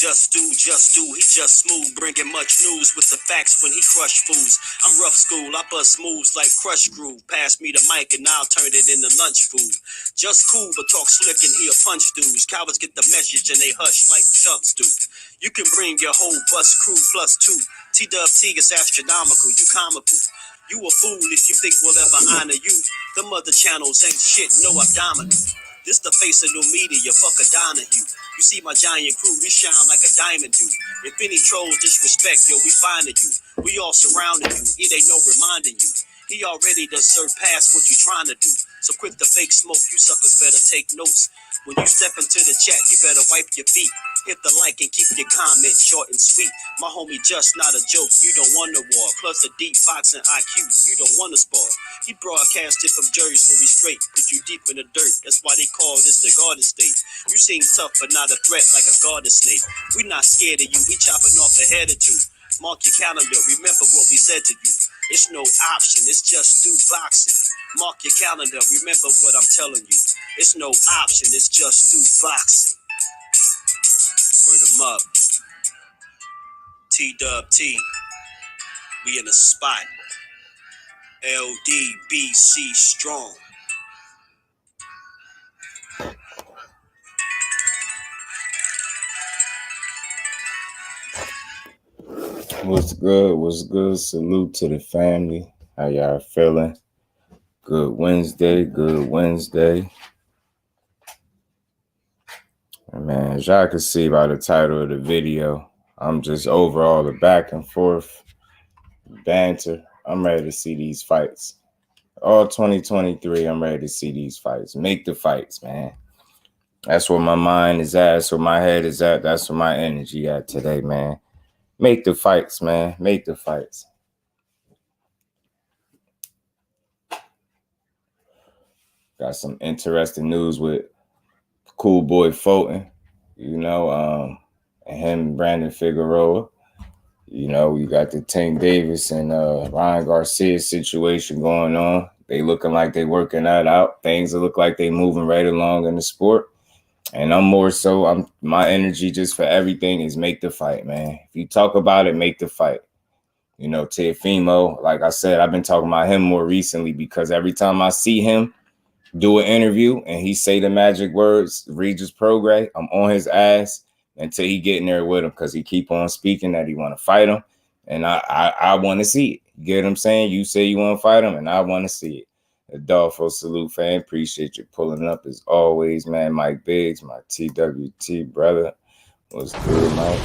just do. He just smooth, bringing much news with the facts when he crush fools. I'm rough school, I bust moves like crush groove. Pass me the mic and I'll turn it into lunch food. Just cool, but talk slick and he'll punch dudes. Cowards get the message and they hush like chumps do. You can bring your whole bus crew plus two. TWT is astronomical, you comical. You a fool if you think we'll ever honor you. Them other channels ain't shit, no abdominal. This the face of new media, fuck a Donahue. You see my giant crew, we shine like a diamond do. If any trolls disrespect, yo, we finding you. We all surrounding you, it ain't no reminding you. He already done surpassed what you trying to do. So quit the fake smoke, you suckers better take notes. When you step into the chat, you better wipe your feet. Hit the like and keep your comment short and sweet. My homie just not a joke, you don't want to war. Plus a deep boxing IQ, you don't want to spar. He broadcasted from Jersey, so we straight. Put you deep in the dirt, that's why they call this the Garden State. You seem tough but not a threat like a garden snake. We not scared of you, we chopping off a head or two. Mark your calendar, remember what we said to you. It's no option, it's just do boxing. Mark your calendar, remember what I'm telling you. It's no option, it's just do boxing. Word 'em up. TWT, we in the spot. LDBC strong. What's good? What's good? Salute to the family. How y'all feeling? Good Wednesday. Good Wednesday. Man, as y'all can see by the title of the video, I'm just overall the back and forth banter. I'm ready to see these fights. All 2023, I'm ready to see these fights. Make the fights, man. That's where my mind is at. That's where my head is at. That's where my energy at today, man. Make the fights, man. Make the fights. Got some interesting news with Cool Boy Fulton, and him, Brandon Figueroa. You got the Tank Davis and Ryan Garcia situation going on. They looking like they working that out. Things look like they moving right along in the sport. And my energy just for everything is make the fight, man. If you talk about it, make the fight. Teofimo, like I said, I've been talking about him more recently because every time I see him do an interview and he say the magic words, Regis Prograis, I'm on his ass until he get in there with him because he keep on speaking that he want to fight him. And I want to see it. You get what I'm saying? You say you want to fight him and I want to see it. Adolfo, salute, fan. Appreciate you pulling up as always, man. Mike Biggs, my TWT brother. What's good, Mike?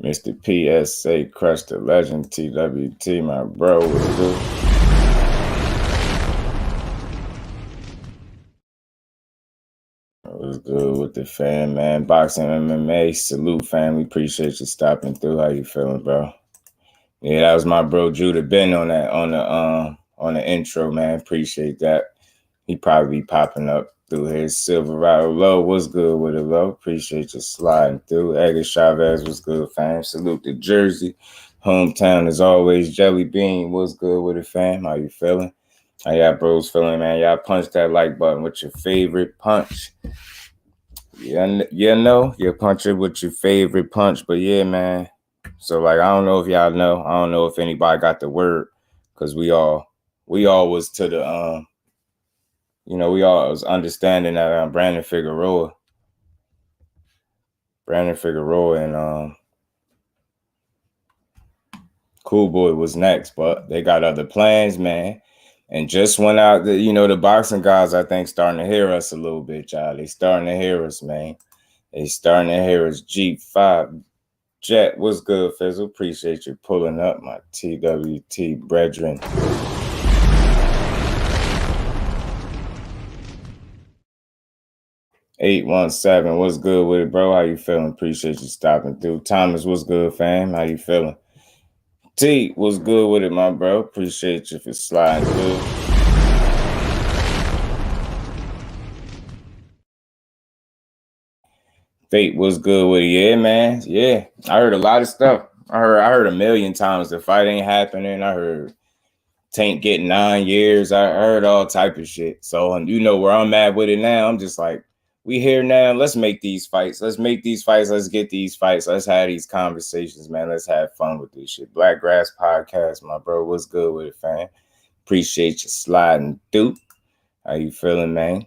Mr. PSA, Crush the Legend, TWT, my bro. What's good? What's good with the fan, man? Boxing MMA, salute, family. Appreciate you stopping through. How you feeling, bro? Yeah, that was my bro Judah Ben on the intro, man. Appreciate that. He probably be popping up through his Silverado Low. What's good with it, Low? Appreciate you sliding through. Edgar Chavez, what's good, fam? Salute to Jersey. Hometown as always. Jelly Bean, what's good with it, fam? How you feeling? How y'all bros feeling, man? Y'all punch that like button with your favorite punch. You punch it with your favorite punch. But yeah, man. So I don't know if y'all know. I don't know if anybody got the word because we all was to the we all was understanding that Brandon Figueroa and Cool Boy was next, but they got other plans, man. And just went out, the boxing guys, I think, starting to hear us a little bit, y'all. They starting to hear us, man. They starting to hear us. G5 Jet, what's good, Fizzle? Appreciate you pulling up, my TWT brethren. $817, what's good with it, bro? How you feeling? Appreciate you stopping through. Thomas, what's good, fam? How you feeling? T, what's good with it, my bro? Appreciate you for sliding through. Fate, what's good with it? Yeah, man. Yeah, I heard a lot of stuff. I heard a million times the fight ain't happening. I heard Tank getting 9 years. I heard all type of shit. So you know where I'm at with it now. I'm just like, we here now. Let's make these fights. Let's make these fights. Let's get these fights. Let's have these conversations, man. Let's have fun with this shit. Black Grass Podcast, my bro. What's good with it, fam? Appreciate you sliding through. How you feeling, man?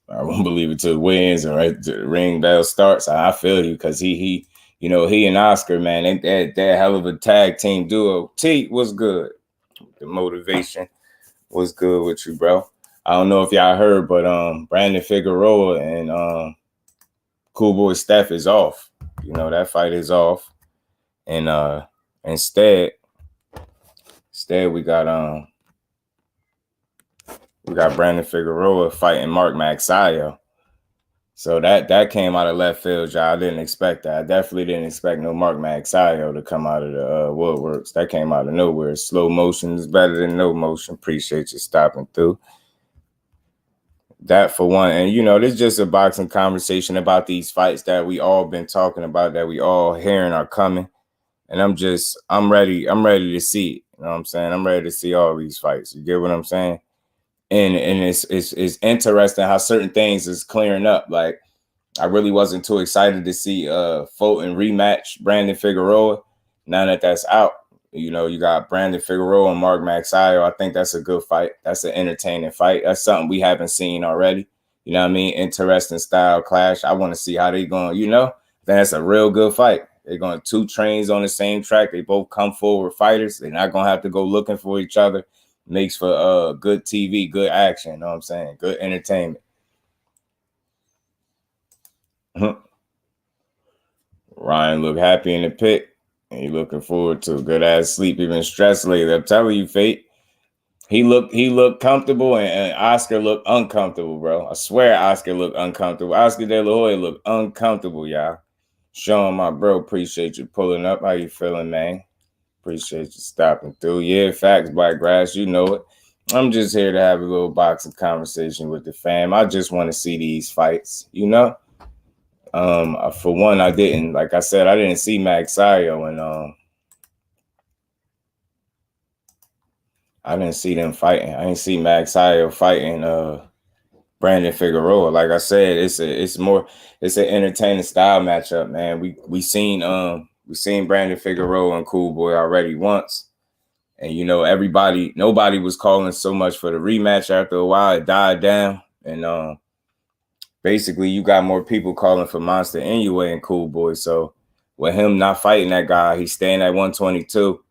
I won't believe it till it wins and right the ring bell starts. I feel you because he and Oscar, man, that hell of a tag team duo. T, what's good? The motivation was good with you, bro. I don't know if y'all heard, but Brandon Figueroa and Cool Boy Steph is off. You know, that fight is off. And instead we got Brandon Figueroa fighting Mark Magsayo. So that came out of left field, y'all. I didn't expect that. I definitely didn't expect no Mark Magsayo to come out of the woodworks. That came out of nowhere. Slow motion is better than no motion. Appreciate you stopping through. That for one. And, you know, this is just a boxing conversation about these fights that we all been talking about, that we all hearing are coming. And I'm ready to see it. You know what I'm saying? I'm ready to see all these fights. You get what I'm saying? And it's interesting how certain things is clearing up. Like, I really wasn't too excited to see Fulton rematch Brandon Figueroa. Now that that's out, you know, you got Brandon Figueroa and Mark Magsayo. I think that's a good fight. That's an entertaining fight. That's something we haven't seen already. You know what I mean? Interesting style clash. I want to see how they going, you know? I think that's a real good fight. They're going 2 trains on the same track. They both come forward fighters. They're not going to have to go looking for each other. Makes for good TV, good action. You know what I'm saying? Good entertainment. Ryan look happy in the pit. And he looking forward to a good ass sleep, even stress lately. I'm telling you, Fate. He looked comfortable, and Oscar looked uncomfortable, bro. I swear Oscar looked uncomfortable. Oscar De La Hoya looked uncomfortable, y'all. Sean, my bro, appreciate you pulling up. How you feeling, man? Appreciate you stopping through. Yeah, facts, Black Grass, you know it. I'm just here to have a little boxing conversation with the fam. I just want to see these fights, you know? For one, I didn't see Magsayo, and I didn't see them fighting. I didn't see Magsayo fighting Brandon Figueroa. Like I said, it's an entertaining style matchup, man. We seen Brandon Figueroa and Cool Boy already once. And you know, nobody was calling so much for the rematch. After a while, it died down. And basically you got more people calling for Monster Inoue and Cool Boy. So with him not fighting that guy, he's staying at 122.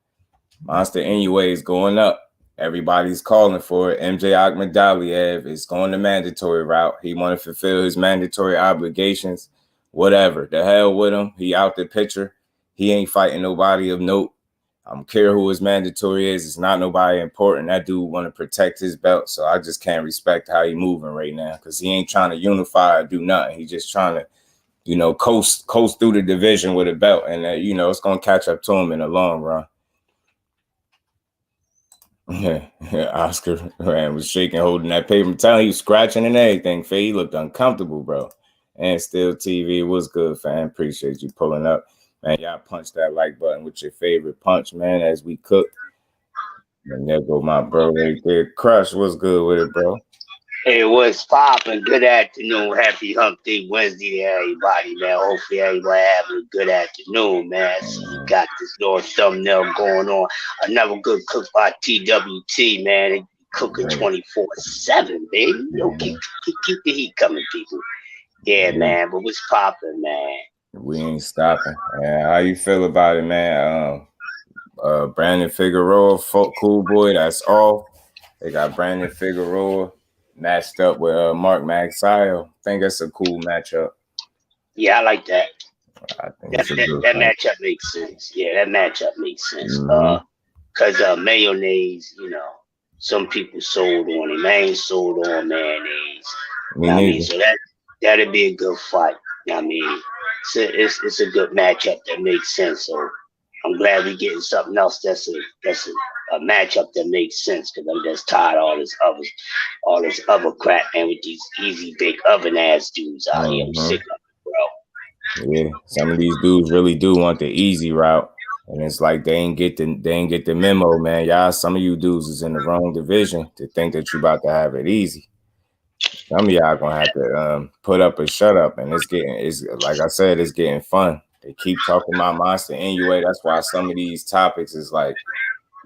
Monster Inoue is going up. Everybody's calling for it. MJ Akhmadaliev is going the mandatory route. He want to fulfill his mandatory obligations. Whatever. The hell with him. He out the picture. He ain't fighting nobody of note. I don't care who his mandatory is. It's not nobody important. That dude want to protect his belt. So I just can't respect how he moving right now, because he ain't trying to unify or do nothing. He just trying to, you know, coast through the division with a belt. And, you know, it's going to catch up to him in the long run. Yeah, Oscar, man, was shaking, holding that paper. I'm telling you, scratching and everything. Faye, he looked uncomfortable, bro. And still TV was good, fam. Appreciate you pulling up. Man, y'all punch that like button with your favorite punch, man, as we cook. And there go my bro right there. Crush, what's good with it, bro? Hey, what's poppin'? Good afternoon. Happy Hump Day Wednesday to everybody, man. Hopefully everybody having a good afternoon, man. So you got this little thumbnail going on. Another good cook by TWT, man. They cooking 24/7, baby. Yo, keep the heat coming, people. Yeah, man. But what's poppin', man? We ain't stopping. Yeah, how you feel about it, man? Brandon Figueroa, Cool Boy, that's all. They got Brandon Figueroa matched up with Mark Magsayo. I think that's a cool matchup. Yeah, I like that. I think that matchup makes sense. Yeah, that matchup makes sense. Mm-hmm. Cause mayonnaise, you know, some people sold on him. I ain't sold on mayonnaise. I mean, so that'd be a good fight. I mean, it's a good matchup that makes sense. So I'm glad we're getting something else that's a matchup that makes sense, because I'm just tired of all this other crap, man, with these easy bake oven ass dudes out here. I'm sick of it, bro. Yeah, some of these dudes really do want the easy route. And it's like they ain't get the memo, man. Y'all, some of you dudes is in the wrong division to think that you about to have it easy. Some of y'all gonna have to put up or shut up, and it's like I said, it's getting fun. They keep talking about Monster Anyway. That's why some of these topics is like,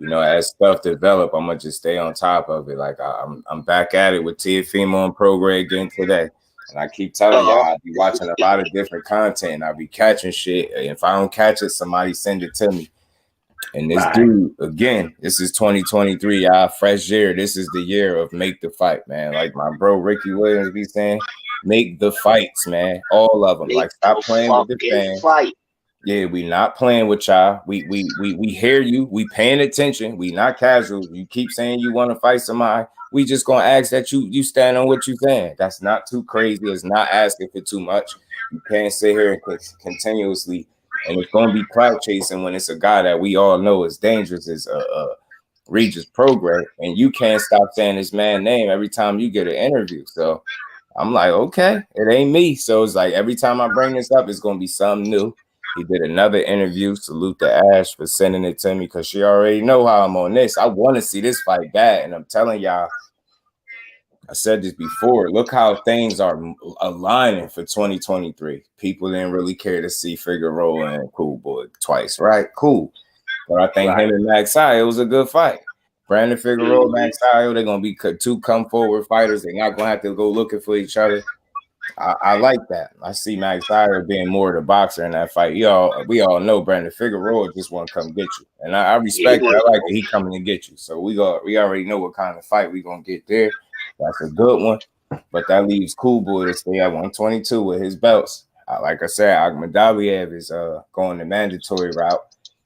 as stuff develop, I'm gonna just stay on top of it. Like I'm back at it with TWT on Prograde again today. And I keep telling y'all, I be watching a lot of different content and I be catching shit. If I don't catch it, somebody send it to me. And this dude, again, this is 2023, y'all, fresh year. This is the year of make the fight, man. Like my bro Ricky Williams be saying, make the fights, man. All of them. Like, stop playing with the fans. Yeah, we not playing with y'all. We hear you. We paying attention. We not casual. You keep saying you want to fight somebody. We just gonna ask that you stand on what you saying. That's not too crazy. It's not asking for too much. You can't sit here and continuously, and it's gonna be clout chasing when it's a guy that we all know is dangerous. Is Regis Progress, and you can't stop saying this man's name every time you get an interview. So I'm like, okay, it ain't me. So it's like every time I bring this up, it's gonna be something new. He did another interview. Salute to Ash for sending it to me because she already know how I'm on this. I want to see this fight bad, and I'm telling y'all, I said this before. Look how things are aligning for 2023. People didn't really care to see Figueroa and Cool Boy twice, right? Cool. But I think him and Magsayo was a good fight. Brandon Figueroa, Magsayo, they're going to be two come forward fighters. They're not going to have to go looking for each other. I like that. I see Magsayo being more the boxer in that fight. We all know Brandon Figueroa just want to come get you. And I respect it. I like that he coming to get you. So we already know what kind of fight we going to get there. That's a good one. But that leaves Cool Boy to stay at 122 with his belts. Like I said, Akhmadaliev is going the mandatory route.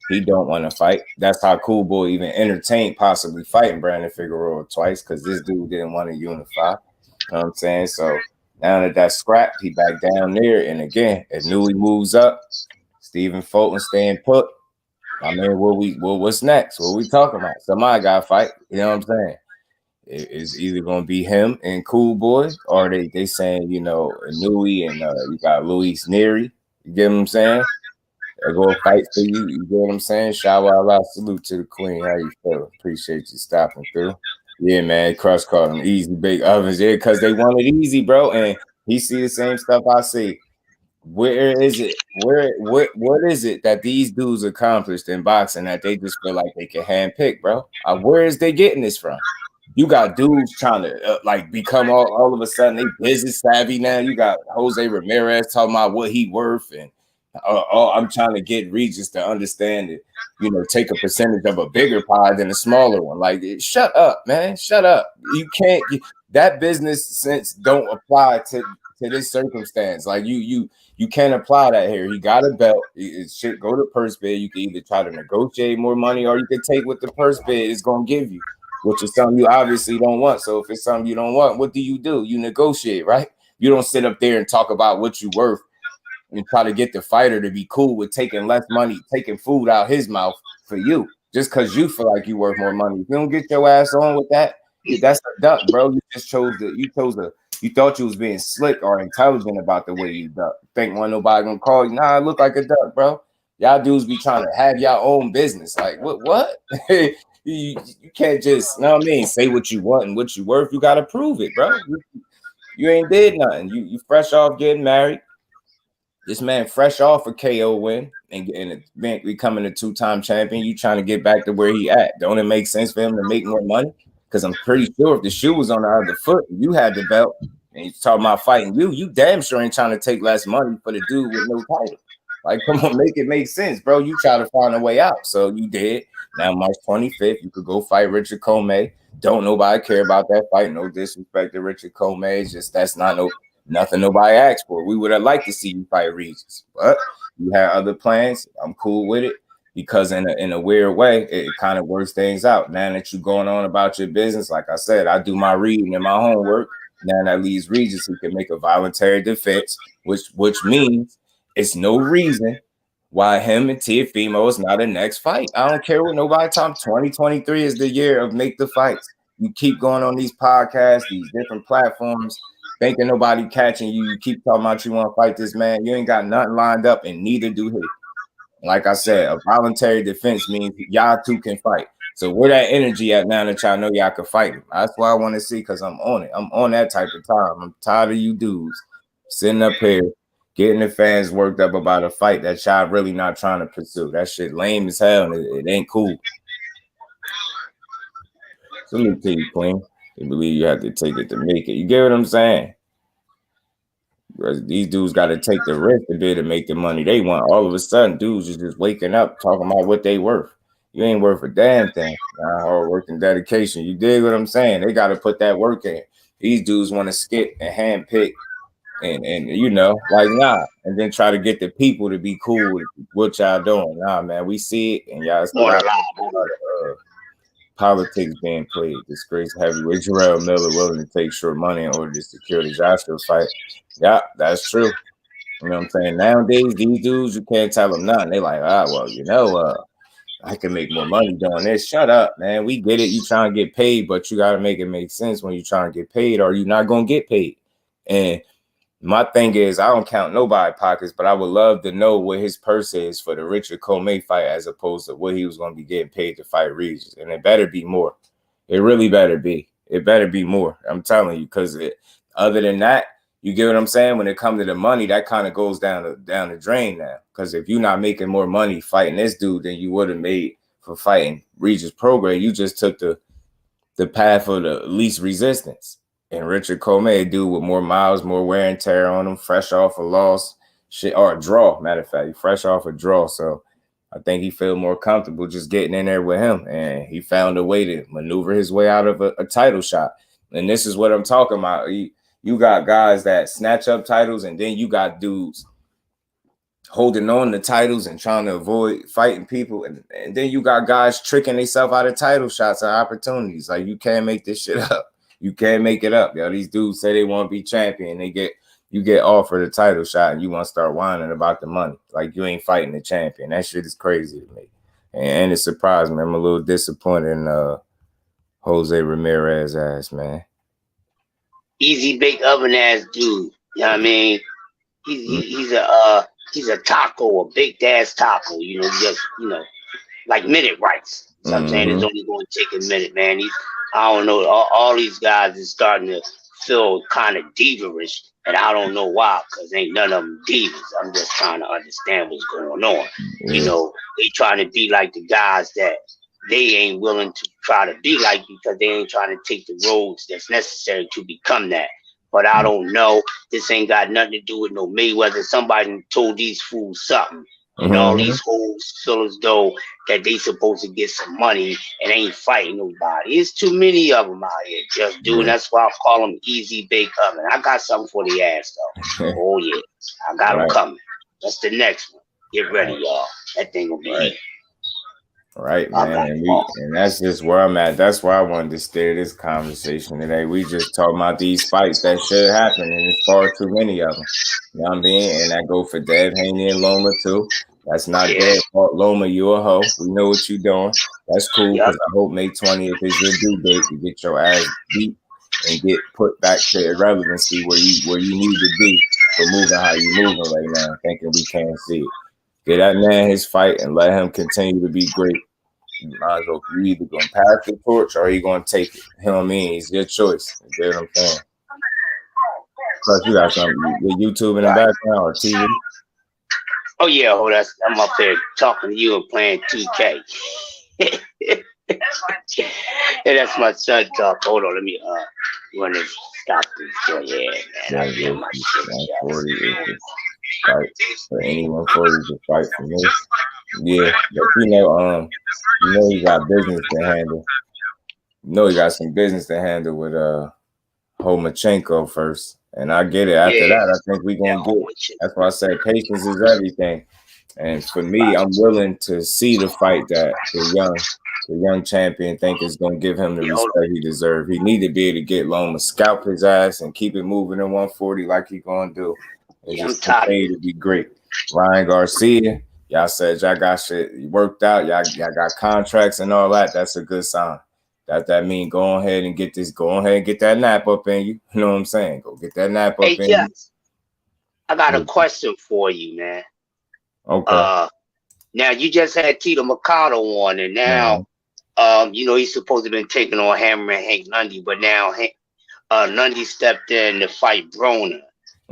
He don't want to fight. That's how Cool Boy even entertained possibly fighting Brandon Figueroa twice because this dude didn't want to unify. You know what I'm saying? So now that that's scrapped, he back down there. And again, if Newey moves up, Stephen Fulton staying put. I mean, what's next? What we talking about? Somebody got to fight. You know what I'm saying? It's either going to be him and Cool Boy, or they saying, Newey and you got Luis Nery. You get what I'm saying? They're going to fight for you. You get what I'm saying? Shout out, salute to the queen. How you feel? Appreciate you stopping through. Yeah, man. Crush called them easy big ovens. Yeah, because they want it easy, bro. And he see the same stuff I see. Where is it? What is it that these dudes accomplished in boxing that they just feel like they can handpick, bro? Where is they getting this from? You got dudes trying to become all of a sudden they business savvy now. You got Jose Ramirez talking about what he worth, and I'm trying to get Regis to understand it. Take a percentage of a bigger pie than a smaller one. Like, shut up, man, shut up. You can't. That business sense don't apply to this circumstance. Like you can't apply that here. He got a belt. It should go to purse bid. You can either try to negotiate more money, or you can take what the purse bid is going to give you, which is something you obviously don't want. So if it's something you don't want, what do? You negotiate, right? You don't sit up there and talk about what you worth and try to get the fighter to be cool with taking less money, taking food out his mouth for you, just because you feel like you worth more money. If you don't get your ass on with that, that's a duck, bro. You thought you was being slick or intelligent about the way you duck. Think one nobody gonna call you? Nah, I look like a duck, bro. Y'all dudes be trying to have your own business. Like, what? You can't just, you know what I mean, say what you want and what you worth. You gotta prove it, bro. You ain't did nothing. You fresh off getting married. This man fresh off a KO win and becoming a 2-time champion. You trying to get back to where he at. Don't it make sense for him to make more money? Because I'm pretty sure if the shoe was on the other foot, you had the belt and you talking about fighting you damn sure ain't trying to take less money for the dude with no title. Like, come on, make it make sense, bro. You try to find a way out. So you did. Now, March 25th, you could go fight Richard Comey. Don't nobody care about that fight. No disrespect to Richard Comey. It's just that's nothing nobody asked for. We would have liked to see you fight Regis, but you had other plans. I'm cool with it because in a weird way, it kind of works things out. Now that you're going on about your business, like I said, I do my reading and my homework. Now that leaves Regis who can make a voluntary defense, which means it's no reason why him and Tiafimo is not a next fight. I don't care what nobody talking. 2023 is the year of make the fights. You keep going on these podcasts, these different platforms, thinking nobody catching you. You keep talking about you want to fight this man. You ain't got nothing lined up, and neither do he. Like I said, a voluntary defense means y'all two can fight. So where that energy at now that y'all know y'all can fight him? That's what I want to see because I'm on it. I'm on that type of time. I'm tired of you dudes sitting up here getting the fans worked up about a fight that y'all really not trying to pursue. That shit lame as hell and it ain't cool. So let me tell you, Queen, you believe you have to take it to make it. You get what I'm saying? These dudes got to take the risk to be able to make the money they want. All of a sudden, dudes is just waking up talking about what they worth. You ain't worth a damn thing. Hard work and dedication. You dig what I'm saying? They got to put that work in. These dudes want to skip and handpick and you know, like nah, and then try to get the people to be cool with what y'all doing. Nah, man, we see it, and y'all, it's a lot of politics being played. Disgraced heavyweight Jarrell Miller willing to take short money in order to secure the Joshua fight. Yeah, that's true. You know what I'm saying? Nowadays, these dudes, you can't tell them nothing. They like, well, you know, I can make more money doing this. Shut up, man. We get it. You trying to get paid, but you got to make it make sense when you trying to get paid or you're not going to get paid. And my thing is, I don't count nobody's pockets, but I would love to know what his purse is for the Richard Comey fight as opposed to what he was going to be getting paid to fight Regis. And it better be more. It really better be. It better be more. I'm telling you, because other than that, you get what I'm saying? When it comes to the money, that kind of goes down the drain now. Because if you're not making more money fighting this dude than you would have made for fighting Regis Prograis, you just took the path of the least resistance. And Richard Comey, a dude with more miles, more wear and tear on him, fresh off a loss, shit, or a draw, matter of fact, fresh off a draw. So I think he felt more comfortable just getting in there with him. And he found a way to maneuver his way out of a title shot. And this is what I'm talking about. You got guys that snatch up titles, and then you got dudes holding on to titles and trying to avoid fighting people. And then you got guys tricking themselves out of title shots and opportunities. Like, you can't make this shit up. You can't make it up, yo. These dudes say they want to be champion. You get offered a title shot and you want to start whining about the money. Like, you ain't fighting the champion. That shit is crazy to me. And it surprised me. I'm a little disappointed in Jose Ramirez ass, man. Easy bake oven ass dude. You know what I mean? He's a taco, a baked ass taco. You know, just like minute rice. So I'm saying it's only going to take a minute, man. I don't know. All these guys is starting to feel kind of diva-ish, and I don't know why, because ain't none of them divas. I'm just trying to understand what's going on. Yeah. You know, they trying to be like the guys that they ain't willing to try to be like because they ain't trying to take the roads that's necessary to become that. But I don't know. This ain't got nothing to do with no Mayweather. Somebody told these fools something. And all these hoes feel as though that they supposed to get some money and ain't fighting nobody. It's too many of them out here just doing. That's why I call them easy bake oven. I got something for the ass though. Oh yeah, I got them coming. That's the next one. Get ready, y'all. That thing will be here. Right, man. And that's just where I'm at. That's why I wanted to steer this conversation today. We just talking about these fights that should happen, and it's far too many of them. You know what I mean? And that go for Dev Haney and Loma too. That's not their fault. Loma, you a hoe. We know what you doing. That's cool, because I hope May 20th is your due date to get your ass beat and get put back to irrelevancy where you need to be for moving how you moving right now, thinking we can't see it. Get that man his fight and let him continue to be great. You might as well, you either gonna pass the torch or you gonna take it. You know what I mean? It's your choice. You get what I'm saying? Plus, you got something with YouTube in the background or TV. Oh yeah, I'm up there talking to you and playing 2K. Yeah, that's my son talk. Hold on, let me run this. Stop this. Yeah, man. I feel my shit. Fight for anyone for you to fight for me. Yeah, but you got business to handle. You got some business to handle with Homachenko first. And I get it. After that, I think we're gonna get it. That's why I said patience is everything. And for me, I'm willing to see the fight that the young champion think is gonna give him the respect he deserves. He need to be able to get Loma, scalp his ass and keep it moving in 140 like he gonna do. And just continue to be great. Ryan Garcia, y'all said y'all got shit worked out. Y'all got contracts and all that. That's a good sign. That mean go ahead and get this. Go ahead and get that nap up in you. You know what I'm saying? Go get that nap up in you. I got a question for you, man. Okay. Now you just had Tito Mercado on, and now he's supposed to have been taking on Hammer and Hank Lundy, but now Lundy stepped in to fight Broner.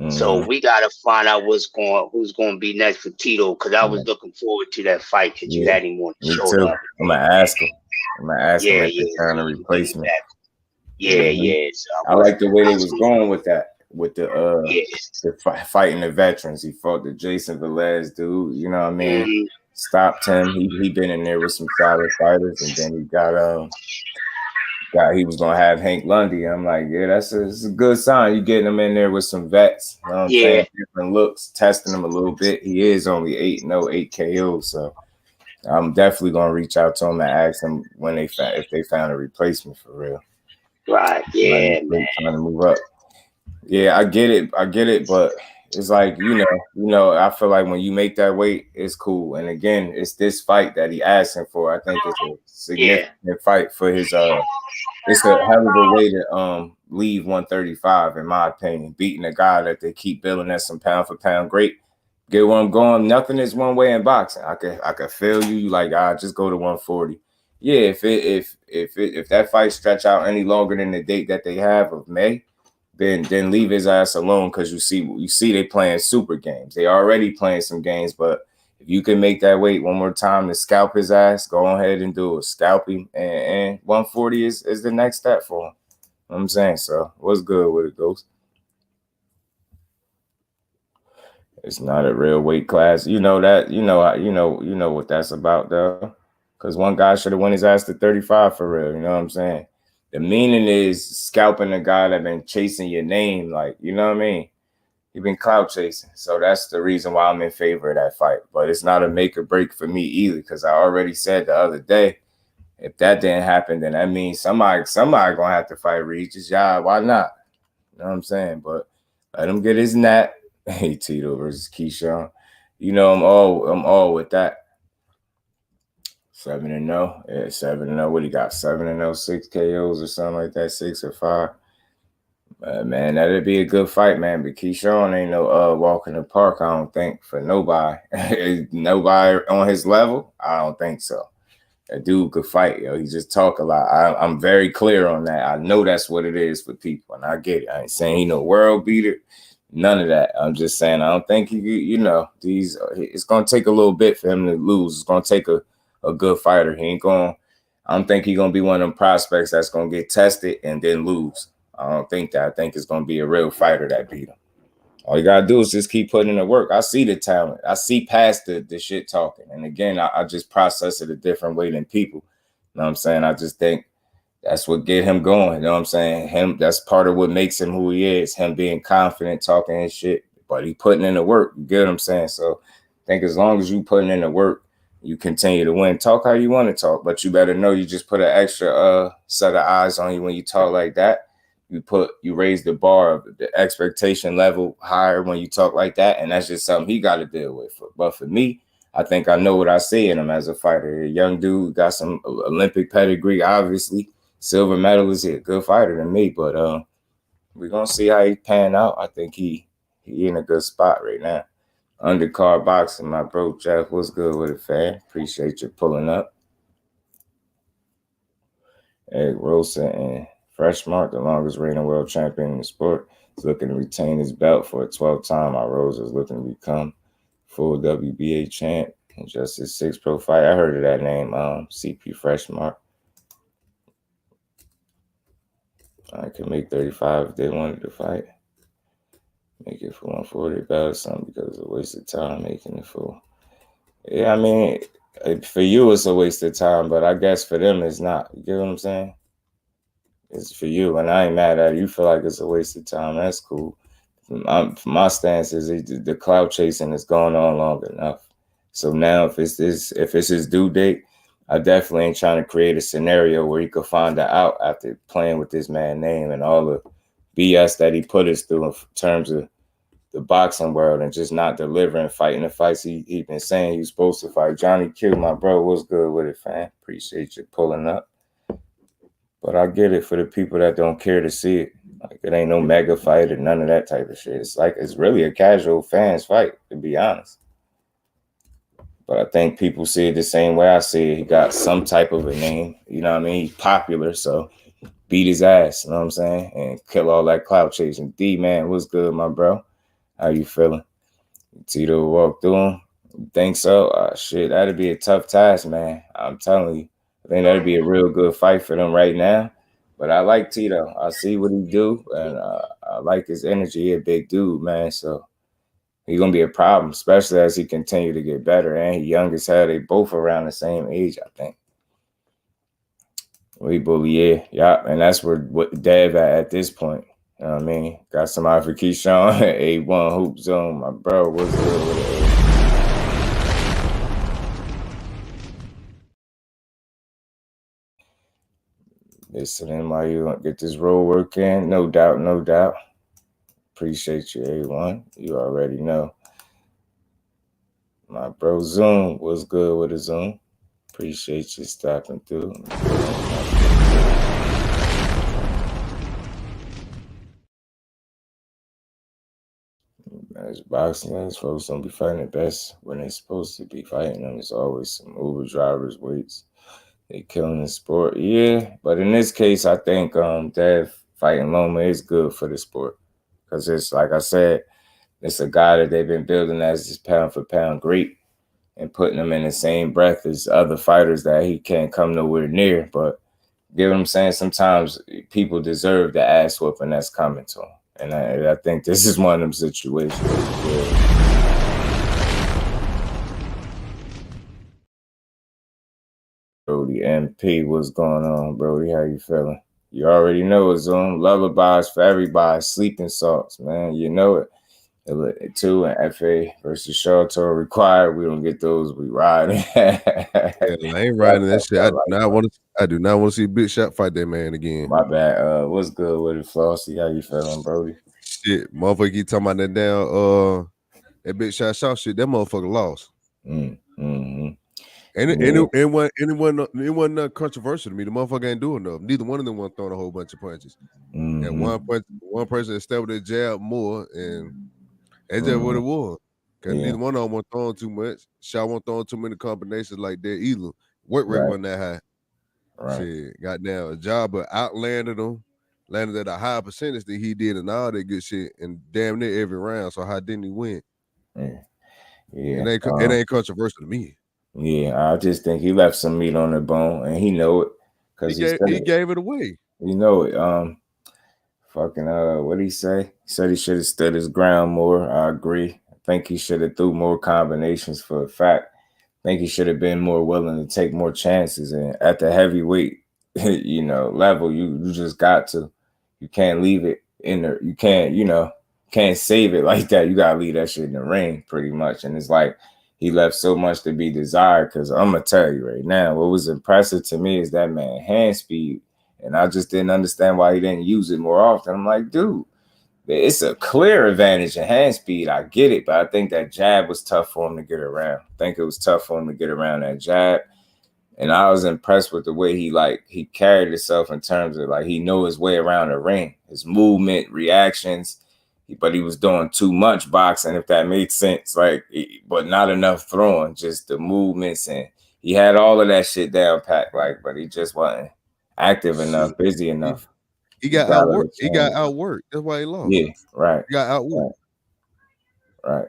So we gotta find out who's going to be next for Tito, because I was looking forward to that fight because you had him on the show. Too. I'm gonna ask him. Yeah, if they found a replacement. Yeah. So I like the way they was going with that, with the fighting the veterans. He fought the Jason Velez dude. You know what I mean? Stopped him. He been in there with some solid fighters, and then he got he was gonna have Hank Lundy. I'm like, yeah, that's a good sign. You getting him in there with some vets. You know what I'm saying? Different looks, testing him a little bit. He is only 8-0, 8 KO, so I'm definitely gonna reach out to him and ask him when if they found a replacement for real. Right? Yeah, man. Trying to move up. Yeah, I get it, but it's like you know. I feel like when you make that weight, it's cool. And again, it's this fight that he asking for. I think it's a significant fight for his. It's a hell of a way to leave 135, in my opinion. Beating a guy that they keep billing as some pound for pound great. Get where I'm going. Nothing is one way in boxing. I could feel you. Like just go to 140. Yeah, if that fight stretch out any longer than the date that they have of May, then leave his ass alone, because you see they playing super games. They already playing some games, but if you can make that weight one more time to scalp his ass, go ahead and do it. Scalp him, and 140 is the next step for him. You know what I'm saying? So what's good with it, Ghost? It's not a real weight class. You know that. You know what that's about, though. Because one guy should have won his ass to 35 for real. You know what I'm saying? The meaning is scalping a guy that been chasing your name, like, you know what I mean? He been clout chasing. So that's the reason why I'm in favor of that fight. But it's not a make or break for me either, because I already said the other day, if that didn't happen, then that means somebody gonna have to fight Regis. Yeah, why not? You know what I'm saying? But let him get his nap. Hey, Tito versus Keyshawn. You know, I'm all with that. 7-0. Yeah, 7-0. What he got? 7-0, 6 KOs or something like that, 6 or 5. Man, that'd be a good fight, man. But Keyshawn ain't no walk in the park, I don't think, for nobody. Nobody on his level, I don't think so. That dude could fight, yo. He just talk a lot. I'm very clear on that. I know that's what it is for people, and I get it. I ain't saying he no world beater. None of that. I'm just saying I don't think it's gonna take a little bit for him to lose. It's gonna take a good fighter. I don't think he's gonna be one of them prospects that's gonna get tested and then lose. I don't think that. I think it's gonna be a real fighter that beat him. All you gotta do is just keep putting in the work. I see the talent. I see past the shit talking. And again, I just process it a different way than people. You know what I'm saying? I just think that's what get him going. You know what I'm saying? That's part of what makes him who he is. Him being confident, talking and shit. But he putting in the work. You get what I'm saying? So I think as long as you putting in the work, you continue to win. Talk how you want to talk, but you better know you just put an extra set of eyes on you when you talk like that. You raise the bar of the expectation level higher when you talk like that, and that's just something he got to deal with. But for me, I think I know what I see in him as a fighter. A young dude, got some Olympic pedigree, obviously. Silver medalist, he a good fighter than me, but we're gonna see how he pan out. I think he in a good spot right now. Undercard boxing, my bro Jeff. What's good with it, fam? Appreciate you pulling up. Eric Rosa and Freshmark, the longest reigning world champion in the sport, is looking to retain his belt for a 12th time. Our Rosa is looking to become full WBA champ in just his 6th pro fight. I heard of that name, CP Freshmark. I could make 35 if they wanted to fight. Make it for 140 or something, because it's a waste of time making it full. Yeah, I mean, for you it's a waste of time, but I guess for them it's not. You get what I'm saying? It's for you, and I ain't mad at it. You feel like it's a waste of time. That's cool. My stance is the cloud chasing is going on long enough. So now if it's his due date, I definitely ain't trying to create a scenario where he could find that out after playing with this man's name and all the BS that he put us through in terms of the boxing world and just not delivering, fighting the fights he been saying he was supposed to fight. Johnny Q, my bro, what's good with it, fam? Appreciate you pulling up. But I get it for the people that don't care to see it. Like, it ain't no mega fight or none of that type of shit. It's really a casual fans fight, to be honest. But I think people see it the same way I see it. He got some type of a name. You know what I mean? He's popular, so beat his ass. You know what I'm saying? And kill all that clout chasing. D, man, what's good, my bro? How you feeling? Tito walk through him? You think so? Shit, that'd be a tough task, man. I'm telling you. I think that'd be a real good fight for them right now. But I like Tito. I see what he do, and I like his energy. He a big dude, man. So he's gonna be a problem, especially as he continue to get better. And he young as hell. They both around the same age, I think. We bully, yeah, and that's what Dev at this point. You know what I mean? Got somebody for Keyshawn, A1 Hoop Zone, my bro. What's good with it? Listening while you get this road work in. No doubt, no doubt. Appreciate you, A1. You already know. My bro Zoom, what's good with the Zoom? Appreciate you stopping through. As boxing, these folks don't be fighting the best when they're supposed to be fighting them. It's always some Uber drivers, weights. They killing the sport. Yeah, but in this case, I think Dev fighting Loma is good for the sport. Because it's, like I said, it's a guy that they've been building as this pound for pound great and putting him in the same breath as other fighters that he can't come nowhere near. But you know what I'm saying? Sometimes people deserve the ass whooping that's coming to them. And I think this is one of them situations. Brody MP, what's going on, Brody? How you feeling? You already know it's on. Lullabies for everybody. Sleeping salts, man. You know it. 2 and FA versus Charlotte required. We don't get those. We riding. Yeah, I ain't riding that shit. I do not want to see Big Shot fight that man again. My bad. What's good with it, Flossie? How you feeling, Brody? Shit, motherfucker keep talking about that down that Big Shot shit. That motherfucker lost. Mm-hmm. And it wasn't nothing controversial to me. The motherfucker ain't doing enough. Neither one of them was throwing a whole bunch of punches. Mm-hmm. And one person established their jab more, and that's just what it was. Because neither one of them was throwing too much. Shaw wasn't throwing too many combinations like that either. Work rate wasn't that high. Right. Shit, goddamn, a job but outlanded him, landed at a higher percentage than he did and all that good shit, and damn near every round. So how didn't he win? Yeah. It ain't controversial to me. Yeah, I just think he left some meat on the bone, and he know it because he gave it away. You know it. Fucking what did he say? He said he should have stood his ground more. I agree. I think he should have threw more combinations for a fact. I think he should have been more willing to take more chances. And at the heavyweight, level, you just got to. You can't leave it in there. You can't save it like that. You gotta leave that shit in the ring pretty much. And it's like he left so much to be desired. Because I'm gonna tell you right now, what was impressive to me is that man hand speed. And I just didn't understand why he didn't use it more often. I'm like, dude, it's a clear advantage in hand speed. I get it, but I think that jab was tough for him to get around. I think it was tough for him to get around that jab. And I was impressed with the way he carried himself in terms of he knew his way around the ring, his movement, reactions. But he was doing too much boxing, if that made sense. But not enough throwing, just the movements, and he had all of that shit down packed. But he just wasn't active enough, busy enough. He got outworked. He got outworked. That's why he lost. Yeah, right. He got outworked. Right.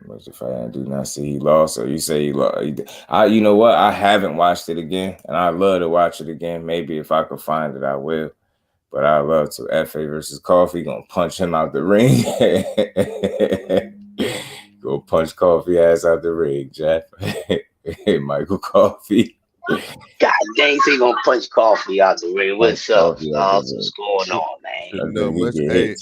What's the fight? I do not see he lost. So you say he lost. You know what? I haven't watched it again, and I'd love to watch it again. Maybe if I could find it, I will. But I love to. FA versus Coffee, gonna punch him out the ring. Go punch Coffee ass out the ring, Jeff. Michael Coffee. God dang, he gonna punch Coffee out the ring. What's up? What's going on, man? No much. Hey,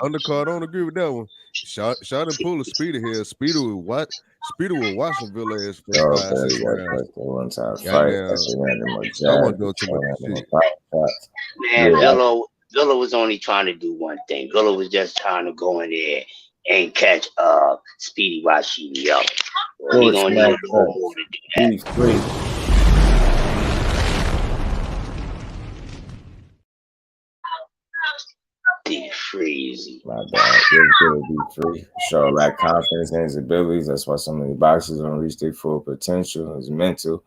undercard, I don't agree with that one. Shot and pull a Speeder here. Speeder was Watsonville as first 5, 6 rounds. One time fight. Man, Villa was only trying to do one thing. Villa was just trying to go in there and catch Speedy Rashidi up. He gonna need a little more to do that. D Freezy. My bad. It's good to be free. Show lack confidence in his abilities. That's why so many boxers don't reach their full potential. It's mental.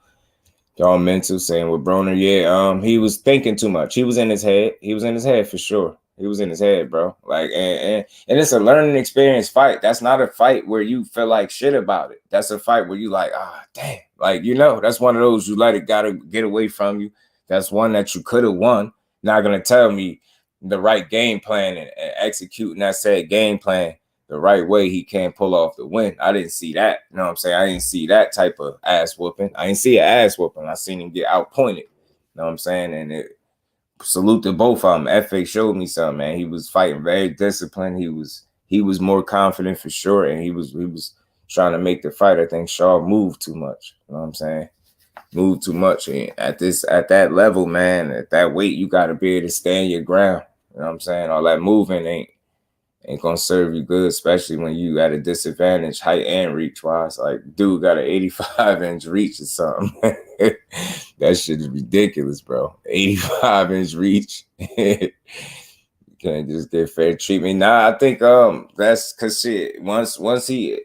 Y'all mental, saying with Broner, yeah, he was thinking too much. He was in his head. He was in his head for sure. He was in his head, bro. Like, and it's a learning experience fight. That's not a fight where you feel like shit about it. That's a fight where you like, damn. Like, that's one of those you let it gotta get away from you. That's one that you could have won. Not gonna tell me the right game plan and executing that said game plan the right way, he can't pull off the win. I didn't see that. You know what I'm saying? I didn't see that type of ass whooping. I didn't see an ass whooping. I seen him get outpointed. You know what I'm saying? And salute to both of them. FA showed me something, man. He was fighting very disciplined. He was more confident for sure, and he was trying to make the fight. I think Shaw moved too much. You know what I'm saying? Moved too much. And at that level, man, at that weight, you got to be able to stand your ground. You know what I'm saying? All that moving ain't gonna serve you good, especially when you at a disadvantage, height and reach wise. Like, dude got an 85-inch reach or something. That shit is ridiculous, bro. 85-inch reach. You can't just get fair treatment. Nah, I think that's cause shit. Once I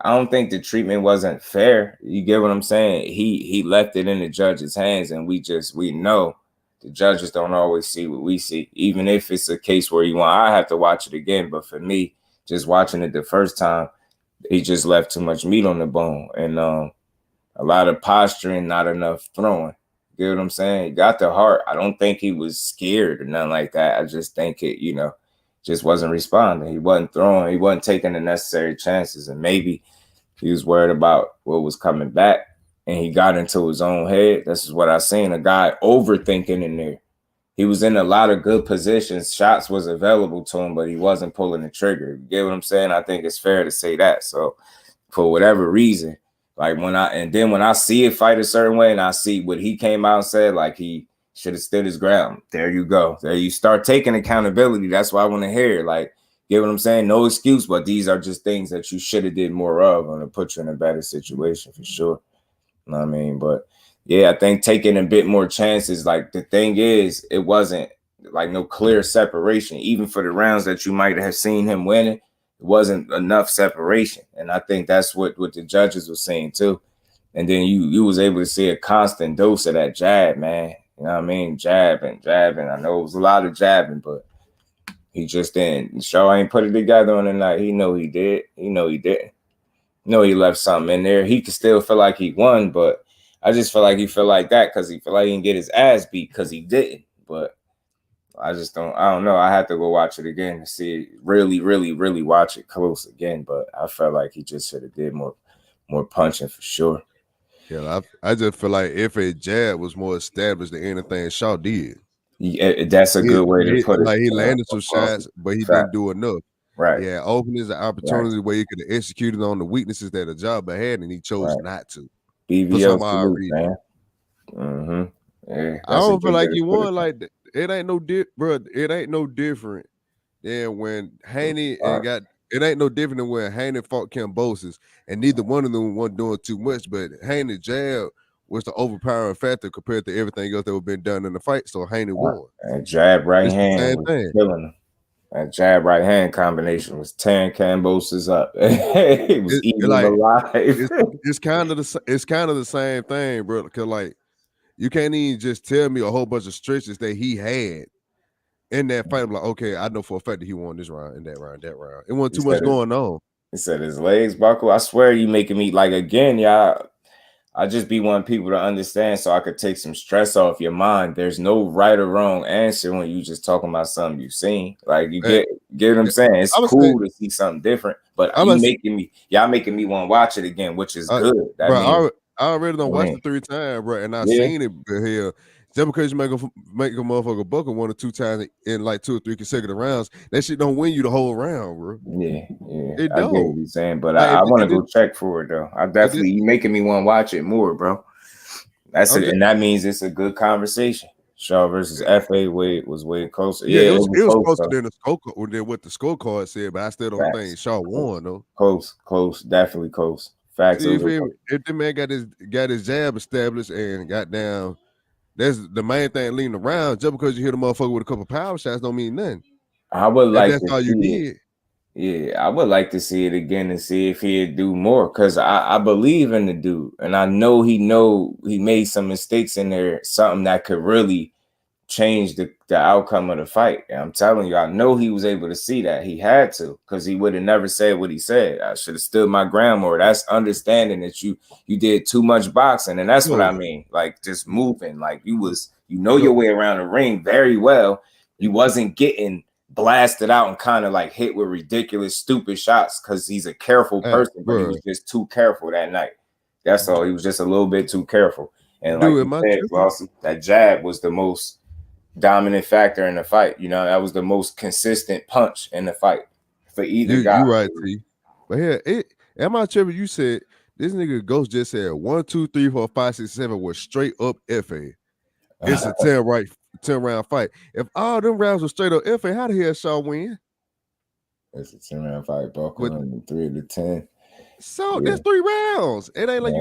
don't think the treatment wasn't fair. You get what I'm saying? He left it in the judge's hands, and we know. The judges don't always see what we see, even if it's a case where I have to watch it again. But for me, just watching it the first time, he just left too much meat on the bone and a lot of posturing, not enough throwing. You get what I'm saying? He got the heart. I don't think he was scared or nothing like that. I just think it, just wasn't responding. He wasn't throwing. He wasn't taking the necessary chances. And maybe he was worried about what was coming back. And he got into his own head. This is what I seen. A guy overthinking in there. He was in a lot of good positions. Shots was available to him, but he wasn't pulling the trigger. You get what I'm saying? I think it's fair to say that. So for whatever reason, like when I see it fight a certain way and I see what he came out and said, like he should have stood his ground. There you go. There you start taking accountability. That's what I want to hear. Like, get what I'm saying? No excuse, but these are just things that you should have did more of and to put you in a better situation for sure. You know what I mean? But yeah, I think taking a bit more chances. Like the thing is, it wasn't like no clear separation. Even for the rounds that you might have seen him winning, it wasn't enough separation. And I think that's what the judges were saying too. And then you was able to see a constant dose of that jab, man. You know what I mean? Jabbing. I know it was a lot of jabbing, but he just didn't. Shaw ain't put it together on the night. He know he did. He know he didn't. No, he left something in there. He could still feel like he won, but I just feel like he feel like that because he feel like he didn't get his ass beat because he didn't. But I don't know. I have to go watch it again to see it, really, really, really watch it close again. But I felt like he just should have did more punching for sure. Yeah, I just feel like if a jab was more established than anything Shaw did. Yeah, that's a good way to put it. Like he landed some shots, but he didn't do enough. Right. Yeah, openings and opportunities where he could have executed on the weaknesses that the job had, and he chose not to. BVO salute, man. Mm-hmm. Yeah, I don't feel like he won like that. It ain't no bro. It ain't no different than when Haney it ain't no different than when Haney fought Kambosos, and neither one of them wasn't doing too much, but Haney jab was the overpowering factor compared to everything else that was been done in the fight. So Haney won. And jab right hand was killing him. That jab right hand combination was tearing Kambosos up. It was eating him alive. It's kind of the same thing, bro. Because like you can't even just tell me a whole bunch of stretches that he had in that fight. I'm like, okay, I know for a fact that he won this round, and that round. It wasn't too much going on. He said his legs buckle. I swear you making me like again, y'all. I just be wanting people to understand so I could take some stress off your mind. There's no right or wrong answer when you just talking about something you've seen. Like you get what I'm saying? It's cool to see something different, but y'all making me want to watch it again, which is good. Bro, I already done watched it 3 times, bro, and I've seen it here. Just because you make a motherfucker buckle 1 or 2 times in like 2 or 3 consecutive rounds, that shit don't win you the whole round, bro. Yeah. It I don't. get what you're saying, but I want to go check for it though. I definitely you making me want to watch it more, bro. That's it, and that means it's a good conversation. Shaw versus FA was way closer. Yeah, it was closer than what the scorecard said, but I still don't think Shaw won though. Close, definitely close. Facts. See, if the man got his jab established and got down, that's the main thing leading around. Just because you hit a motherfucker with a couple power shots don't mean nothing. I would like That's to all you see it. did. Yeah, I would like to see it again and see if he'd do more, because I believe in the dude, and I know he made some mistakes in there, something that could really change the outcome of the fight. And I'm telling you, I know he was able to see that. He had to, because he would have never said what he said. I should have stood my ground more. That's understanding that you did too much boxing, and that's what I mean. Like, just moving, like you your way around the ring very well. You wasn't getting blasted out and kind of like hit with ridiculous, stupid shots, because he's a careful person, but he was just too careful that night. That's all. He was just a little bit too careful. And like you said, Flossie, that jab was the most dominant factor in the fight. You know, that was the most consistent punch in the fight for either guy. You right, T. But here, am I tripping? You said this nigga Ghost just said 1, 2, 3, 4, 5, 6, 7 was straight up FA. It's a 10 round fight. If all them rounds were straight up FA, how the hell Shaw win? It's a 10 round fight, Buckle, 3 of the 10. So that's 3 rounds. It ain't like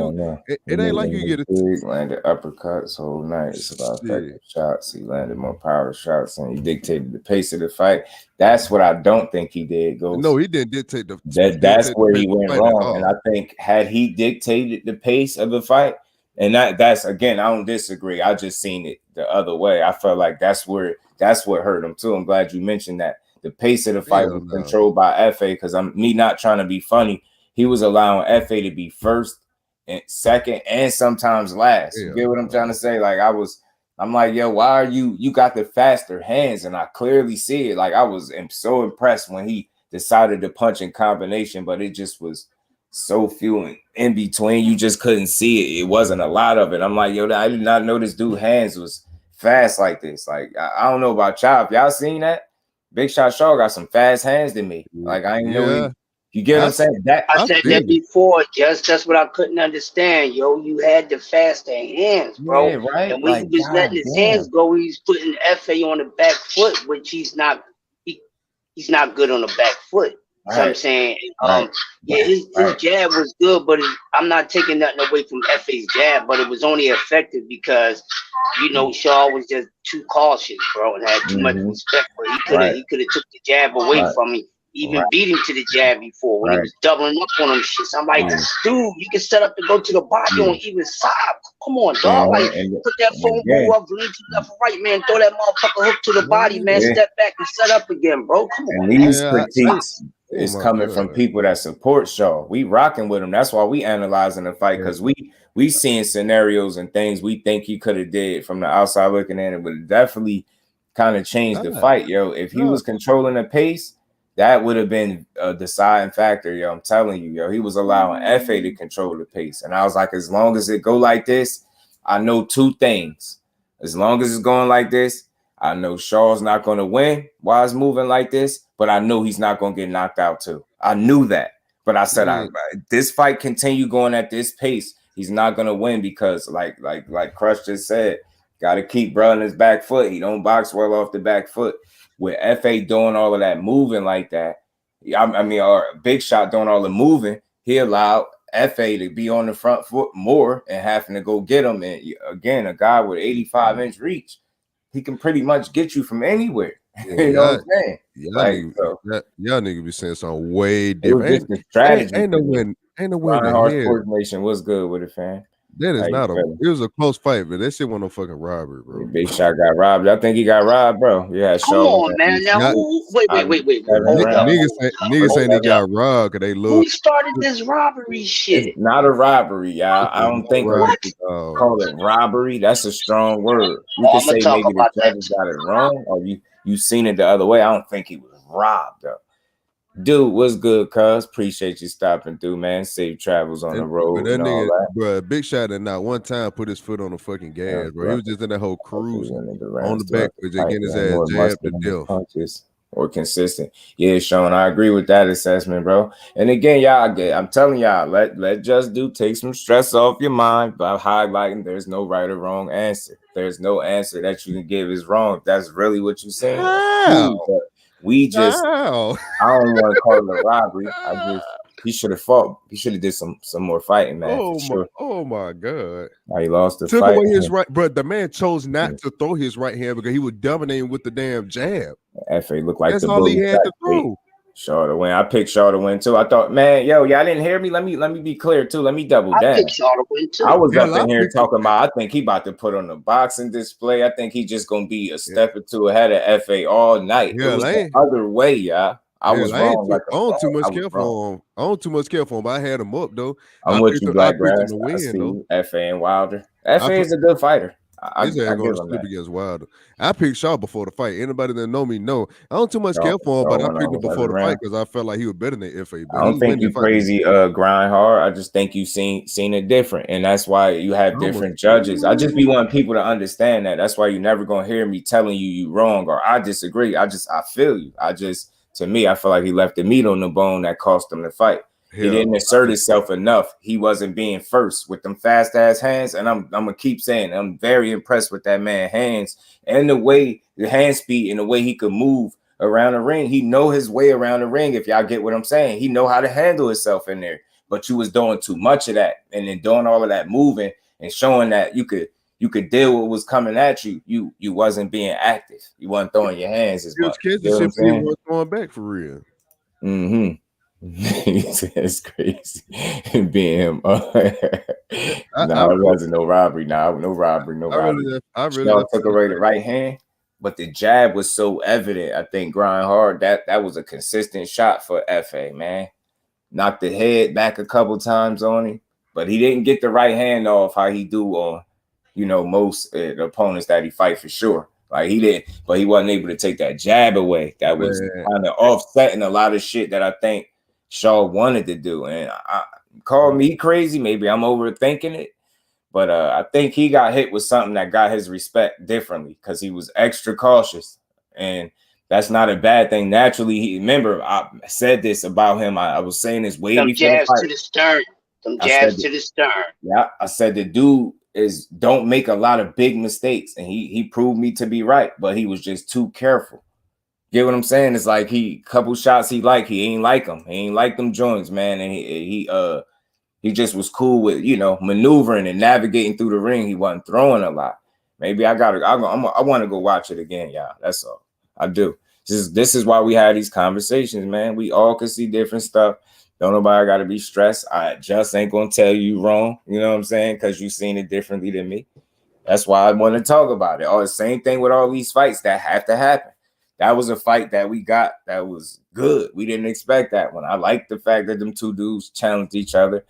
it ain't like you get a big landed uppercuts whole night. It's about effective shots. He landed more power shots, and he dictated the pace of the fight. That's what I don't think he did. No, he didn't dictate the. That's where he went wrong. And I think had he dictated the pace of the fight, and that's again, I don't disagree. I just seen it the other way. I felt like that's what hurt him too. I'm glad you mentioned that. The pace of the fight was controlled by FA, because I'm not trying to be funny. He was allowing FA to be first and second and sometimes last. You get what I'm trying to say? Like I'm like, yo, why are you got the faster hands? And I clearly see it. Like I was so impressed when he decided to punch in combination, but it just was so few in between. You just couldn't see it. It wasn't a lot of it. I'm like, yo, I did not know this dude's hands was fast like this. Like I don't know about y'all. If y'all seen that, Big Shot Shaw got some fast hands than me. Like I ain't know. You get what I'm saying? I said that before. Just what I couldn't understand, yo. You had the faster hands, bro. Yeah, right. And when like, he was letting his hands go, he's putting FA on the back foot, which he's not. He's not good on the back foot. Right. So I'm saying, his jab was good, but I'm not taking nothing away from FA's jab, but it was only effective because Shaw was just too cautious, bro, and had too much respect for it. He could have took the jab away from me. Even beat him to the jab before when he was doubling up on them shits. I'm like, dude, you can set up to go to the body on either side. Come on, dog. Like, put that phone ball up, lean to left or right, man. Throw that motherfucker hook to the body, man. Step back and set up again, bro. Come on. And these critiques is coming from people that support Shaw. We rocking with him. That's why we analyzing the fight, because we seeing scenarios and things we think he could have did from the outside looking in. It would definitely kind of change the fight, yo. If he was controlling the pace, that would have been a deciding factor, yo. I'm telling you, yo. He was allowing FA to control the pace. And I was like, as long as it go like this, I know two things. As long as it's going like this, I know Shaw's not going to win while it's moving like this, but I know he's not going to get knocked out too. I knew that. But I said, this fight continue going at this pace, he's not going to win, because like Crush just said, got to keep bro on his back foot. He don't box well off the back foot. With FA doing all of that moving like that, or Big Shot doing all the moving, he allowed FA to be on the front foot more and having to go get him. And again, a guy with 85-inch reach, he can pretty much get you from anywhere. You know what I'm saying? Y'all nigga be saying something way different. It was just a strategy. Ain't no win. Coordination was good with it, fam. That is not it was a close fight, but that shit wasn't no fucking robbery, bro. Big Shot got robbed. I think he got robbed, bro. Yeah, come on, man. Now wait. Niggas saying they got robbed because they look. Who started this robbery shit? It's not a robbery, y'all. I don't think call it robbery. That's a strong word. You can say maybe the judges got it wrong, or you seen it the other way. I don't think he was robbed, though. Dude, what's good, cuz? Appreciate you stopping through, man. Safe travels on the road. That nigga, bro, Big Shot did not one time put his foot on the fucking gas, bro. He was just in that whole cruise on the back, just getting his ass jabbed to death. Punches or consistent. Yeah, Sean, I agree with that assessment, bro. And again, y'all, I'm telling y'all, let Just Do take some stress off your mind by highlighting there's no right or wrong answer. There's no answer that you can give is wrong. If that's really what you're saying. We just, I don't want to call it a robbery. He should have fought. He should have did some more fighting, man. For sure. Oh my God! Now he lost the Took fight. away his right, bro. The man chose not to throw his right hand because he was dominating with the damn jab. FA looked like that's the all bully. He had to throw. Shaw to win. I picked Shaw to win too. I thought, man, y'all didn't hear me. Let me be clear too. Let me double down. I picked Shaw to win too. I was up in here talking about. I think he about to put on the boxing display. I think he just gonna be a step or two ahead of FA all night. It was the other way, y'all. I was wrong. I don't too much care for him. I don't too much care for him, but I had him up though. I'm with you, Black Grass. I see FA and Wilder. FA is a good fighter. I give him that. Against Wilder. I picked Shaw before the fight. Anybody that know me know I don't too much care for him, but I picked him before the fight because I felt like he was better than FA. I don't think you crazy grind hard. I just think you seen it different, and that's why you have different judges. I just be wanting people to understand that. That's why you're never gonna hear me telling you wrong or I disagree. I feel you. To me, I feel like he left the meat on the bone that cost him the fight. He didn't assert himself enough. He wasn't being first with them fast ass hands. And I'm gonna keep saying I'm very impressed with that man's hands and the hand speed and the way he could move around the ring. He know his way around the ring. If y'all get what I'm saying, he know how to handle himself in there. But you was doing too much of that, and then doing all of that moving and showing that you could deal with what was coming at you. You wasn't being active. You wasn't throwing your hands as much. You know going back for real. Mm-hmm. It's crazy being him. It wasn't no robbery. No robbery. I really took away the right hand, but the jab was so evident. I think grind hard. That was a consistent shot for FA, man. Knocked the head back a couple times on him, but he didn't get the right hand off how he do on, most the opponents that he fight for sure. Like he did, but he wasn't able to take that jab away. That was kind of offsetting a lot of shit that I think Shaw wanted to do. And call me crazy. Maybe I'm overthinking it. But I think he got hit with something that got his respect differently because he was extra cautious. And that's not a bad thing. Naturally, remember, I said this about him. I was saying this way before the fight. To the stern. Some jabs to the stern. Yeah, I said the dude don't make a lot of big mistakes. And he proved me to be right. But he was just too careful. Get what I'm saying? It's like couple shots he ain't like them. He ain't like them joints, man. And he just was cool with, maneuvering and navigating through the ring. He wasn't throwing a lot. Maybe I want to go watch it again, y'all. That's all. I do. This is why we have these conversations, man. We all can see different stuff. Don't nobody got to be stressed. I just ain't going to tell you wrong. You know what I'm saying? Because you've seen it differently than me. That's why I want to talk about it. All the same thing with all these fights that have to happen. That was a fight that we got that was good. We didn't expect that one. I like the fact that them two dudes challenged each other.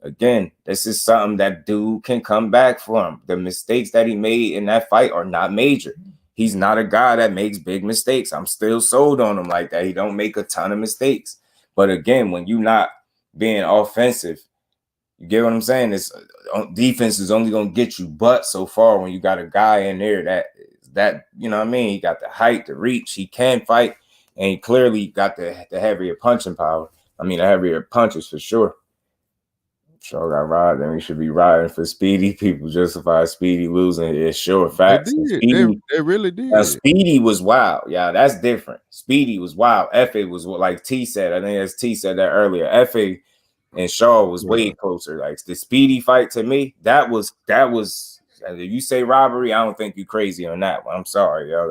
Again, this is something that dude can come back from. The mistakes that he made in that fight are not major. He's not a guy that makes big mistakes. I'm still sold on him like that. He don't make a ton of mistakes. But again, when you're not being offensive, you get what I'm saying? This defense is only going to get you but so far when you got a guy in there that you know what I mean? He got the height, the reach. He can fight, and he clearly got the heavier punching power. I mean, the heavier punches for sure. Sure got robbed, and we should be riding for Speedy. People justify Speedy losing. It's sure facts. They really did. Now, Speedy was wild. Yeah, that's different. Speedy was wild. FA was like T said. I think as T said that earlier. FA and Shaw was way closer. Like the Speedy fight to me, that was. If you say robbery, I don't think you crazy on that one. I'm sorry, yo.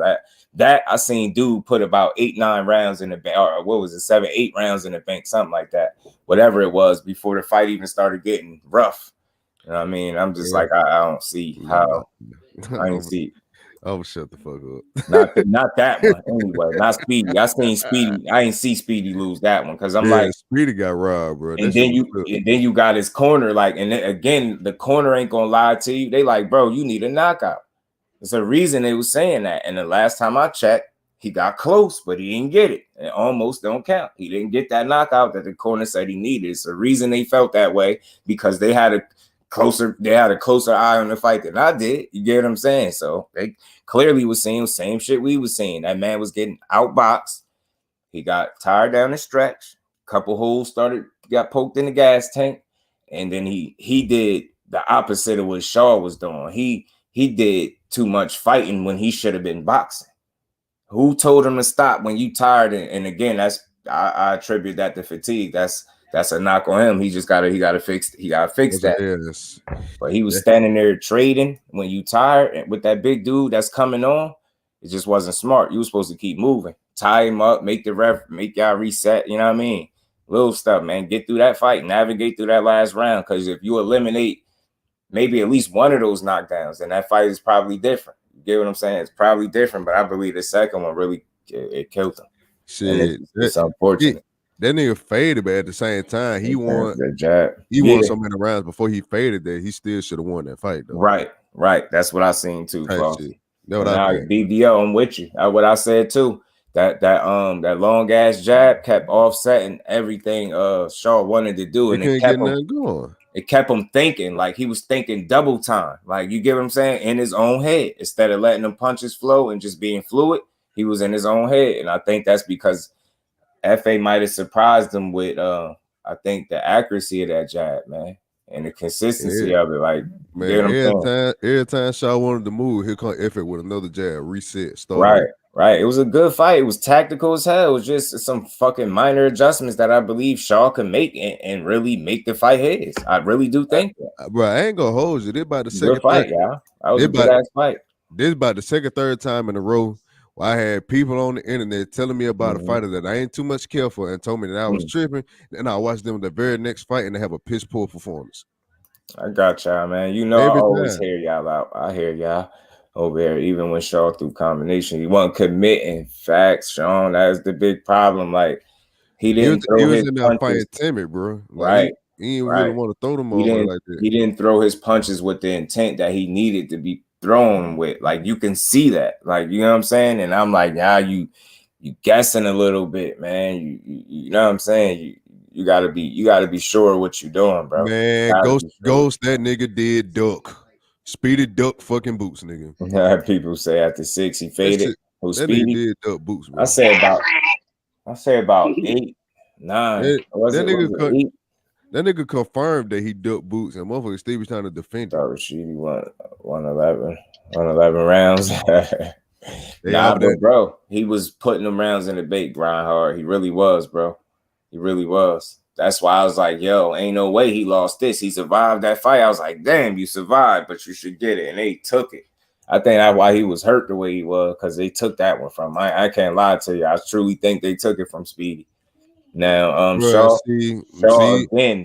That I seen dude put about 8-9 rounds in the bank, or what was it, 7-8 rounds in the bank, something like that. Whatever it was before the fight even started getting rough. You know what I mean? I'm just like, I don't see how. I didn't see. Oh, shut the fuck up. Not that one. Anyway, not Speedy. I seen Speedy. I ain't see Speedy lose that one because I'm like, Speedy got robbed, bro. And then you got his corner, like, and then, again, the corner ain't gonna lie to you. They like, bro, you need a knockout. There's a reason they was saying that. And the last time I checked, he got close, but he didn't get it. It almost don't count. He didn't get that knockout that the corner said he needed. It's the reason they felt that way because they had a closer eye on the fight than I did. You get what I'm saying? So they clearly was seeing the same shit we was seeing. That man was getting outboxed. He got tired down the stretch. Couple holes got poked in the gas tank, and then he did the opposite of what Shaw was doing. He did too much fighting when he should have been boxing. Who told him to stop when you tired? And again, I attribute that to fatigue. That's that's a knock on him. He gotta fix that. Yes. But he was standing there trading when you tired, and with that big dude that's coming on, it just wasn't smart. You were supposed to keep moving, tie him up, make y'all reset. You know what I mean? Little stuff, man. Get through that fight, navigate through that last round. Because if you eliminate maybe at least one of those knockdowns, then that fight is probably different. You get what I'm saying? It's probably different, but I believe the second one really it killed him. Shit, it's unfortunate. That nigga faded, but at the same time, he won. The jab. He won so many rounds before he faded that he still should have won that fight, though. Right. That's what I seen too, Floss. Now, BBO, I'm with you. What I said too. That long ass jab kept offsetting everything Shaw wanted to do, and it kept him thinking, like he was thinking double time. Like, you get what I'm saying? In his own head. Instead of letting them punches flow and just being fluid, he was in his own head. And I think that's because FA might have surprised him with I think the accuracy of that jab, man, and the consistency of it. Like, man, every time Shaw wanted to move, here come FA with another jab, reset, start. Right. It was a good fight. It was tactical as hell. It was just some fucking minor adjustments that I believe Shaw can make and really make the fight his. I really do think that. Bro, I ain't gonna hold you. This about the second fight, y'all. That was a good ass fight. This about the second, third time in a row where I had people on the internet telling me about a fighter that I ain't too much careful and told me that I was tripping. And I watched them the very next fight and they have a piss poor performance. I got y'all, man. You know, I always hear y'all out. I hear y'all over there, even when Shaw threw combination, he wasn't committing. Facts, Sean. That is the big problem. Like, he was in there fighting timid, bro. Like, he didn't really want to throw them over like that. He didn't throw his punches with the intent that he needed to be thrown with. Like, you can see that. Like, you know what I'm saying? And I'm like, you guessing a little bit, man. You know what I'm saying? You gotta be sure what you're doing, bro. Man, Ghost, that nigga did duck. Speedy duck fucking boots, nigga. People say after 6 he faded. That Speedy did duck boots, bro. I say about 8, 9. That nigga confirmed that he ducked boots, and motherfucker Steve was trying to defend it. Rashidi won 111 rounds. But bro, he was putting them rounds in the bait, grind hard. He really was, bro. He really was. That's why I was like, yo, ain't no way he lost this. He survived that fight. I was like, damn, you survived, but you should get it. And they took it. I think that's why he was hurt the way he was, because they took that one from him. I can't lie to you. I truly think they took it from Speedy. Now,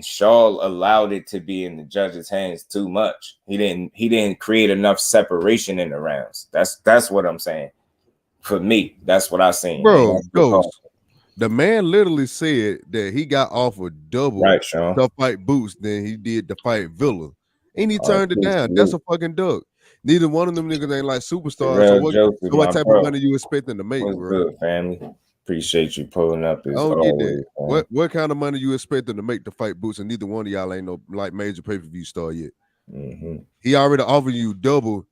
Shaw allowed it to be in the judge's hands too much. He didn't create enough separation in the rounds. That's what I'm saying. For me, that's what I seen. Bro, the man literally said that he got offered double to fight Boots than he did to fight Villa. And he turned it down. That's a fucking duck. Neither one of them niggas ain't like superstars. So what type of money you expecting to make, bro? Good, family. Appreciate you pulling up. I don't get that. What kind of money you expecting to make to fight Boots? And neither one of y'all ain't no like major pay-per-view star yet. He already offered you double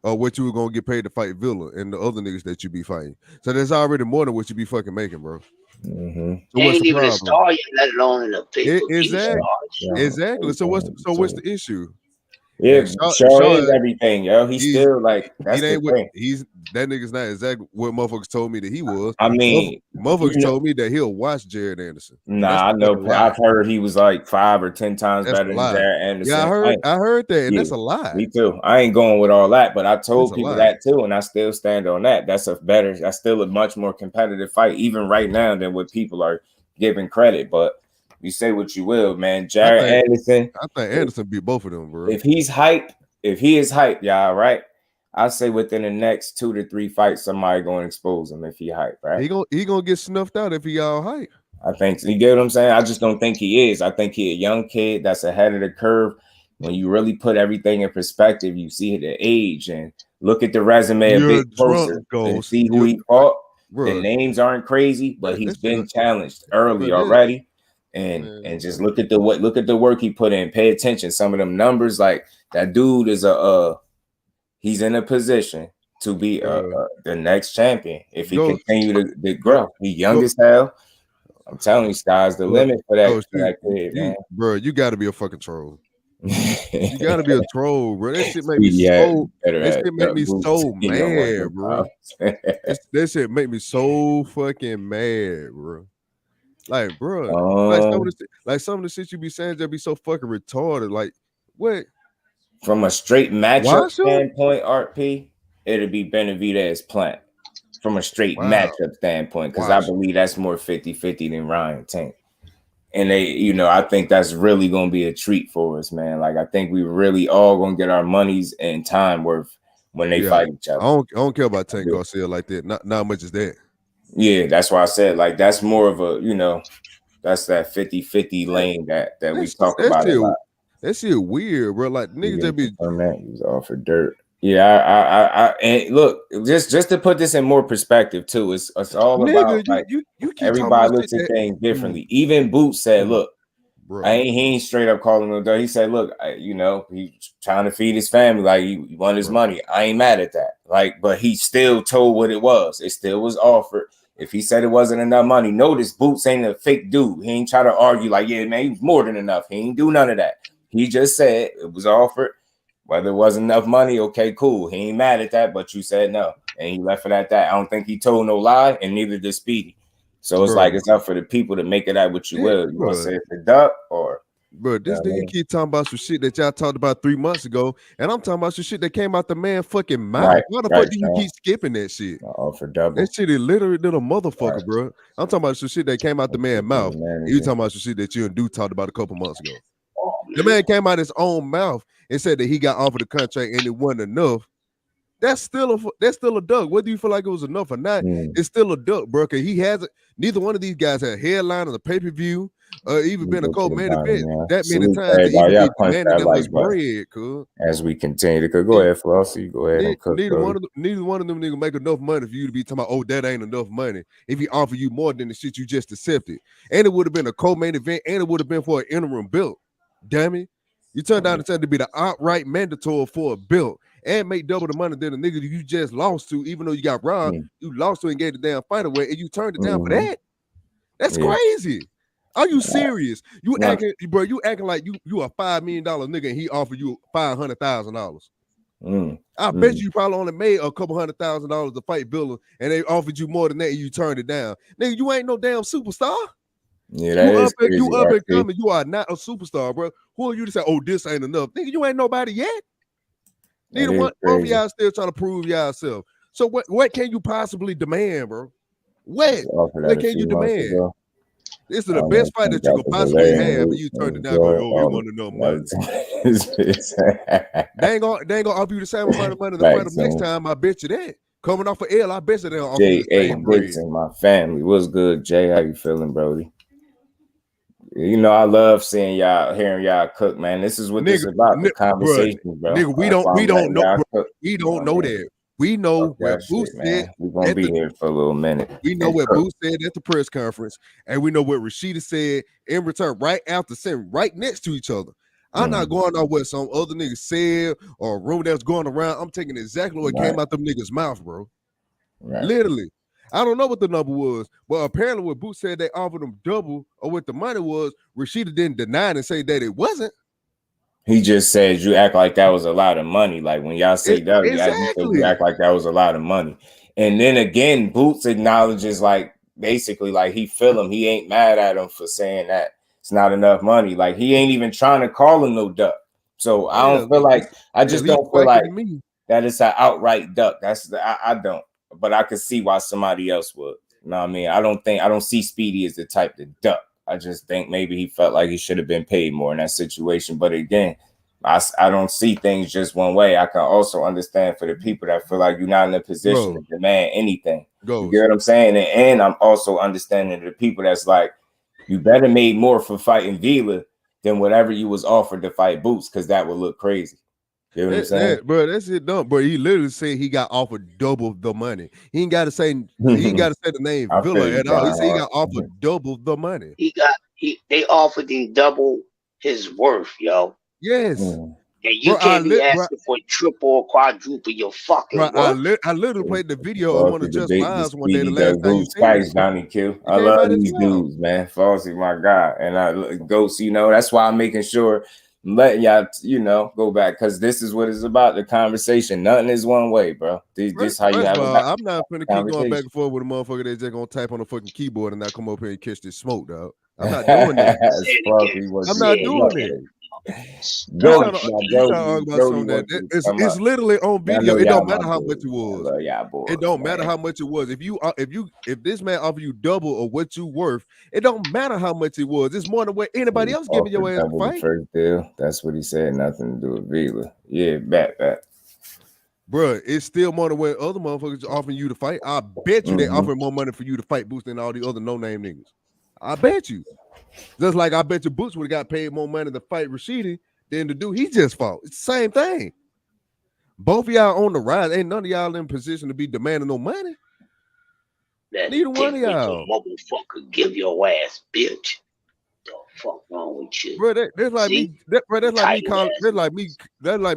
what you were gonna get paid to fight Villa and the other niggas that you be fighting. So that's already more than what you be fucking making, bro. So ain't even a star yet, let alone in a pay-per-view Exactly. So what's the issue? Yeah, Shaw is everything, yo. He's still like, that's the thing. That nigga's not exactly what motherfuckers told me that he was. I mean, motherfuckers told me that he'll watch Jared Anderson. Nah, I know. I've heard he was like 5 or 10 times better than Jared Anderson. Yeah, I heard that, and that's a lie. Me too. I ain't going with all that, but I told people that too, and I still stand on that. That's still a much more competitive fight, even right now, than what people are giving credit. But you say what you will, man. Jared Anderson. I think Anderson beat both of them, bro. If he is hyped, y'all, right? I say within the next 2 to 3 fights, somebody gonna expose him if he hyped, right? He gonna get snuffed out if he all hype. I think so. You get what I'm saying? I just don't think he is. I think he a young kid that's ahead of the curve. When you really put everything in perspective, you see the age and look at the resume a bit closer and see who he fought. The names aren't crazy, but he's been challenged early already. And just look at the work he put in. Pay attention. Some of them numbers, like that dude is he's in a position to be the next champion if he continue to grow. He's young as hell. I'm telling you, sky's the limit for that kid, man. Bro, you got to be a fucking troll. You got to be a troll, bro. That shit make me so. That shit make me so mad, bro. That shit make me so fucking mad, bro. Like, bro, like some of the shit you be saying just be so fucking retarded. Like, what? From a straight matchup standpoint, Art P, it'll be Benavidez Plant. From a straight matchup standpoint, because I believe that's more 50-50 than Ryan Tank. And they, you know, I think that's really gonna be a treat for us, man. Like, I think we really all gonna get our monies and time worth when they fight each other. I don't care about Tank Garcia like that. Not much as that. Yeah, that's why I said, like, that's more of a, you know, that's that 50-50 lane that we talk about a lot. That shit weird, bro. Like, niggas just be he was offered dirt. Yeah, I and look, just to put this in more perspective too, it's all about like you everybody looks at things differently. Even Boots said, "Look, he ain't straight up calling him dirt." He said, "Look, you know, he's trying to feed his family. Like he won his money. I ain't mad at that. Like, but he still told what it was. It still was offered." If he said it wasn't enough money, notice Boots ain't a fake dude. He ain't try to argue like, yeah, man, he was more than enough. He ain't do none of that. He just said it was offered. Whether it wasn't enough money, okay, cool. He ain't mad at that, but you said no. And he left it at that. I don't think he told no lie, and neither did Speedy. So it's like it's up for the people to make it out what you will. You want to say it's a duck or... Bro, this nigga keep talking about some shit that y'all talked about 3 months ago, and I'm talking about some shit that came out the man fucking mouth. Why the fuck do you keep skipping that shit? For double. That shit is literally little motherfucker, bro. I'm talking about some shit that came out the man's mouth. You talking about some shit that you and Dude talked about a couple months ago. The man came out his own mouth and said that he got offered the contract and it wasn't enough. That's still a duck. Whether you feel like it was enough or not, it's still a duck, bro. Cause he hasn't. Neither one of these guys had a headline or a pay-per-view, even been a co-main event that many times. That was bread, cool. As we continue to go ahead, Flossie, go ahead. Neither one of them niggas make enough money for you to be talking about, oh, that ain't enough money. If he offer you more than the shit you just accepted, and it would have been a co-main event, and it would have been for an interim belt. Damn it, you turned down to be the outright mandatory for a belt and make double the money than the nigga you just lost to, even though you got robbed, you lost to and gave the damn fight away, and you turned it down for that. That's crazy. Are you serious? You acting like you a $5 million nigga and he offered you $500,000. I bet you probably only made a couple $100,000 to fight Billa, and they offered you more than that and you turned it down. Nigga, you ain't no damn superstar. Yeah, you up and coming. You are not a superstar, bro. Who are you to say, oh, this ain't enough? Nigga, you ain't nobody yet. Neither one of y'all still trying to prove yourself. So what can you possibly demand, bro? What can you demand? This is the best fight that you could possibly have, and you turned it down. Go, oh, you want enough money. They ain't gonna offer you the same amount of money to fight them next time. I bet you that. Coming off of L, I bet you they'll offer you the same Bricks and my family. What's good, Jay? How you feeling, Brody? You know, I love seeing y'all, hearing y'all cook, man. This is what this is about, the conversation, bro. Nigga, we don't know, bro. We don't know that. We know what Boots said. We're gonna be here for a little minute. We know what Boots said at the press conference, and we know what Rashida said in return right after, sitting right next to each other. I'm not going on what some other niggas said or a rumor that's going around. I'm taking exactly what came out them niggas' mouth, bro. Literally. I don't know what the number was, but apparently what Boots said they offered him double or what the money was, Rashida didn't deny it and say that it wasn't. He just said you act like that was a lot of money. Like when y'all say that, you act like that was a lot of money. And then again, Boots acknowledges like basically like he feel him. He ain't mad at him for saying that it's not enough money. Like he ain't even trying to call him no duck. So I don't feel like I just don't feel like that it's an outright duck. I don't. But I could see why somebody else would. You know what I mean? I don't see Speedy as the type to duck. I just think maybe he felt like he should have been paid more in that situation. But again, I don't see things just one way. I can also understand for the people that feel like you're not in a position to demand anything. You get what I'm saying? And I'm also understanding the people that's like, you better made more for fighting Vila than whatever you was offered to fight Boots, because that would look crazy. You know what I'm saying? Bro, that's it dumb. But he literally said he got offered double the money. He ain't got to say the name Villa at all. He said he got offered double the money. They offered him double his worth, yo. Yes. And you can't be asking for triple or quadruple your fucking worth. I literally played the video of one of Just Lives one day. The last time you seen Johnny Q. I love these dudes, man. Falsey, my God. And Ghost, you know, that's why I'm making sure let y'all, go back, because this is what it's about. The conversation. Nothing is one way, bro. This how you have I'm not gonna keep going back and forth with a motherfucker that's just gonna type on the fucking keyboard and not come up here and catch this smoke, dog. I'm not doing that. I'm not doing it. You trying to argue about something that it's literally on video. It don't matter how much it was. It don't matter how much it was. If this man offer you double of what you worth, it don't matter how much it was. It's more than what anybody else giving your ass a fight. First deal. That's what he said. Nothing to do with Vila. Yeah, back. Bruh, it's still more than what other motherfuckers offering you to fight. I bet you they offering more money for you to fight Boots than all the other no-name niggas. I bet you. Just like I bet you Boots would have got paid more money to fight Rashidi than to do he just fought. It's the same thing. Both of y'all on the rise. Ain't none of y'all in position to be demanding no money. Neither one of y'all. Motherfucker, give your ass, bitch. The fuck wrong with you, bro? That's like me. That's like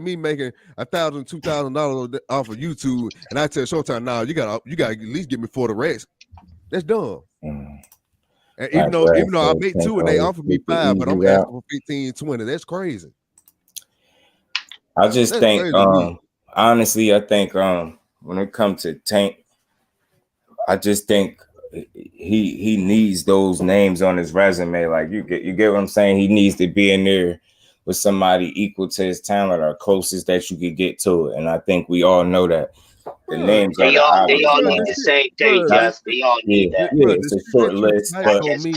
me making $1,000, $2,000 off of YouTube, and I tell Showtime, now you got to at least give me 40 racks. That's dumb. And even though I make 2 and they offer me 5, but I'm asking for 15, 20. That's crazy. I just think, honestly, I think when it comes to Tank, I just think he needs those names on his resume. Like you get what I'm saying? He needs to be in there with somebody equal to his talent or closest that you could get to it. And I think we all know that. The names they all need the same thing, Just. They all need that. Yeah, it's a short list. But, I wasn't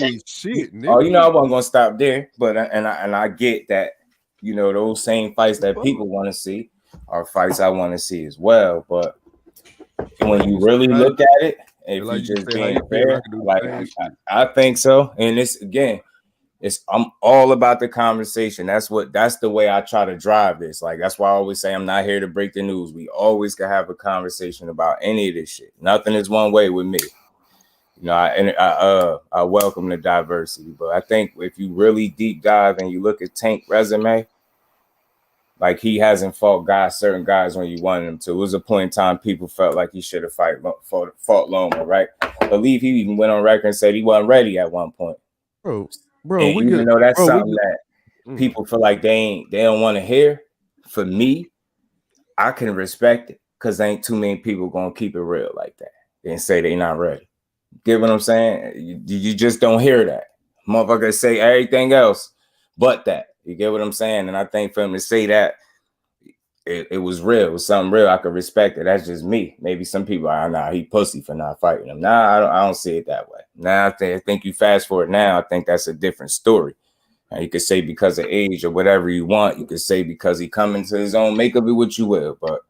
gonna stop there, but I get that, those same fights that people want to see are fights I want to see as well. But when you really look at it, if you just being fair, like I think so. And I'm all about the conversation. That's the way I try to drive this. Like, that's why I always say I'm not here to break the news. We always can have a conversation about any of this shit. Nothing is one way with me. I welcome the diversity, but I think if you really deep dive and you look at Tank resume, like, he hasn't fought certain guys when you wanted him to. It was a point in time people felt like he should have fought Loma, right? I believe he even went on record and said he wasn't ready at one point. Bro, even though that's something that people feel like they don't want to hear. For me, I can respect it, because ain't too many people gonna keep it real like that and say they not ready. Get what I'm saying? You just don't hear that. Motherfuckers say everything else but that. You get what I'm saying? And I think for him to say that, it was real. It was something real. I could respect it. That's just me. Maybe some people are, he pussy for not fighting him. I don't see it that way. Now, I think you fast forward now, I think that's a different story. And you could say because of age or whatever you want. You could say because he come into his own, make of it what you will. But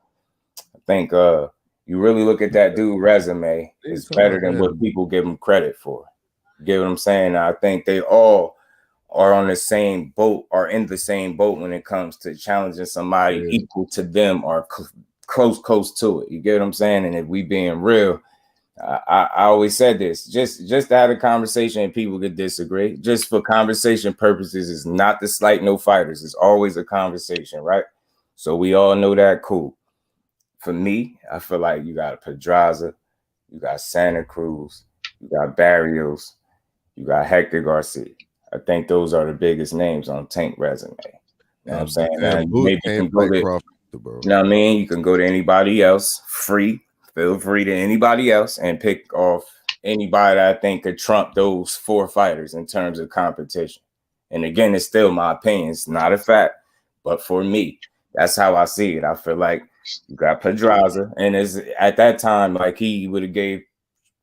I think you really look at that dude's resume, it's better than what people give him credit for. You get what I'm saying? I think they all are on the same boat or in the same boat when it comes to challenging somebody equal to them or close to it. You get what I'm saying? And if we being real, I always said this, just to have a conversation and people could disagree, just for conversation purposes, is not to slight no fighters. It's always a conversation, right? So we all know that. Cool. For me, I feel like you got Pedraza, you got Santa Cruz, you got Barrios, you got Hector Garcia. I think those are the biggest names on Tank resume. You know what I'm saying? Maybe you can go to, you know what I mean? You can go to anybody else, free. Feel free to anybody else and pick off anybody that I think could trump those 4 fighters in terms of competition. And again, it's still my opinion. It's not a fact. But for me, that's how I see it. I feel like you got Pedraza. And at that time, like, he would have gave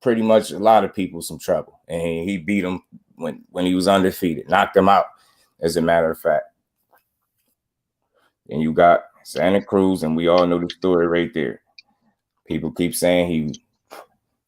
pretty much a lot of people some trouble. And he beat them when he was undefeated, knocked them out, as a matter of fact. And you got Santa Cruz, and we all know the story right there. People keep saying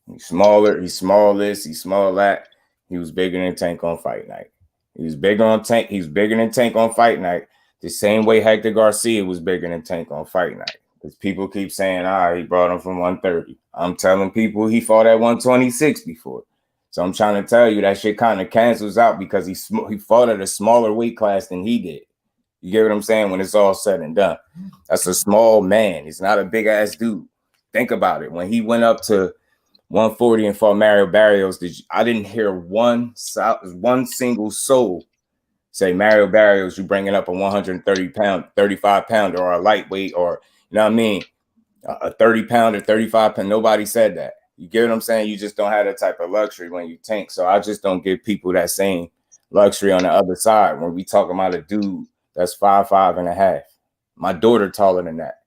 he's smaller, he's small this, he's small that. He was bigger than Tank on fight night. He was bigger than Tank on fight night, the same way Hector Garcia was bigger than Tank on fight night. Because people keep saying, he brought him from 130. I'm telling people he fought at 126 before. So I'm trying to tell you that shit kind of cancels out, because he fought at a smaller weight class than he did. You get what I'm saying? When it's all said and done, that's a small man. He's not a big ass dude. Think about it. When he went up to 140 and fought Mario Barrios, I didn't hear one single soul Say Mario Barrios, you bringing up a 130-pound, 35-pounder, or a lightweight, or you know what I mean, a 30-pounder, 35-pound. Nobody said that. You get what I'm saying? You just don't have that type of luxury when you tank. So I just don't give people that same luxury on the other side when we talk about a dude that's 5'5.5". My daughter taller than that,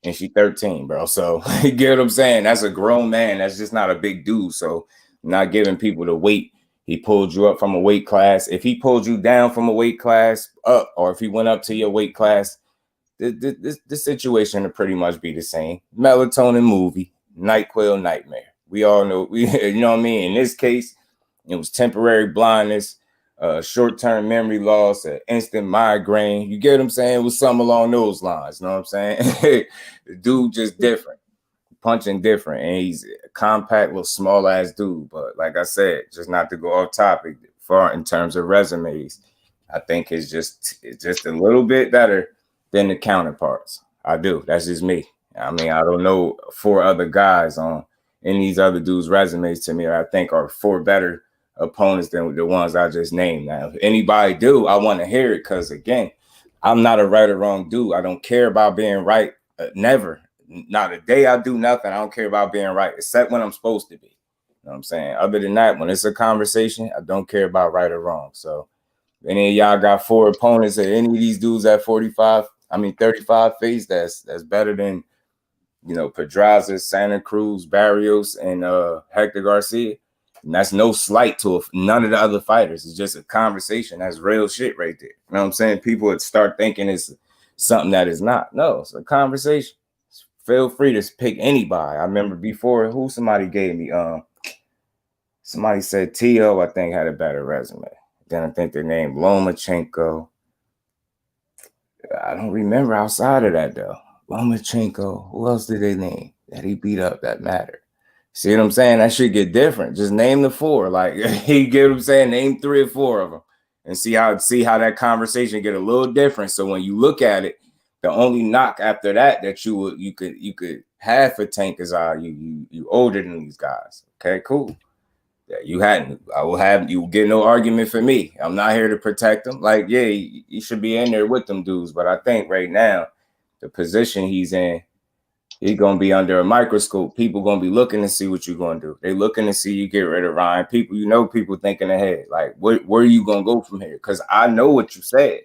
and she 13, bro. So you get what I'm saying? That's a grown man. That's just not a big dude. So I'm not giving people the weight. He pulled you up from a weight class. If he pulled you down from a weight class up, or if he went up to your weight class, this situation would pretty much be the same. Melatonin movie, NyQuil nightmare. We all know, you know what I mean? In this case, it was temporary blindness, short-term memory loss, an instant migraine. You get what I'm saying? It was something along those lines. You know what I'm saying? The dude just different, punching different, and he's a compact, little small-ass dude. But like I said, just not to go off topic, far in terms of resumes, I think it's just a little bit better than the counterparts. I do. That's just me. I mean, I don't know 4 other guys on any of these other dudes' resumes to me, I think are 4 better opponents than the ones I just named. Now, if anybody do, I want to hear it, because again, I'm not a right or wrong dude. I don't care about being right. Never. Not a day I do nothing. I don't care about being right, except when I'm supposed to be. You know what I'm saying? Other than that, when it's a conversation, I don't care about right or wrong. So any of y'all got 4 opponents at any of these dudes at 35 face, that's better than, you know, Pedraza, Santa Cruz, Barrios, and Hector Garcia. And that's no slight to none of the other fighters. It's just a conversation. That's real shit right there. You know what I'm saying? People would start thinking it's something that is not. No, it's a conversation. Feel free to pick anybody. I remember before, somebody gave me, somebody said T.O., I think, had a better resume. Then I think their name Lomachenko. I don't remember outside of that, though. Lomachenko. Who else did they name that he beat up that mattered? See what I'm saying? That should get different. Just name the 4. Like, you get what I'm saying? Name 3 or 4 of them and see how that conversation get a little different. So when you look at it, the only knock after that you could have for Tank is you older than these guys. Okay, cool. Yeah, you will get no argument for me. I'm not here to protect them. Like, yeah, you should be in there with them dudes. But I think right now, the position he's in, he's gonna be under a microscope. People gonna be looking to see what you're gonna do. They looking to see you get rid of Ryan. People thinking ahead. Like, where are you gonna go from here? Because I know what you said.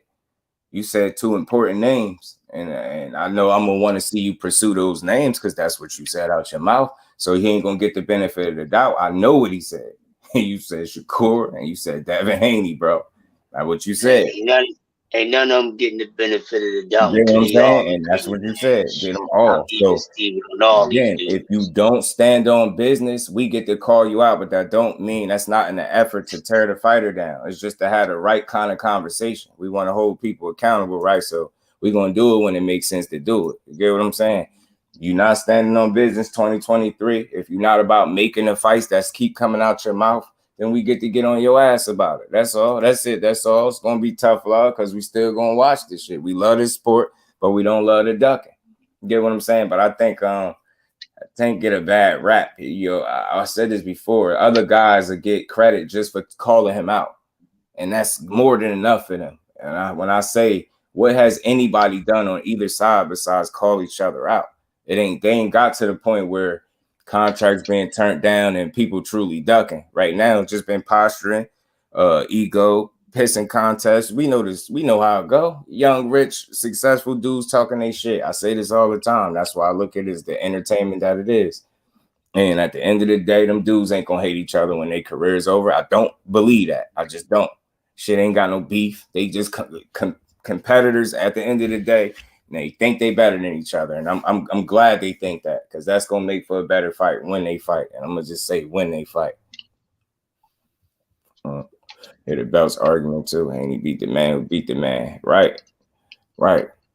You said 2 important names, and I know I'm gonna want to see you pursue those names because that's what you said out your mouth. So he ain't gonna get the benefit of the doubt. I know what he said. You said Shakur and you said Devin Haney, bro. That's what you said. Ain't none of them getting the benefit of the doubt. You know what I'm saying? And that's what you said. Get them all. So again, if you don't stand on business, we get to call you out, but that don't mean that's not in the effort to tear the fighter down. It's just to have the right kind of conversation. We want to hold people accountable, right? So we're gonna do it when it makes sense to do it. You get what I'm saying? You're not standing on business 2023. If you're not about making the fights that keep coming out your mouth, then we get to get on your ass about it. That's all. That's it. That's all. It's gonna be tough love because we still gonna watch this shit. We love this sport, but we don't love the ducking. You get what I'm saying? But I think Tank get a bad rap. I said this before. Other guys will get credit just for calling him out, and that's more than enough for them. And when I say, what has anybody done on either side besides call each other out? They ain't got to the point where contracts being turned down and people truly ducking. Right now, it's just been posturing, ego, pissing contests. We know this. We know how it go. Young, rich, successful dudes talking their shit. I say this all the time. That's why I look at it as the entertainment that it is. And at the end of the day, them dudes ain't gonna hate each other when their career is over. I don't believe that. I just don't. Shit ain't got no beef. They just competitors at the end of the day. They think they better than each other, and I'm glad they think that, because that's gonna make for a better fight when they fight. And I'm gonna just say when they fight. Hear the Belts argument too, and he beat the man who beat the man. Right.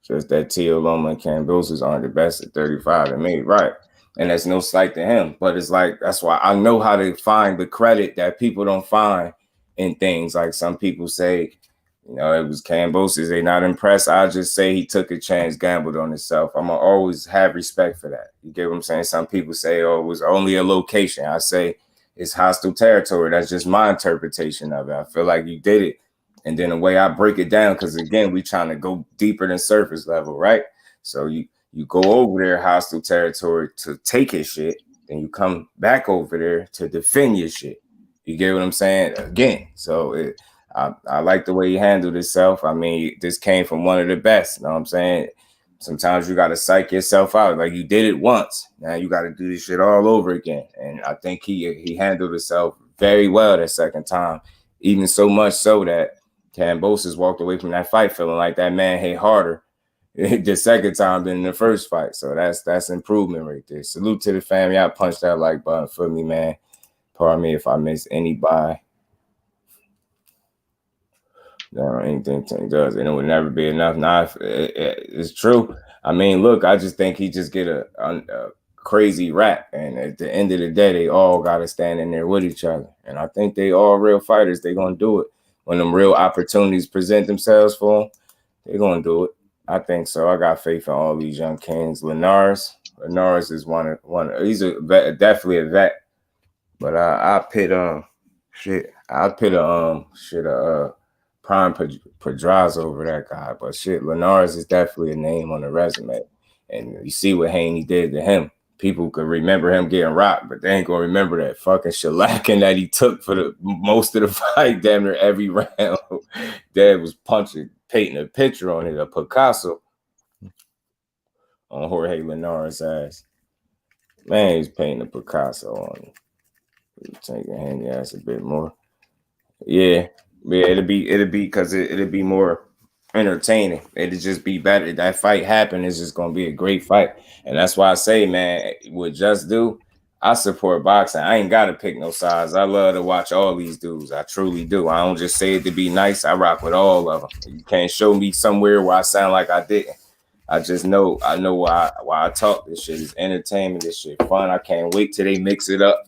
Just that Tio Loma and Kambosos aren't the best at 35 to me, right? And that's no slight to him, but it's like, that's why I know how to find the credit that people don't find in things. Like some people say, you know, it was Kambosos, they not impressed. I just say he took a chance, gambled on himself. I'm gonna always have respect for that. You get what I'm saying? Some people say, oh, it was only a location. I say it's hostile territory. That's just my interpretation of it. I feel like you did it And then the way I break it down, because again, we trying to go deeper than surface level, right? So you go over there, hostile territory, to take his shit, then you come back over there to defend your shit. You get what I'm saying? Again, so I like the way he handled himself. I mean, this came from one of the best. You know what I'm saying? Sometimes you got to psych yourself out. Like, you did it once. Now you got to do this shit all over again. And I think he handled himself very well that second time. Even so much so that Kambosos walked away from that fight feeling like that man hit harder the second time than the first fight. So that's improvement right there. Salute to the family. I punched that like button for me, man. Pardon me if I miss anybody. No, anything Tank does, and it would never be enough. Nah, it's true. I mean, look, I just think he just get a crazy rap, and at the end of the day, they all got to stand in there with each other. And I think they all real fighters. They gonna do it when them real opportunities present themselves for them. They gonna do it. I think so. I got faith in all these young kings. Linares is one. He's definitely a vet, but I pit Prime Pedraza over that guy, but shit, Linares is definitely a name on the resume. And you see what Haney did to him. People could remember him getting rocked, but they ain't gonna remember that fucking shellacking that he took for the most of the fight, damn near every round. Dad was painting a picture on it, a Picasso on Jorge Linares' ass. Man, he's painting a Picasso on it. Taking Haney ass a bit more. Yeah, it'll be because it'll be more entertaining. It'll just be better. That fight happen is just gonna be a great fight, and that's why I say, man, with Just Do, I support boxing. I ain't gotta pick no sides. I love to watch all these dudes. I truly do. I don't just say it to be nice. I rock with all of them. You can't show me somewhere where I sound like I didn't. I just know. I know why I talk. This shit is entertainment. This shit fun. I can't wait till they mix it up.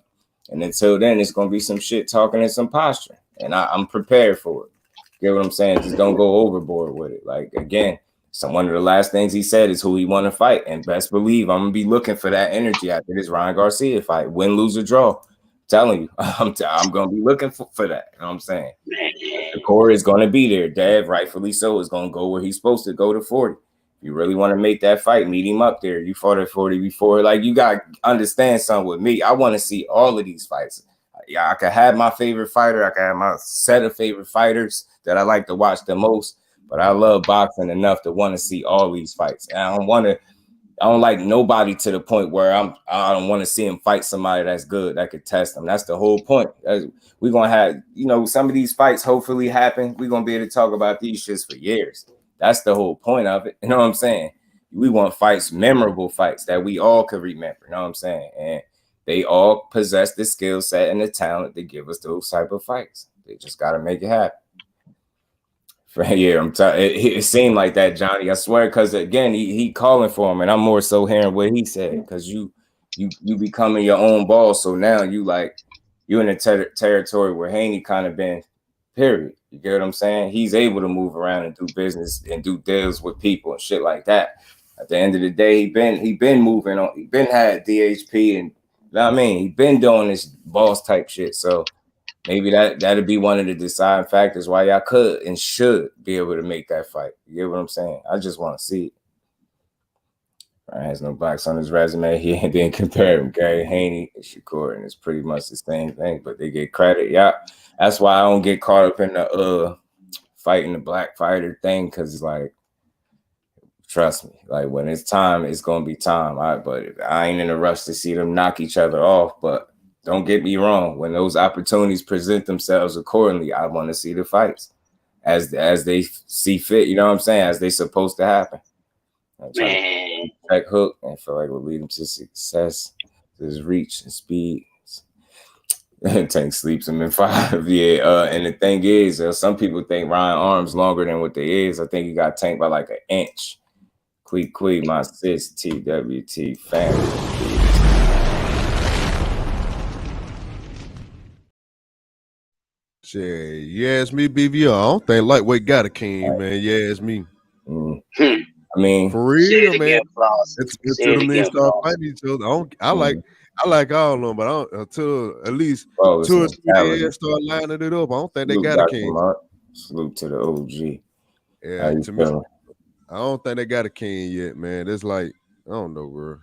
And until then, it's gonna be some shit talking and some posture. And I'm prepared for it. Get what I'm saying? Just don't go overboard with it. Like, again, one of the last things he said is who he want to fight. And best believe I'm going to be looking for that energy after this Ryan Garcia fight. Win, lose, or draw. I'm telling you, I'm going to be looking for that. You know what I'm saying? The core is going to be there. Dad, rightfully so, is going to go where he's supposed to go, to 40. If you really want to make that fight, meet him up there. You fought at 40 before. Like, you got to understand something with me. I want to see all of these fights. Yeah, I could have my favorite fighter. I could have my set of favorite fighters that I like to watch the most. But I love boxing enough to want to see all these fights. And I don't like nobody to the point where I don't want to see him fight somebody that's good, that could test them. That's the whole point. We're going to have, some of these fights hopefully happen. We're going to be able to talk about these shits for years. That's the whole point of it. You know what I'm saying? We want fights, memorable fights that we all could remember. You know what I'm saying? And they all possess the skill set and the talent to give us those type of fights. They just got to make it happen. Yeah, I'm telling. It seemed like that, Johnny. I swear, because again, he calling for him, and I'm more so hearing what he said. Because you becoming your own boss, so now you in a territory where Haney kind of been. Period. You get what I'm saying? He's able to move around and do business and do deals with people and shit like that. At the end of the day, he been moving on. He been had DHP and. You know what I mean? He's been doing this boss type shit. So maybe that'd be one of the deciding factors why y'all could and should be able to make that fight. You get what I'm saying? I just want to see it. Ryan has no blacks on his resume. He didn't compare him. Gary Haney and Shakur, and it's pretty much the same thing, but they get credit. Yeah. That's why I don't get caught up in the fighting the black fighter thing, because it's like, trust me, like when it's time, it's gonna be time. But I ain't in a rush to see them knock each other off. But don't get me wrong, when those opportunities present themselves accordingly, I want to see the fights as they see fit. You know what I'm saying? As they supposed to happen. Check hook and feel like will lead him to success. His reach and speed. Tank sleeps him in 5. Yeah, and the thing is, some people think Ryan arms longer than what they is. I think he got tanked by like an inch. Quee, my sis, TWT family. Shit, you ask me, BVR. I don't think lightweight got a king, man. You ask me. I mean, for real, man. Until them men start fighting each other, I like all of them, but until at least 2 or 3 years start lining it up, I don't think they got a king. Salute to the OG. Yeah, How you to feeling? me, I don't think they got a king yet, man. It's like, I don't know, bro.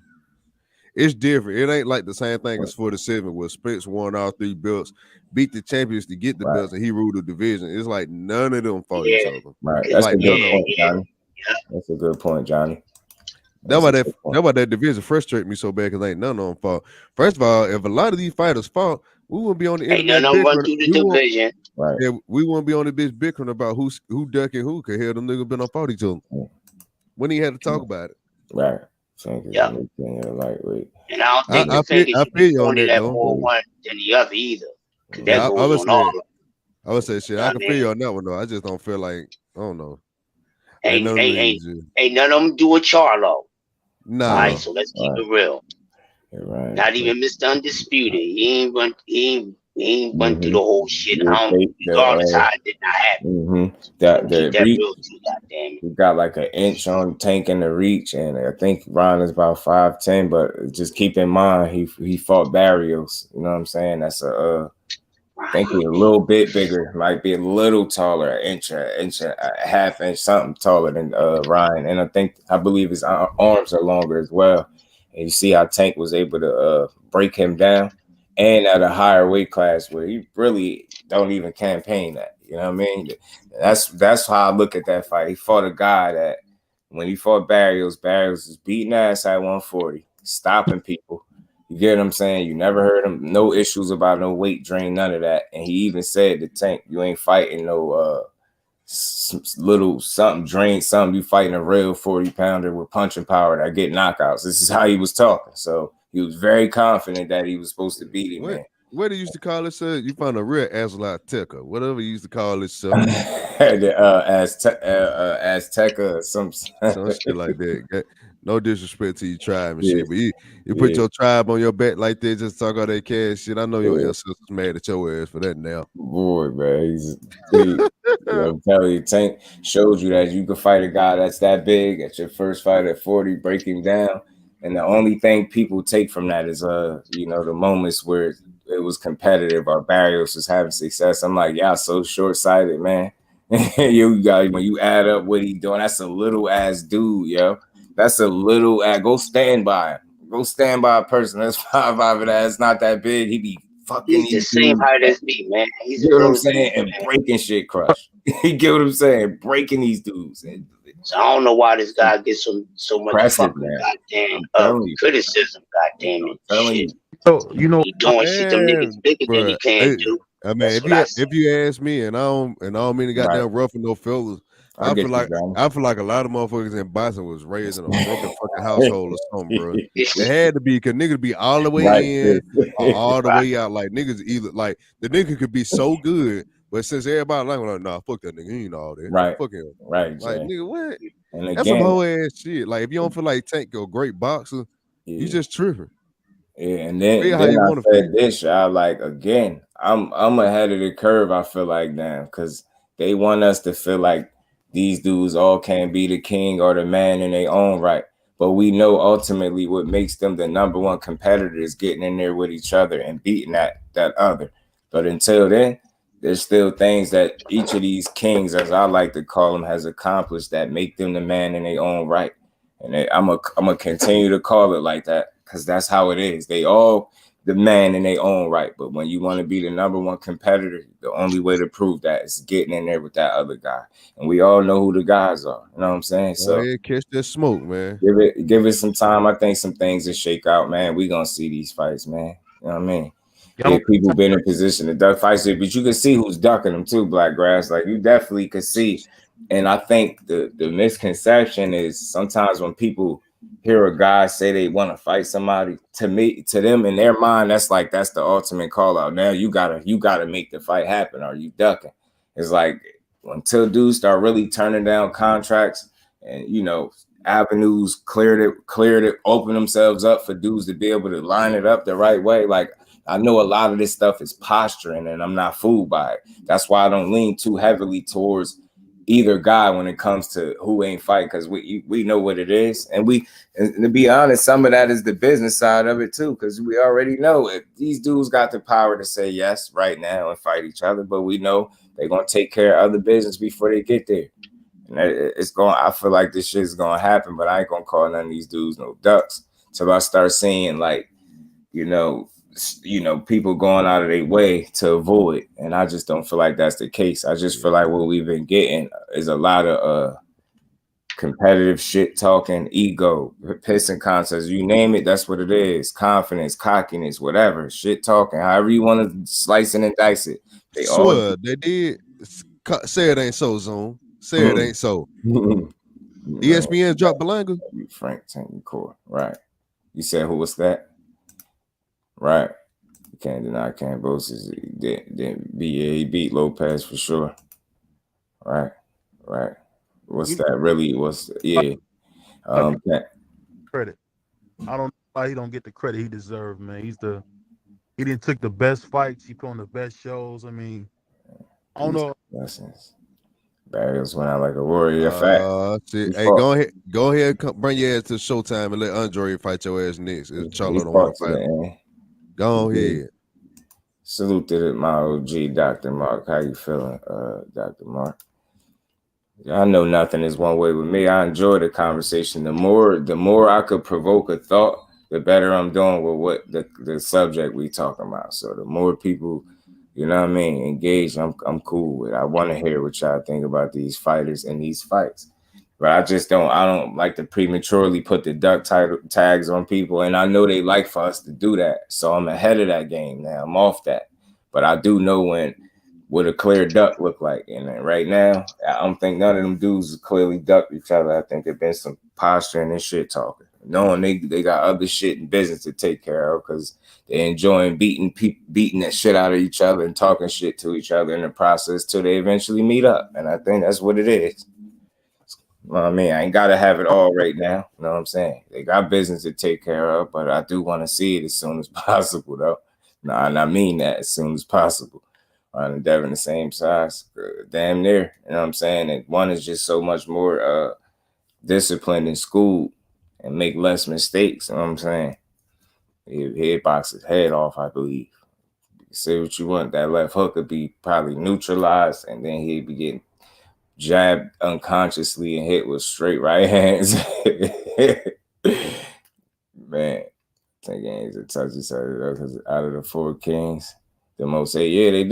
It's different. It ain't like the same thing as 47, where Spence won all 3 belts, beat the champions to get the belts, and he ruled the division. It's like none of them fought each other. Right. That's like a good point, Johnny. That's a good point, Johnny. That's why that division frustrates me so bad, because ain't none of them fought. First of all, if a lot of these fighters fought, we wouldn't be on the internet bickering. Right. Yeah, we won't be on the bitch bickering about who ducking who, because hell, them niggas been on fought each other. When he had to talk about it. Right. Lightweight. And I don't think the fingers should be pointed at more one than the other either. That goes on all of them. I would say shit. I can feel you on that one though. I just don't feel like, I don't know. Ain't none of them do a Charlo. Nah. All right, so let's keep it real. Right. Not even Mr. Undisputed. He ain't run through the whole shit. Regardless how it did not happen. That reach, real too, goddamn it. He got like an inch on Tank in the reach, and I think Ron is about 5'10", but just keep in mind he fought Barrios. You know what I'm saying? That's I think he's a little bit bigger, might be a little taller, an inch, a half inch, something taller than Ryan. And I believe his arms are longer as well. And you see how Tank was able to break him down, and at a higher weight class where he really don't even campaign that. You know what I mean? That's how I look at that fight. He fought a guy that when he fought Barrios was beating ass at 140, stopping people. You get what I'm saying? You never heard him, no issues about no weight drain, none of that. And he even said to Tank, you ain't fighting no little something drain, something. You fighting a real 40-pounder with punching power that get knockouts. This is how he was talking. So he was very confident that he was supposed to beat him, man. What they used to call it, you found a real Azteca, whatever you used to call it, Azteca or some shit like that. No disrespect to your tribe and shit, but you put your tribe on your back like that, just talk all that cash shit. I know your ancestors mad at your ass for that now. Boy, man, I'm telling you, Tank showed you that you could fight a guy that's that big at your first fight at 40, break him down. And the only thing people take from that is the moments where it was competitive or Barrios was having success. I'm like, y'all so short-sighted, man. When you add up what he doing, that's a little ass dude, yo. That's a little ass. Go stand by him. Go stand by a person that's 5'5" and that's not that big. He be fucking. He's the same height as me, man. You know what I'm saying? And breaking shit, Crush. You get what I'm saying? Breaking these dudes. So I don't know why this guy gets so much fucking goddamn criticism. Goddamn it, shit. So he doing shit them niggas bigger than he can do. I mean, if you ask me, and I don't mean to goddamn rough and no fillers. I feel like a lot of motherfuckers in boxing was raised in a broken fucking household or something, bro. It had to be, because niggas be all the way in or all the way out. Like niggas either like the nigga could be so good, but since everybody like, nah, fuck that nigga, he ain't all that. Right. Fuck him. Right. Like nigga, what? And again, that's some whole ass shit. Like if you don't feel like Tank a great boxer, you just tripping. Yeah, and then I said this, y'all. Like again, I'm ahead of the curve. I feel like now because they want us to feel like these dudes all can't be the king or the man in their own right. But we know ultimately what makes them the number one competitor is getting in there with each other and beating that other. But until then, there's still things that each of these kings, as I like to call them, has accomplished that make them the man in their own right. And I'm gonna continue to call it like that because that's how it is. They all the man in their own right. But when you want to be the number one competitor, the only way to prove that is getting in there with that other guy. And we all know who the guys are. You know what I'm saying? So catch that smoke, man. Give it some time. I think some things will shake out, man. We gonna see these fights, man. You know what I mean? Yeah, people been in position to duck fights, but you can see who's ducking them too, Black Grass. Like you definitely could see. And I think the misconception is sometimes when people hear a guy say they want to fight somebody, to them in their mind, that's the ultimate call out. Now you gotta make the fight happen. Or you ducking? It's like until dudes start really turning down contracts and avenues cleared it, open themselves up for dudes to be able to line it up the right way. Like I know a lot of this stuff is posturing, and I'm not fooled by it. That's why I don't lean too heavily towards either guy when it comes to who ain't fight, because we know what it is, and to be honest, some of that is the business side of it too, because we already know if these dudes got the power to say yes right now and fight each other, but we know They're gonna take care of other business before they get there. And it's going. I feel like this shit is gonna happen, but I ain't gonna call none of these dudes no ducks till I start seeing like, you know, people going out of their way to avoid. And I just don't feel like that's the case. I just feel like what we've been getting is a lot of competitive shit talking, ego, pissing contests, you name it, that's what it is. Confidence, cockiness, whatever, shit talking, however you want to slice it and dice it. They all they did say it ain't so, Zoom. Say it ain't so. ESPN dropped Belanga. Frank Tank-Core, right? You said who was that? Right. You can't deny Cambosis. He beat Lopez for sure. Right. What's that really? Credit. I don't know why he don't get the credit he deserves, man. He didn't took the best fights. He put on the best shows. I mean, I don't know. Lessons. Barrios went out like a warrior. Hey, go ahead, bring your ass to Showtime and let Andre fight your ass next. Charlotte don't want to fight. Go ahead. Salute to my OG, Dr. Mark. How you feeling, Dr. Mark? I know nothing is one way with me. I enjoy the conversation. The more I could provoke a thought, the better I'm doing with what the subject we talking about. So the more people, you know what I mean, engage, I'm cool with. I want to hear what y'all think about these fighters and these fights. But I don't like to prematurely put the duck tags on people. And I know they like for us to do that. So I'm ahead of that game now. I'm off that. But I do know what a clear duck look like. And right now, I don't think none of them dudes clearly ducked each other. I think there's been some posturing and shit talking. Knowing they got other shit and business to take care of because they're enjoying beating that shit out of each other and talking shit to each other in the process till they eventually meet up. And I think that's what it is. Well, I mean, I ain't got to have it all right now. You know what I'm saying? They got business to take care of, but I do want to see it as soon as possible, though. Nah, and I mean that as soon as possible. On Devin the same size, damn near. You know what I'm saying? And one is just so much more disciplined in school and make less mistakes. You know what I'm saying? He'd box his head off, I believe. You can say what you want. That left hook could be probably neutralized, and then he'd be getting jabbed unconsciously and hit with straight right hands. Man, 10 games to touch each other because out of the 4 kings, the most say, yeah, they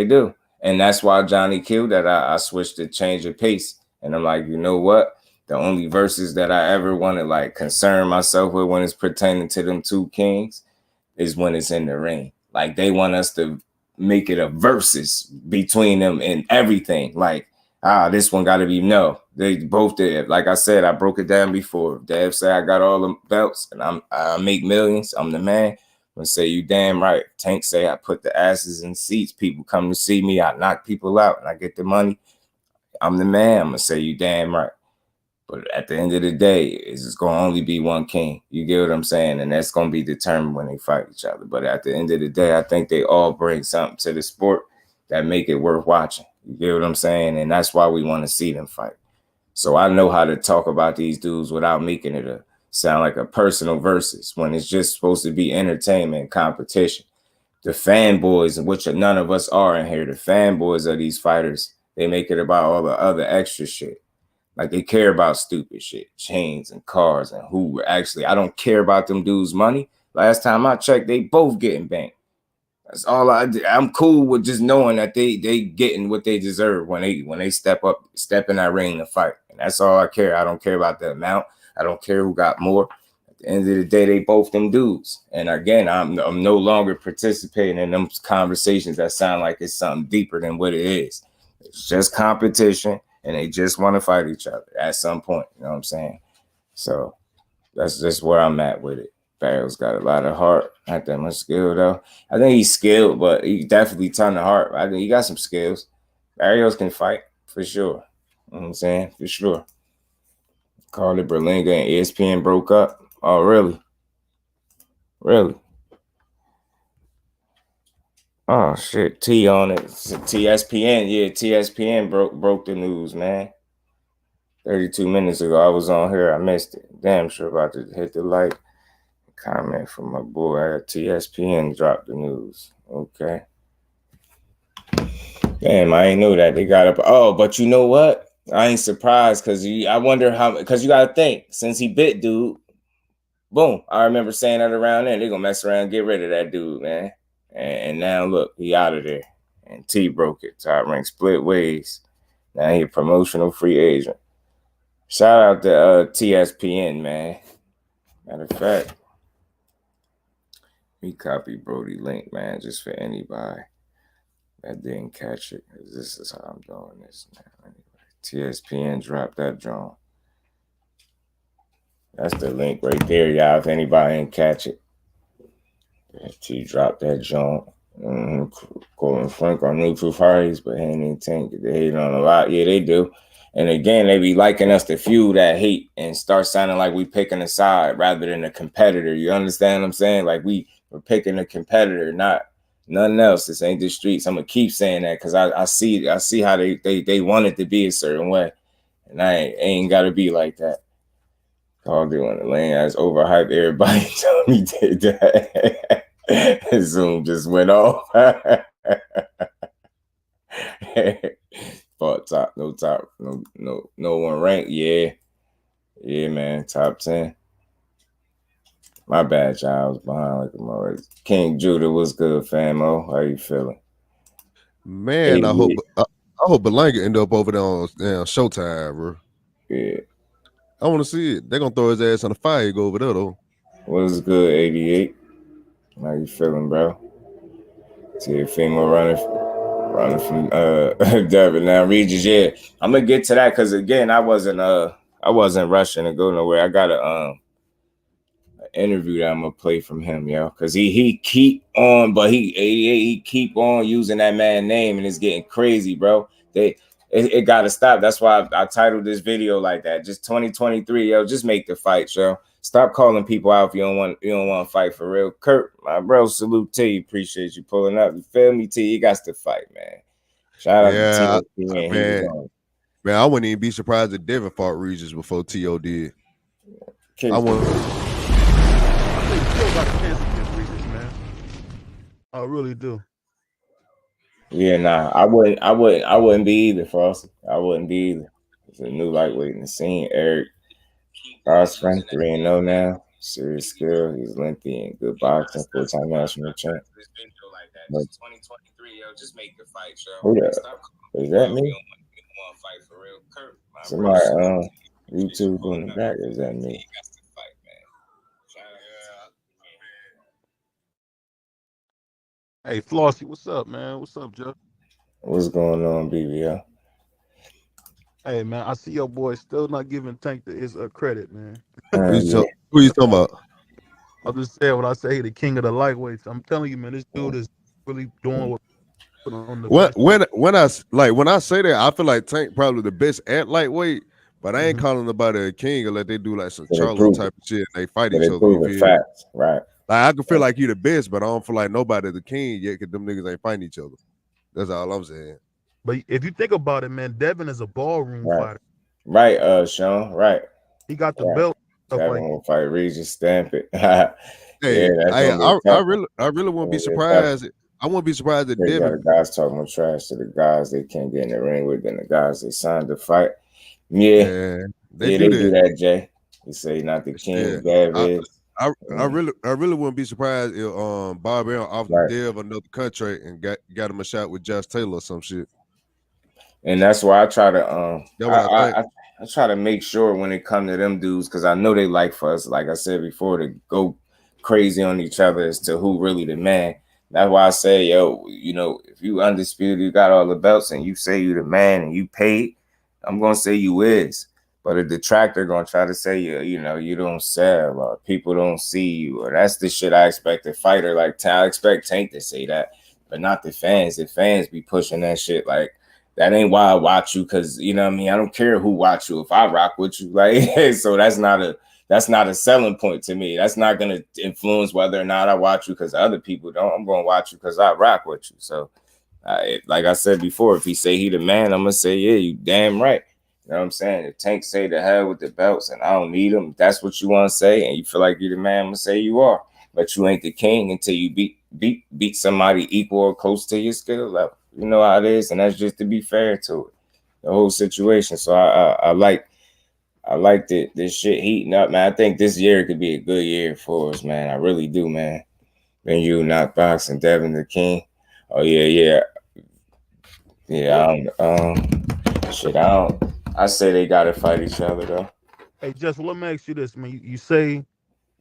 do. And that's why Johnny killed that. I switched to change of pace. And I'm like, you know what? The only verses that I ever want to like concern myself with when it's pertaining to them 2 kings is when it's in the ring. Like they want us to make it a versus between them and everything. Like, this one got to be no. They both did. Like I said, I broke it down before. Dev said I got all the belts and I make millions. I'm the man. I'm gonna say you damn right. Tank say I put the asses in seats. People come to see me. I knock people out and I get the money. I'm the man. I'm gonna say you damn right. But at the end of the day, it's just gonna only be one king. You get what I'm saying? And that's gonna be determined when they fight each other. But at the end of the day, I think they all bring something to the sport that make it worth watching. You get what I'm saying? And that's why we want to see them fight. So I know how to talk about these dudes without making it sound like a personal versus when it's just supposed to be entertainment and competition. The fanboys, which none of us are in here, the fanboys of these fighters, they make it about all the other extra shit. Like they care about stupid shit, chains and cars and who actually, I don't care about them dudes' money. Last time I checked, they both getting banked. That's all I'm cool with just knowing that they getting what they deserve when they step in that ring to fight. And that's all I care. I don't care about the amount. I don't care who got more. At the end of the day, they both them dudes. And again, I'm no longer participating in them conversations that sound like it's something deeper than what it is. It's just competition, and they just want to fight each other at some point. You know what I'm saying? So that's just where I'm at with it. Barrio's got a lot of heart, not that much skill though. I think he's skilled, but he definitely ton of heart. I think he got some skills. Barrios can fight for sure. You know what I'm saying? For sure. Carly Berlinga and ESPN broke up. Oh, really? Really? Oh shit. T on it. TSPN. Yeah, TSPN broke the news, man. 32 minutes ago. I was on here. I missed it. Damn sure about to hit the like. Comment from my boy at TSPN dropped the news. Okay. Damn, I ain't know that they got up. Oh, but you know what? I ain't surprised because I wonder how. Because you gotta think since he bit dude, boom. I remember saying that around there. They gonna mess around and get rid of that dude, man. And now look, he out of there. And T broke it. Top Rank split ways. Now he a promotional free agent. Shout out to TSPN, man. Matter of fact, we copy Brody link, man, just for anybody that didn't catch it. This is how I'm doing this now. Anyway, TSPN dropped that drawing. That's the link right there, y'all. If anybody didn't catch it, T dropped that joint. Calling Frank on neutral parties, but he ain't think they hate on a lot. Yeah, they do. And again, they be liking us to fuel that hate and start sounding like we picking a side rather than a competitor. You understand what I'm saying? Like we're picking a competitor, not nothing else. This ain't the streets. I'm gonna keep saying that because I see how they want it to be a certain way, and I ain't gotta be like that. Called it on the lane as overhyped. Everybody told me did that. Zoom just went off. Fought top, no one ranked. Yeah, man, top 10. My bad, y'all. I was behind like a mother. King Judah, what's good, famo? How you feeling? Man, I hope Belanga end up over there on Showtime, bro. Yeah. I want to see it. They're gonna throw his ass on the fire. Go over there though. What's good, 88? How you feeling, bro? See a female running from Devin. Now Regis, yeah. I'm gonna get to that because again, I wasn't rushing to go nowhere. I got an interview that I'm gonna play from him, yo. Cause he keep on, but he keep on using that man name and it's getting crazy, bro. It gotta stop. That's why I titled this video like that. Just 2023, yo. Just make the fight, yo. Stop calling people out if you don't want to fight for real. Kurt, my bro, salute to you. Appreciate you pulling up. You feel me, T? You got to fight, man. Shout out to T. Man, I wouldn't even be surprised if Devin fought Regis before T.O. did. I think T.O. got a chance against Regis, man. I really do. Yeah, nah, I wouldn't be either, Frosty. I wouldn't be either. It's a new lightweight in the scene. Eric, Ross Frank, 3-0 now. Serious skill. He's lengthy and good boxing. Full-time national champ. But 2023, yo, just make the fight, yo. Who that? Is that me? Somebody YouTube on the back. Is that me? Hey, Flossie, what's up, man? What's up, Jeff? What's going on, BBL? Hey, man, I see your boy still not giving Tank his credit, man. Who you talking about? I'll just say when I say the king of the lightweights. I'm telling you, man, this dude is really doing what put on the when I say that, I feel like Tank probably the best at lightweight, but I ain't calling nobody a king unless they do like some Charlo type of shit and they fight each other. Facts, right? Like I can feel like you the best, but I don't feel like nobody the king yet because them niggas ain't fighting each other. That's all I'm saying. But if you think about it, man, Devin is a ballroom fighter. Right, Sean. Right. He got the belt. Devin will fight Regis, stamp it. Hey, I really won't be surprised. I won't be surprised that Devin. The guys talking trash to the guys they can't get in the ring with, and the guys they signed to fight. Yeah, they do that, Jay. You say not the king. I really wouldn't be surprised if Bob Aaron offered Dev another contract and got him a shot with Josh Taylor or some shit. And that's why I try to I try to make sure when it comes to them dudes, because I know they like for us, like I said before, to go crazy on each other as to who really the man. That's why I say, yo, you know, if you undisputed, you got all the belts, and you say you the man and you paid, I'm gonna say you is. But a detractor gonna try to say you know, you don't sell or people don't see you, or that's the shit I expect a fighter like I expect Tank to say that, but not the fans. The fans be pushing that shit like that ain't why I watch you, because you know what I mean, I don't care who watch you if I rock with you, like so that's not a selling point to me. That's not gonna influence whether or not I watch you because other people don't. I'm gonna watch you because I rock with you. So like I said before, if he say he the man, I'm gonna say, yeah, you damn right. You know what I'm saying? If Tank say the hell with the belts and I don't need them, if that's what you want to say and you feel like you're the man, I'm gonna say you are. But you ain't the king until you beat somebody equal or close to your skill level. You know how it is, and that's just to be fair to it, the whole situation. So I like this shit heating up, man. I think this year could be a good year for us, man. I really do, man. Then you not boxing, Devin the King. Oh yeah. I say they gotta fight each other though. Hey, Jess, well, let me ask you this, man. You say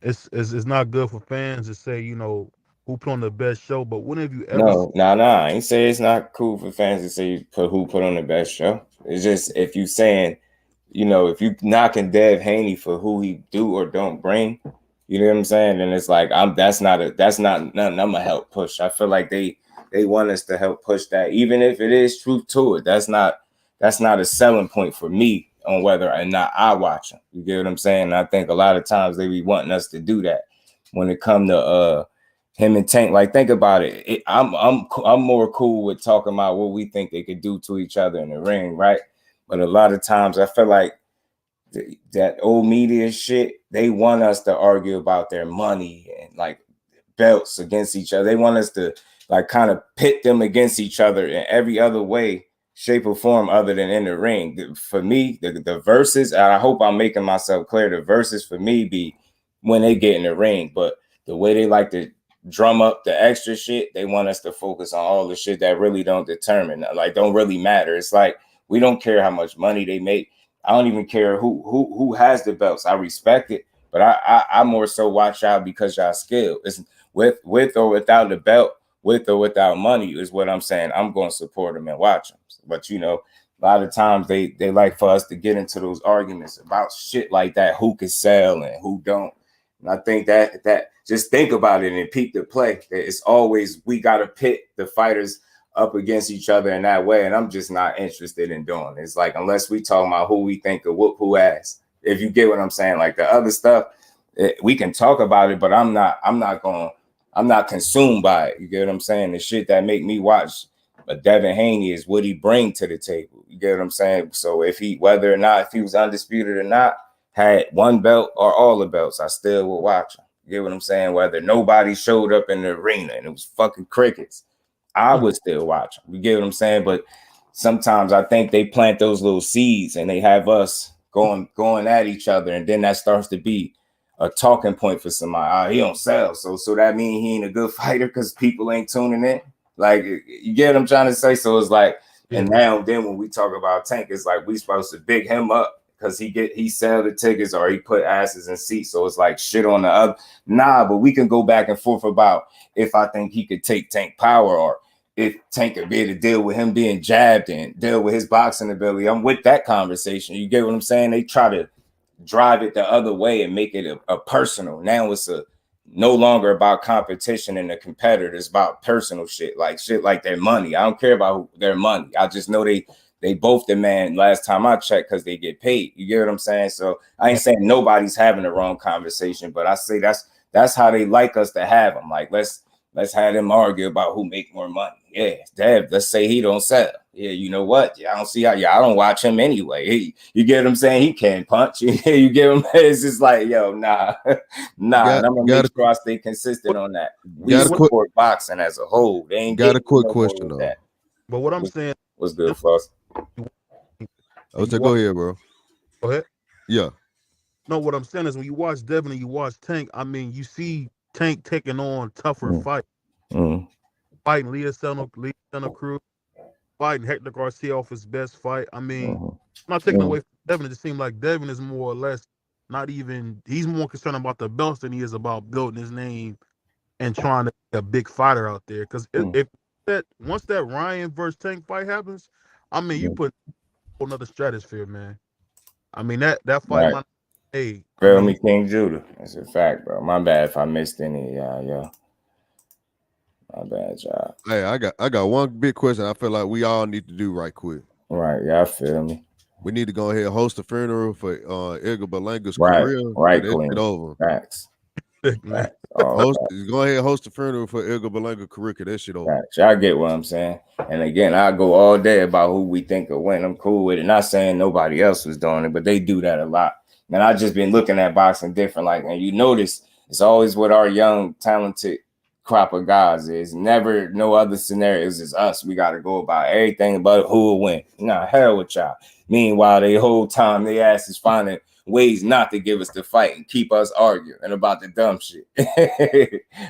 it's not good for fans to say, you know, who put on the best show, but when have you ever No. I ain't say it's not cool for fans to say who put on the best show. It's just if you saying, you know, if you knocking Dev Haney for who he do or don't bring, you know what I'm saying? And it's like that's not nothing I'm gonna help push. I feel like they want us to help push that, even if it is truth to it. That's not a selling point for me on whether or not I watch them. You get what I'm saying? And I think a lot of times they be wanting us to do that when it come to him and Tank. Like, think about it. I'm more cool with talking about what we think they could do to each other in the ring, right? But a lot of times I feel like that old media shit, they want us to argue about their money and like belts against each other. They want us to like kind of pit them against each other in every other way, shape, or form other than in the ring. For me, the verses, and I hope I'm making myself clear, the verses for me be when they get in the ring. But the way they like to drum up the extra shit, they want us to focus on all the shit that really don't really matter. It's like we don't care how much money they make. I don't even care who has the belts. I respect it, but I more so watch out because y'all skill. It's with or without the belt, with or without money is what I'm saying. I'm going to support them and watch them. But you know, a lot of times they like for us to get into those arguments about shit like that, who can sell and who don't. And I think that just think about it and peep the play. It's always we got to pit the fighters up against each other in that way, and I'm just not interested in doing it. It's like unless we talking about who we think of whoop who ass. If you get what I'm saying, like the other stuff, we can talk about it, but I'm not consumed by it. You get what I'm saying? The shit that make me watch Devin Haney is what he bring to the table. You get what I'm saying? So if he was undisputed or not, had one belt or all the belts, I still would watch him. You get what I'm saying? Whether nobody showed up in the arena and it was fucking crickets, I would still watch them. You get what I'm saying? But sometimes I think they plant those little seeds and they have us going at each other, and then that starts to be a talking point for somebody. He don't sell, so that means he ain't a good fighter because people ain't tuning in. Like, you get what I'm trying to say? So it's like, and now then when we talk about Tank, it's like we supposed to big him up because he sell the tickets or he put asses in seats. So it's like shit on the other. Nah, but we can go back and forth about if I think he could take Tank power or if Tank could be able to deal with him being jabbed and deal with his boxing ability. I'm with that conversation. You get what I'm saying? They try to drive it the other way and make it a personal. Now it's no longer about competition and the competitor. It's about personal shit like their money. I don't care about their money. I just know they both demand last time I checked because they get paid. You get what I'm saying? So I ain't saying nobody's having the wrong conversation, but I say that's how they like us to have them. Like let's have them argue about who make more money. Yeah, Dev, let's say he don't sell. Yeah, you know what? Yeah, I don't see how. Yeah, I don't watch him anyway. You get what I'm saying? He can't punch. You get him? It's just like, yo, nah. And I'm gonna make sure I stay consistent on that. We support boxing as a whole. They ain't got a quick question though. That. But what I'm saying, what's good, Floss? Go ahead, bro. Go ahead. Yeah. No, what I'm saying is when you watch Devin and you watch Tank, I mean, you see Tank taking on tougher fights. Fighting Leah Santa Cruz, fighting Hector Garcia off his best fight. I mean, I'm not taking away from Devin. It just seems like Devin is more or less he's more concerned about the belts than he is about building his name and trying to be a big fighter out there. Because once that Ryan versus Tank fight happens, I mean, you put another stratosphere, man. I mean, that fight, right. Feel me, King Judah. That's a fact, bro. My bad if I missed any, yeah. My bad, y'all. Hey, I got one big question I feel like we all need to do right quick. Right, yeah, I feel me. We need to go ahead and host a funeral for Edgar Berlanga's career. Right, Clean. Over. Facts. Go ahead and host a funeral for Edgar Berlanga's career. That shit over. Facts. Y'all get what I'm saying? And again, I go all day about who we think will win. I'm cool with it. Not saying nobody else was doing it, but they do that a lot. And I just been looking at boxing different. Like, and you notice it's always with our young, talented crop of guys. There's never no other scenarios. It's us. We got to go about everything about who will win. Nah, hell with y'all. Meanwhile, the whole time they ass is finding ways not to give us the fight and keep us arguing about the dumb shit,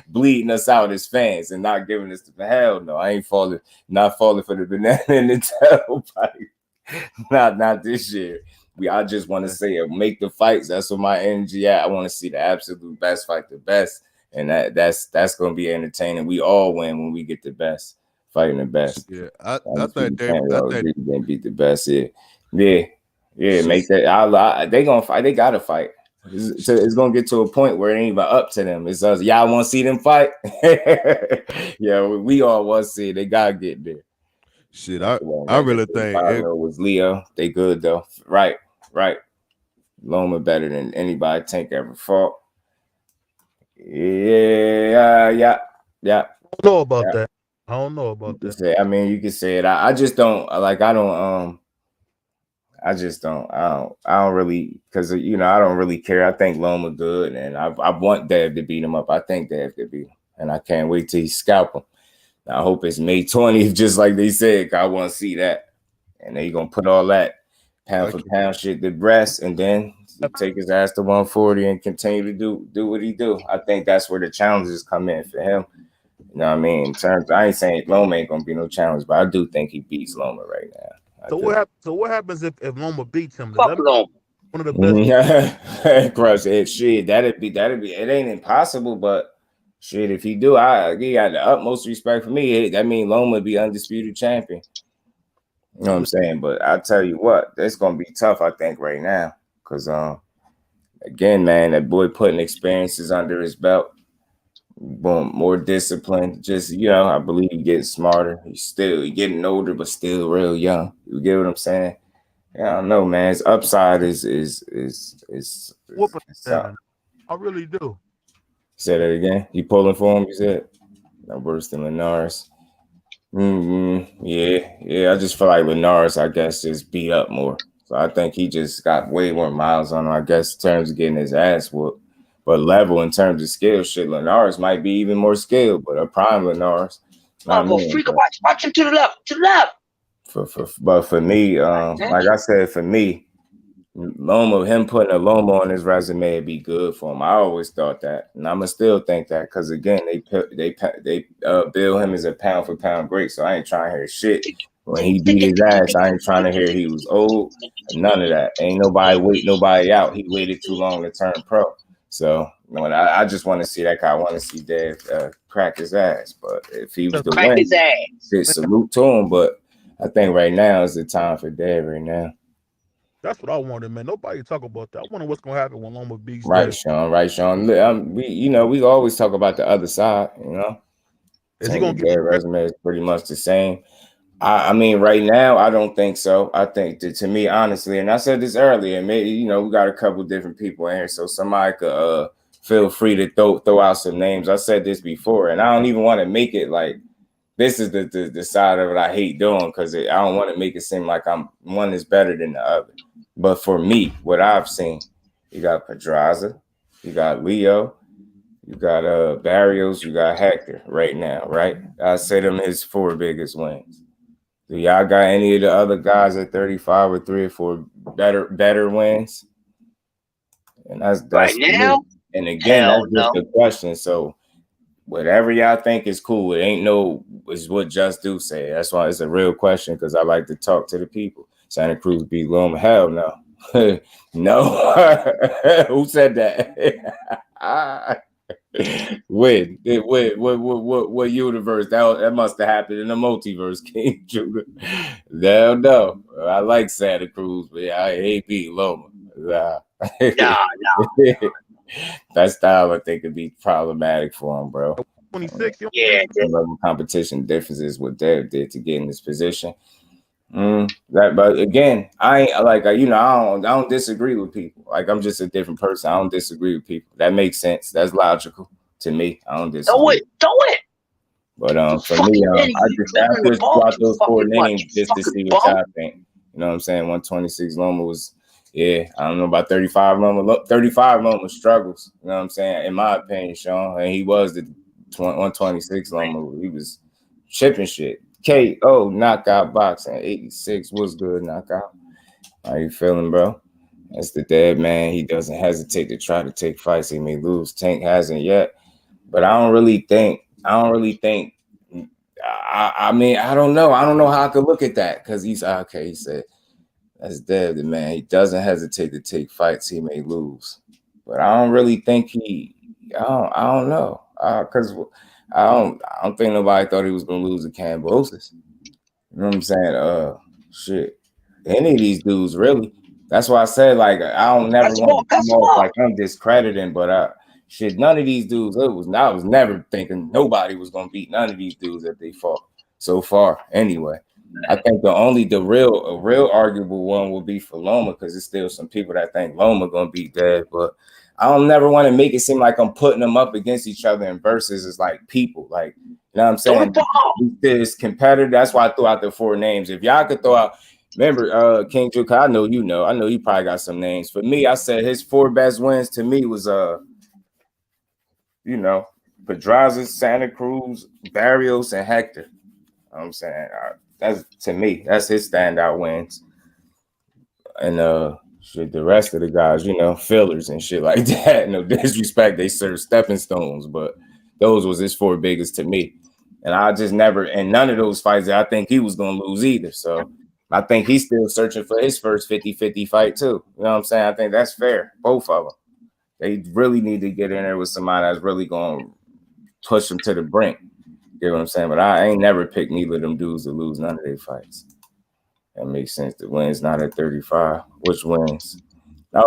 bleeding us out as fans and not giving us the hell no. I ain't not falling for the banana in the tailpipe. not this year. I just want to say it, make the fights. That's what my energy at. I want to see the absolute best fight the best, and that's gonna be entertaining. We all win when we get the best, fighting the best. Yeah, I think they beat the best. Yeah. Make that. They gonna fight. They gotta fight. It's gonna get to a point where it ain't even up to them. It's us. Y'all want to see them fight? Yeah, we all want to see it. They gotta get there. Shit, I really think it was Leo. They good though. Right. Loma better than anybody Tank ever fought. Yeah. I don't know about that. I don't know about that. I mean, you can say it. I just don't like. I don't really, because I don't really care. I think Loma good, and I want Dev to beat him up. I think Dev could beat him, and I can't wait till he scalp him. I hope it's May 20th, just like they said. I want to see that. And they going to put all that pound for pound shit to rest, and then take his ass to 140 and continue to do what he do. I think that's where the challenges come in for him. You know what I mean? In terms, I ain't saying Loma ain't going to be no challenge, but I do think he beats Loma right now. So what happens if Loma beats him? Fuck Loma. One of the best. Crush it. Shit, that'd be. It ain't impossible, but. Shit, if he do, he got the utmost respect for me. That means Loma be undisputed champion. You know what I'm saying? But I tell you what, that's gonna be tough, I think, right now. Cause again, man, that boy putting experiences under his belt, boom, more discipline. Just I believe he getting smarter. He's getting older, but still real young. You get what I'm saying? Yeah, I don't know, man. His upside is I really do. Say that again. You pulling for him? You said no worse than Linares. Yeah. I just feel like Linares, I guess, just beat up more. So I think he just got way more miles on him, I guess, in terms of getting his ass whooped. But level in terms of skill, shit, Linares might be even more skilled. But a prime Linares. Watch him to the left. But for me, like I said, for me. Loma, him putting a Loma on his resume would be good for him. I always thought that, and I'ma still think that because again, they bill him as a pound for pound great. So I ain't trying to hear shit when he beat his ass. I ain't trying to hear he was old. None of that. Ain't nobody wait nobody out. He waited too long to turn pro. So I just want to see that guy. I want to see Dev crack his ass. But if he was to win, salute to him. But I think right now is the time for Dev right now. That's what I wanted, man. Nobody talk about that. I wonder what's gonna happen when Loma beats. Right, Sean. We always talk about the other side. Is he gonna get resume is pretty much the same. I mean, right now, I don't think so. I think that, to me, honestly, and I said this earlier, maybe we got a couple different people in here, so somebody could feel free to throw out some names. I said this before, and I don't even want to make it like this is the side of it I hate doing because I don't want to make it seem like one is better than the other. But for me, what I've seen, you got Pedraza, you got Leo, you got Barrios, you got Hector right now, right? I say them his 4 biggest wins. Do y'all got any of the other guys at 35 or 3 or 4 better wins? And that's right now. And again, that's just the question. So whatever y'all think is cool, it ain't is what JusDue say. That's why it's a real question because I like to talk to the people. Santa Cruz beat Loma. Hell no. No. Who said that? When? What universe? That must have happened in the multiverse, King Judah. No. I like Santa Cruz, but I hate beat Loma. No. That style, I think, could be problematic for him, bro. 26. Level competition differences what Dev did to get in this position. But again, I don't disagree with people. Like I'm just a different person. I don't disagree with people. That makes sense. That's logical to me. I don't disagree. Do it. But for me, I just brought those 4 names just to see what y'all think. You know what I'm saying? 126 Loma was, I don't know about 35 Loma. 35 Loma struggles. You know what I'm saying? In my opinion, Sean, and he was the 126 Loma. He was chipping shit. KO knockout boxing 86. What's good knockout? How you feeling, bro? That's the dead man. He doesn't hesitate to try to take fights. He may lose. Tank hasn't yet, but I don't really think. I mean, I don't know. I don't know how I could look at that because he's okay. He said that's dead, the man. He doesn't hesitate to take fights. He may lose, but I don't really think he. I don't know because I don't think nobody thought he was gonna lose to Cambosis. You know what I'm saying? Shit. Any of these dudes, really. That's why I said, like, I don't never want to come off like I'm discrediting, but shit, none of these dudes, I was never thinking nobody was gonna beat none of these dudes that they fought so far. Anyway, I think the real arguable one will be for Loma because there's still some people that think Loma gonna beat Dead, but I don't never want to make it seem like I'm putting them up against each other in verses as like people, like, you know what I'm saying? This competitor. That's why I threw out the 4 names. If y'all could throw out, remember, King Juke, I know you probably got some names. For me, I said his 4 best wins to me was Pedraza, Santa Cruz, Barrios, and Hector. You know what I'm saying? That's to me, that's his standout wins. And shit, the rest of the guys, fillers and shit like that. No disrespect, they serve stepping stones, but those was his 4 biggest to me. And I just never, and none of those fights I think he was going to lose either. So I think he's still searching for his first 50-50 fight too. You know what I'm saying? I think that's fair. Both of them. They really need to get in there with somebody that's really going to push them to the brink. You know what I'm saying? But I ain't never picked neither of them dudes to lose none of their fights. That makes sense. The wins not at 35. Which wins? You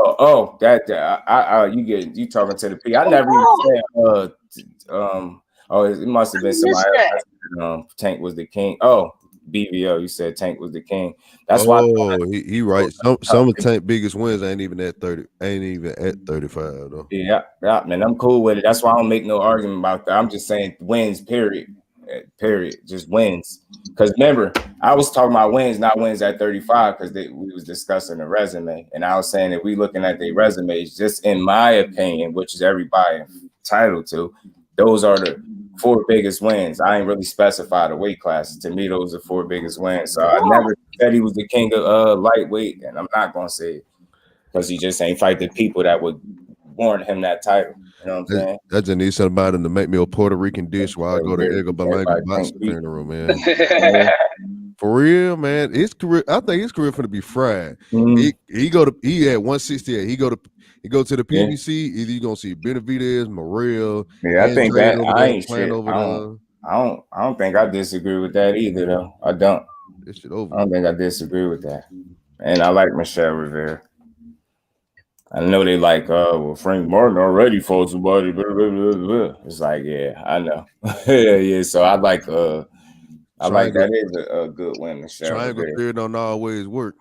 talking to the P. I never even said it must have been somebody else. Tank was the king. Oh, BVO, you said Tank was the king. That's why he right. Some of Tank biggest wins ain't even at 30, ain't even at 35 though. Yeah, man. I'm cool with it. That's why I don't make no argument about that. I'm just saying wins, period. Just wins. Because remember, I was talking about wins, not wins at 35, because we was discussing the resume. And I was saying if we looking at their resumes, just in my opinion, which is everybody entitled to, those are the 4 biggest wins. I ain't really specified a weight class. To me, those are 4 biggest wins. So I never said he was the king of lightweight, and I'm not gonna say it because he just ain't fight the people that would warrant him that title. You know what I'm saying? I just need somebody to make me a Puerto Rican dish while I go to Edgar Berlanga boxing funeral, man. For real, man. His career, I think his career finna be fried. Mm-hmm. He at 168. He go to the PBC. Yeah. Either you gonna see Benavidez, Morel. Yeah, I think that I ain't shit. I don't think I disagree with that either, though. I don't. This shit over. I don't think I disagree with that. And I like Michelle Rivera. I know they like, Frank Martin already fought somebody. Blah, blah, blah, blah. It's like, yeah, I know. yeah. So I like, that is a good win, Michelle. Triangle theory don't always work.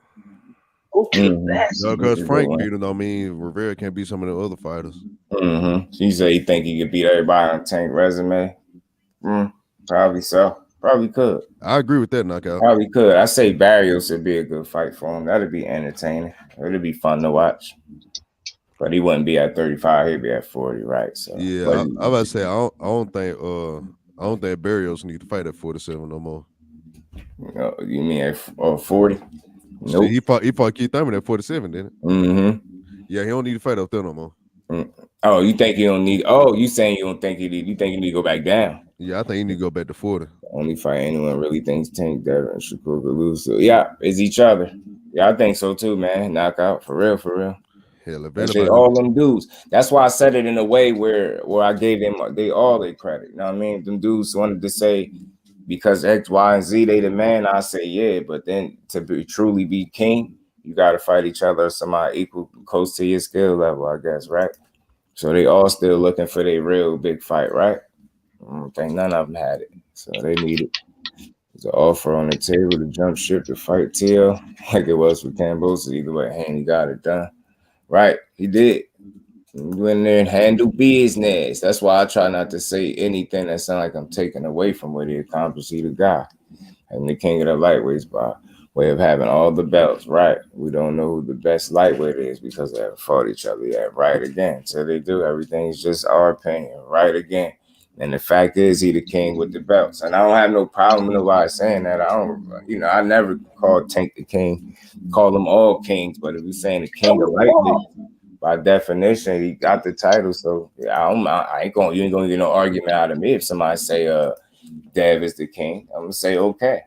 Mm-hmm. Because Frank beat him, I mean, Rivera can't beat some of the other fighters. Mm-hmm. You say you think he could beat everybody on Tank resume? Probably so. Probably could. I agree with that knockout. Probably could. I say Barrios would be a good fight for him. That'd be entertaining. It'd be fun to watch. But he wouldn't be at 35. He'd be at 40, right? So yeah, I was about to say I don't think Barrios need to fight at 47 no more. You mean at 40? Nope. See, he fought Keith Thurman at 47, didn't it? Mm-hmm. Yeah, he don't need to fight up there no more. Oh, you think he don't need? Oh, you saying you don't think he need? You think he need to go back down? Yeah, I think he need to go back to 40. Only fight anyone really thinks Tank Devin and Shakur could lose. So yeah, it's each other. Yeah, I think so too, man. Knockout for real, for real. Hell, all them dudes. That's why I said it in a way where I gave them all their credit. You know what I mean? Them dudes wanted to say because X, Y, and Z they the man. I say yeah, but then to truly be king, you got to fight each other somebody equal, close to your skill level, I guess, right? So they all still looking for their real big fight, right? I don't think none of them had it, so they need it. There's an offer on the table to jump ship to fight TL, like it was for Cambosis. Either way, he got it done. Right, he did. He went in there and handle business. That's why I try not to say anything that sounds like I'm taking away from what he accomplished. He the guy. And the king of the lightweights by way of having all the belts. Right. We don't know who the best lightweight is because they haven't fought each other yet. Right again. So they do. Everything's just our opinion. Right again. And the fact is, he the king with the belts. And I don't have no problem with nobody saying that. I never call Tank the king. Call them all kings. But if you're saying the king of lightweight, by definition, he got the title. So yeah, you ain't gonna get no argument out of me if somebody say Dev is the king. I'm gonna say okay.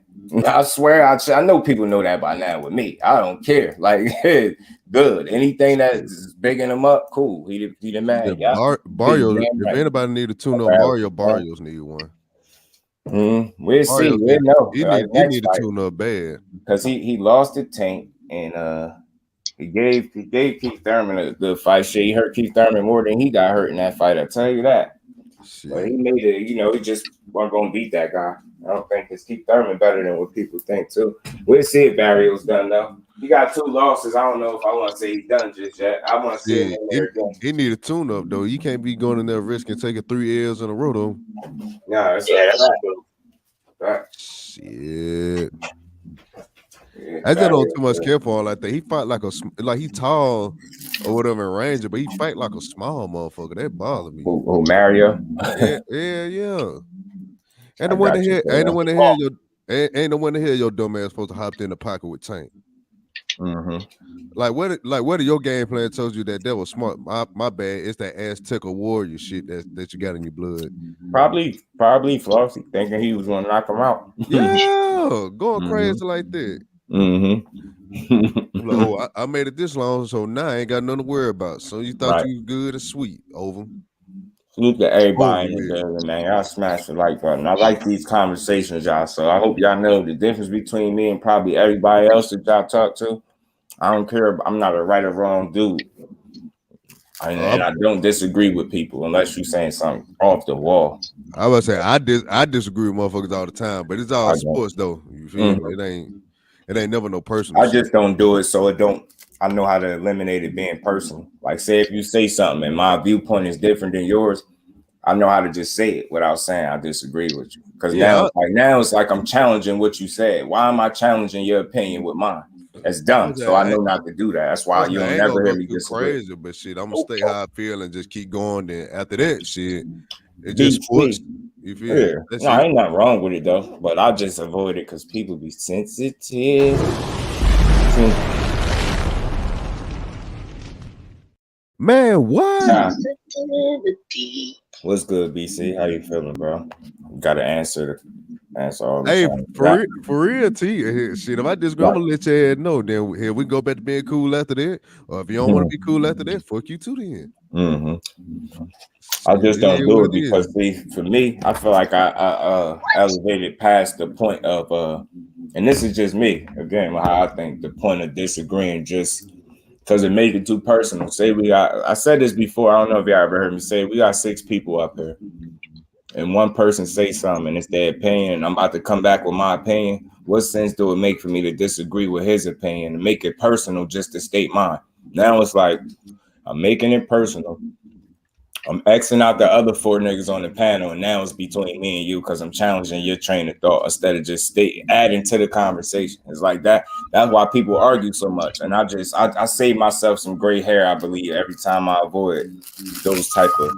I swear, I know people know that by now with me. I don't care. Like, good. Anything that's bigging him up, cool. He the man. Yeah, Barrio. If right. anybody need a tune-up, Barrios need one. We'll see. We'll know. He need a tune-up bad because he lost the Tank and he gave Keith Thurman a good fight. Shit, he hurt Keith Thurman more than he got hurt in that fight. I tell you that. Shit. But he made it. He just wasn't gonna beat that guy. I don't think it's Keith Thurman better than what people think too. We'll see if Barrios done though. He got 2 losses. I don't know if I want to say he's done just yet. I want to see him in there again. He need a tune-up though. You can't be going in there risking taking 3 L's in a row though. No, that's true. Right. Shit. I just don't too much care for him like that. He fight like he tall or whatever in Ranger, but he fight like a small motherfucker. That bothers me. Oh, Mario. yeah. Ain't the one to hear your dumb ass supposed to hop in the pocket with Tank. Like what your game plan tells you that was smart. My bad. It's that Aztec warrior shit that you got in your blood. Probably Flossie thinking he was gonna knock him out. Yeah, going crazy like that. Like, I made it this long, so now I ain't got nothing to worry about. So you thought you was good and sweet, over. Salute to everybody in there, man. Y'all smash the like button. I like these conversations, y'all. So I hope y'all know the difference between me and probably everybody else that y'all talk to. I don't care. I'm not a right or wrong dude. And I don't disagree with people unless you're saying something off the wall. I would say I disagree with motherfuckers all the time, but it's all sports though. You feel me? It ain't never no personal. I just don't do it so I know how to eliminate it being personal. Like, say if you say something and my viewpoint is different than yours, I know how to just say it without saying I disagree with you. Because now it's like I'm challenging what you said. Why am I challenging your opinion with mine? That's dumb. So I know not to do that. That's why you'll never hear me disagree. Crazy, but shit, I'm gonna stay how I feel and just keep going. Then after that, shit, it just sports. You feel? Yeah. No, ain't nothing wrong with it though. But I just avoid it because people be sensitive. Man, what? What's good, BC? How you feeling, bro? You got to answer all the time. For real, T. Shit, if I disagree, I'm gonna let your ass know. Then here we go back to being cool after that. Or if you don't want to be cool after that, fuck you too then. I just don't do it because for me, I feel like I elevated past the point of and this is just me again, how I think the point of disagreeing just because it made it too personal. Say I said this before. I don't know if y'all ever heard me say it. We got 6 people up here, and one person say something, and it's their opinion. And I'm about to come back with my opinion. What sense do it make for me to disagree with his opinion and make it personal just to state mine? Now it's like I'm making it personal. I'm Xing out the other 4 niggas on the panel, and now it's between me and you because I'm challenging your train of thought instead of just adding to the conversation. It's like that. That's why people argue so much. And I save myself some gray hair, I believe, every time I avoid those type of,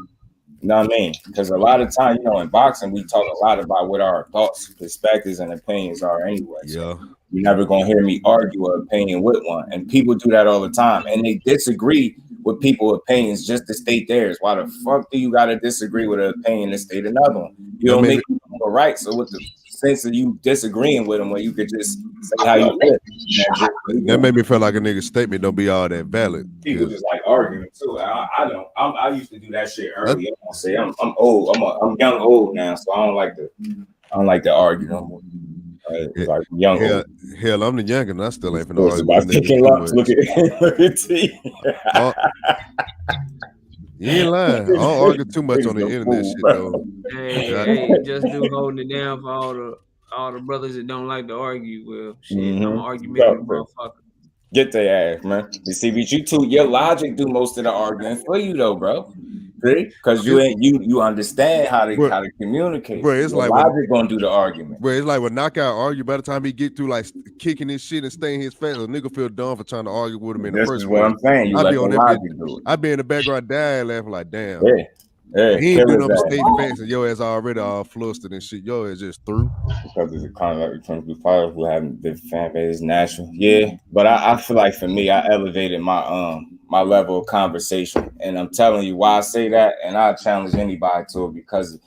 you know what I mean? Because a lot of time, in boxing, we talk a lot about what our thoughts, perspectives, and opinions are anyway. Yeah. You're never going to hear me argue an opinion with one. And people do that all the time. And they disagree with people's opinions just to state theirs. Why the fuck do you got to disagree with an opinion to state another one? You don't make people right. So with the sense of you disagreeing with them, where you could just say how you feel. That made me feel like a nigga's statement don't be all that valid. People just like arguing too. I used to do that shit early. I say I'm old. I'm young old now, so I don't like to argue no more. Like young hell, I'm the youngest and I still ain't finna argue. Look at T. You ain't lying. I don't argue too much on the internet shit though. Hey, just do holding it down for all the brothers that don't like to argue. Well, shit, I'm an argumentative motherfucker. Get their ass, man. You see, but you too, your logic do most of the arguing for you though, bro. Because you understand how to communicate. Bro, it's like logic gonna do the argument. Bro, it's like when Knockout argue, by the time he get through like kicking his shit and staying his face, a nigga feel dumb for trying to argue with him in the first place. I'm saying. I be in the background dying, laughing like, damn. Yeah. He ain't been on the stage fast, and your ass already all flustered and shit. Your ass just through. Because it's a kind of like the players who haven't been fan base natural. Yeah, but I feel like for me, I elevated my my level of conversation, and I'm telling you why I say that, and I challenge anybody to it because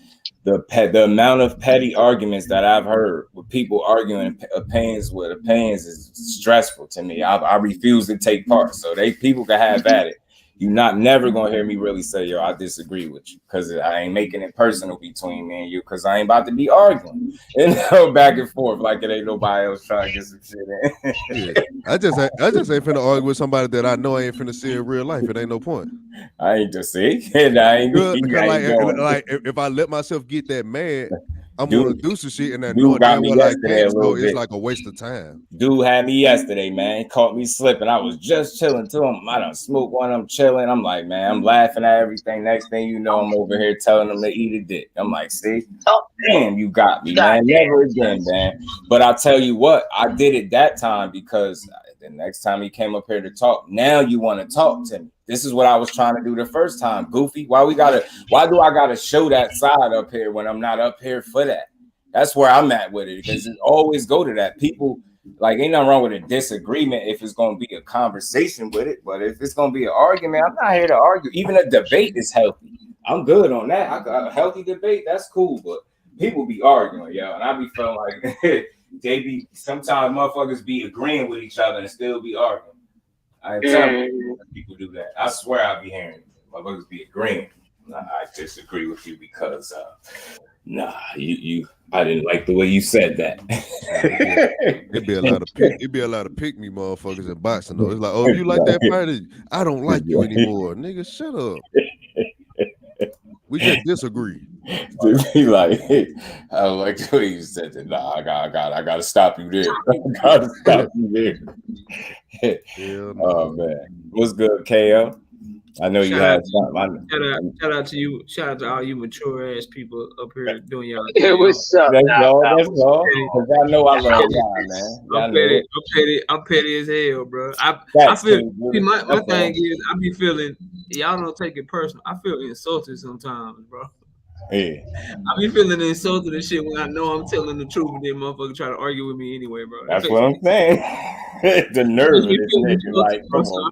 the amount of petty arguments that I've heard with people arguing opinions is stressful to me. I refuse to take part. So people can have at it. You're never gonna hear me really say, yo, I disagree with you, because I ain't making it personal between me and you, because I ain't about to be arguing back and forth like it ain't nobody else trying to get some shit in. Yeah. I just ain't finna argue with somebody that I know I ain't finna see in real life. It ain't no point. I ain't just see. And I ain't like if I let myself get that mad, I'm gonna do some shit and that dude got me like that, so it's like a waste of time. Dude had me yesterday, man. Caught me slipping. I was just chilling to him. I done smoked one. I'm chilling. I'm like, man, I'm laughing at everything. Next thing you know, I'm over here telling him to eat a dick. I'm like, see, damn, you got me, man. Never again, man. But I'll tell you what, I did it that time because the next time he came up here to talk, now you want to talk to me. This is what I was trying to do the first time. Goofy, why do I gotta show that side up here when I'm not up here for that? That's where I'm at with it, because it always go to that. People, like, ain't nothing wrong with a disagreement if it's gonna be a conversation with it, but if it's gonna be an argument, I'm not here to argue. Even a debate is healthy. I'm good on that. I got a healthy debate, that's cool, but people be arguing, yo, and I be feeling like sometimes motherfuckers be agreeing with each other and still be arguing. I tell people do that. I swear I be hearing motherfuckers be agreeing. I disagree with you because you I didn't like the way you said that. It'd be a lot of pick me motherfuckers in boxing though. It's like, oh, you like that fighter? I don't like you anymore, nigga. Shut up. We just disagree. Be like, hey, I don't like the way you said that. Nah, I gotta stop you there. I gotta stop you there. Oh man, what's good, KO? I know you had something. Shout out to you. Shout out to all you mature ass people up here doing y'all. Yeah, what's up? That's all. Because I know I love y'all, man. I'm petty as hell, bro. I feel my thing is I be feeling, y'all don't take it personal. I feel insulted sometimes, bro. Yeah. I be feeling insulted and shit when I know I'm telling the truth, and then motherfucker try to argue with me anyway, bro. That's what I'm saying. The nerve of this nigga, like, come on,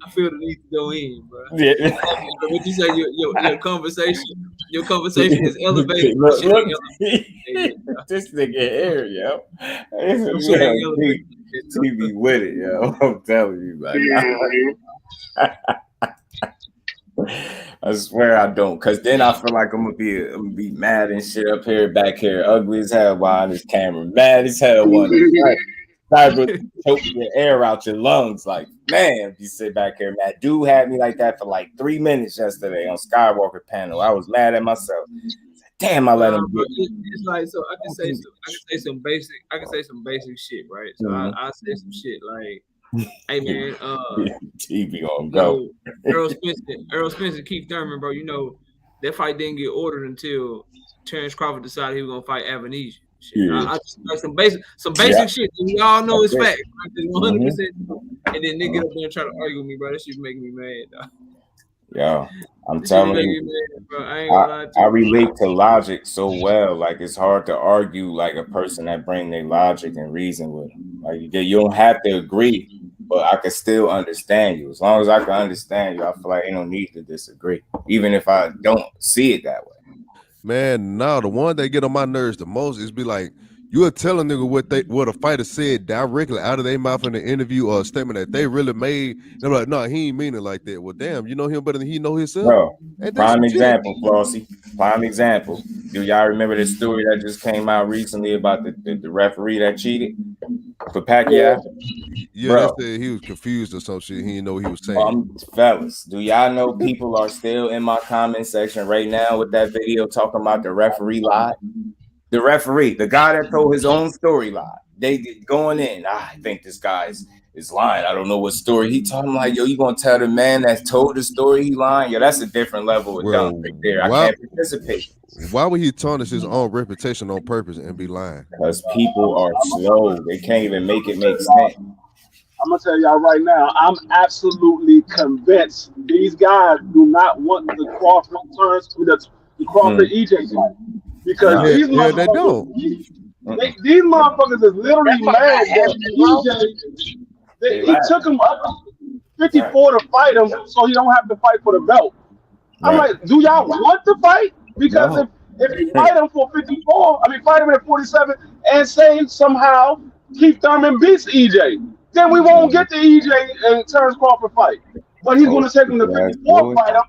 I feel the need to go in, bro. Yeah. What you say? Your conversation is elevated. Look, this nigga here, yo. TV with it, yo. I'm telling you, like. I swear I don't, cause then I feel like I'm gonna be mad and shit up here, back here, ugly as hell behind this camera, mad as hell. One try to choke your air out your lungs, like, man, if you sit back here, man. Dude had me like that for like 3 minutes yesterday on Skywalker panel. I was mad at myself. Damn, I let him get it. It's like, so I can say some basic shit, right? So I say some shit like, hey man, TV on go. Errol Spencer, Keith Thurman, bro. You know that fight didn't get ordered until Terrence Crawford decided he was gonna fight Avanesha. Yeah. I just like some basic shit that we all know is fact, 100%. And then nigga get up there and try to argue with me, bro. That shit making me mad, dog. Yo, I'm telling you, I relate to logic so well. Like, it's hard to argue like a person that bring their logic and reason with them. Like, you don't have to agree, but I can still understand you. As long as I can understand you, I feel like ain't no need to disagree, even if I don't see it that way. Man, no, the one that get on my nerves the most is be like, you'll tell a nigga what a fighter said directly out of their mouth in the interview or a statement that they really made. They're like, no, he ain't mean it like that. Well, damn, you know him better than he know himself. Bro, prime example, Flossie. Prime example. Do y'all remember the story that just came out recently about the referee that cheated for Pacquiao? Yeah, bro, they said he was confused or some shit. He didn't know what he was saying. Fellas, do y'all know people are still in my comment section right now with that video talking about the referee lied? The referee, the guy that told his own story lie. They going in. I think this guy is lying. I don't know what story he talking like. Yo, you gonna tell the man that told the story he lying? Yo, that's a different level of dumb right there. I can't participate. Why would he tarnish his own reputation on purpose and be lying? Because people are slow. They can't even make it make sense. I'm gonna tell y'all right now, I'm absolutely convinced these guys do not want the Crawford turns, the Crawford EJ fight, because these they motherfuckers, don't. these motherfuckers is literally mad that EJ, he took him up 54 to fight him, so he don't have to fight for the belt. I'm like, do y'all want to fight? Because if you fight him for 54, fight him at 47, and say somehow Keith Thurman beats EJ, then we won't get the EJ and Terrence Crawford fight. But he's going to take him to 54, fight him,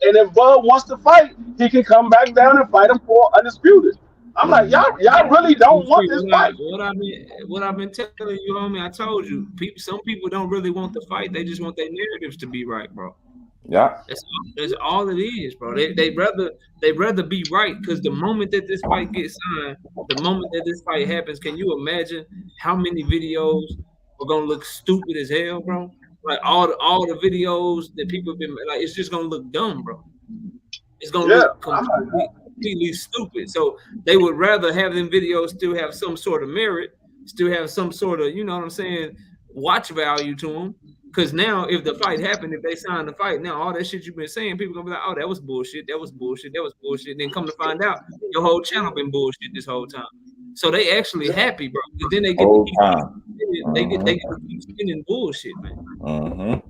and if Bud wants to fight, he can come back down and fight him for undisputed. I'm like, y'all really don't want this fight. What I've been telling you, homie, I told you, some people don't really want the fight. They just want their narratives to be right, bro. Yeah, that's all it is, bro. They rather be right, because the moment that this fight gets signed, the moment that this fight happens, can you imagine how many videos are gonna look stupid as hell, bro? Like all the videos that people have been like, it's just gonna look dumb, bro. It's gonna look completely stupid. So they would rather have them videos still have some sort of merit, still have some sort of, you know what I'm saying, watch value to them. Because now, if the fight happened, if they sign the fight, now all that shit you've been saying, people gonna be like, "Oh, that was bullshit. That was bullshit. That was bullshit." And then come to find out, your whole channel been bullshit this whole time. So they actually happy, bro. Because then they get to keep spinning bullshit, man.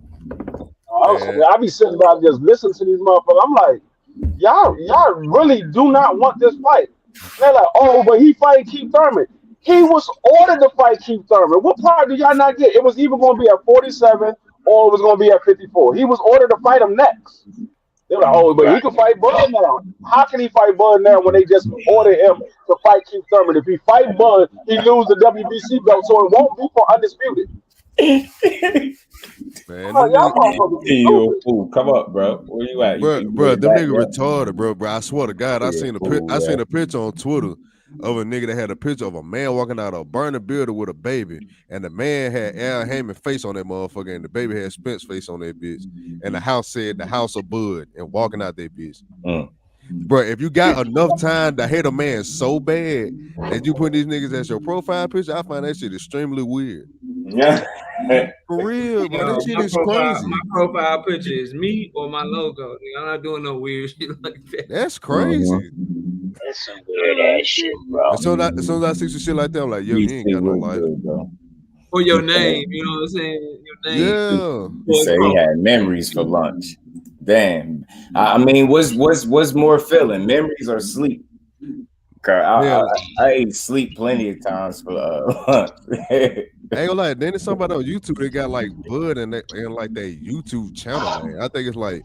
I be sitting back just listening to these motherfuckers. I'm like, y'all really do not want this fight. They're like, oh, but he fight Keith Thurman. He was ordered to fight Keith Thurman. What part did y'all not get? It was either going to be at 47 or it was going to be at 54. He was ordered to fight him next. They were like, oh, but he can fight Bud now. How can he fight Bud now when they just ordered him to fight Keith Thurman? If he fight Bud, he lose the WBC belt, so it won't be for undisputed. Man, come up, bro. Where you at? Bro, them niggas retarded, bro. I swear to God, I seen a picture on Twitter of a nigga that had a picture of a man walking out of a burning building with a baby, and the man had Al Heyman face on that motherfucker, and the baby had Spence face on that bitch, and the house said the house of Bud, and walking out that bitch. Bro, if you got enough time to hate a man so bad that you put these niggas as your profile picture, I find that shit extremely weird. Yeah. For real, bro. That shit is crazy. My profile picture is me or my logo. I'm not doing no weird shit like that. That's crazy. That's some weird ass shit, bro. As soon as I see some shit like that, I'm like, yo, you ain't got no life. Bro. Or your name, you know what I'm saying? Your name. Yeah. He said he had memories for lunch. Damn. I mean, what's more filling, memories or sleep? I ate sleep plenty of times for lunch. I ain't gonna lie. Then there's somebody on YouTube that got like Bud and like that YouTube channel, man. I think it's like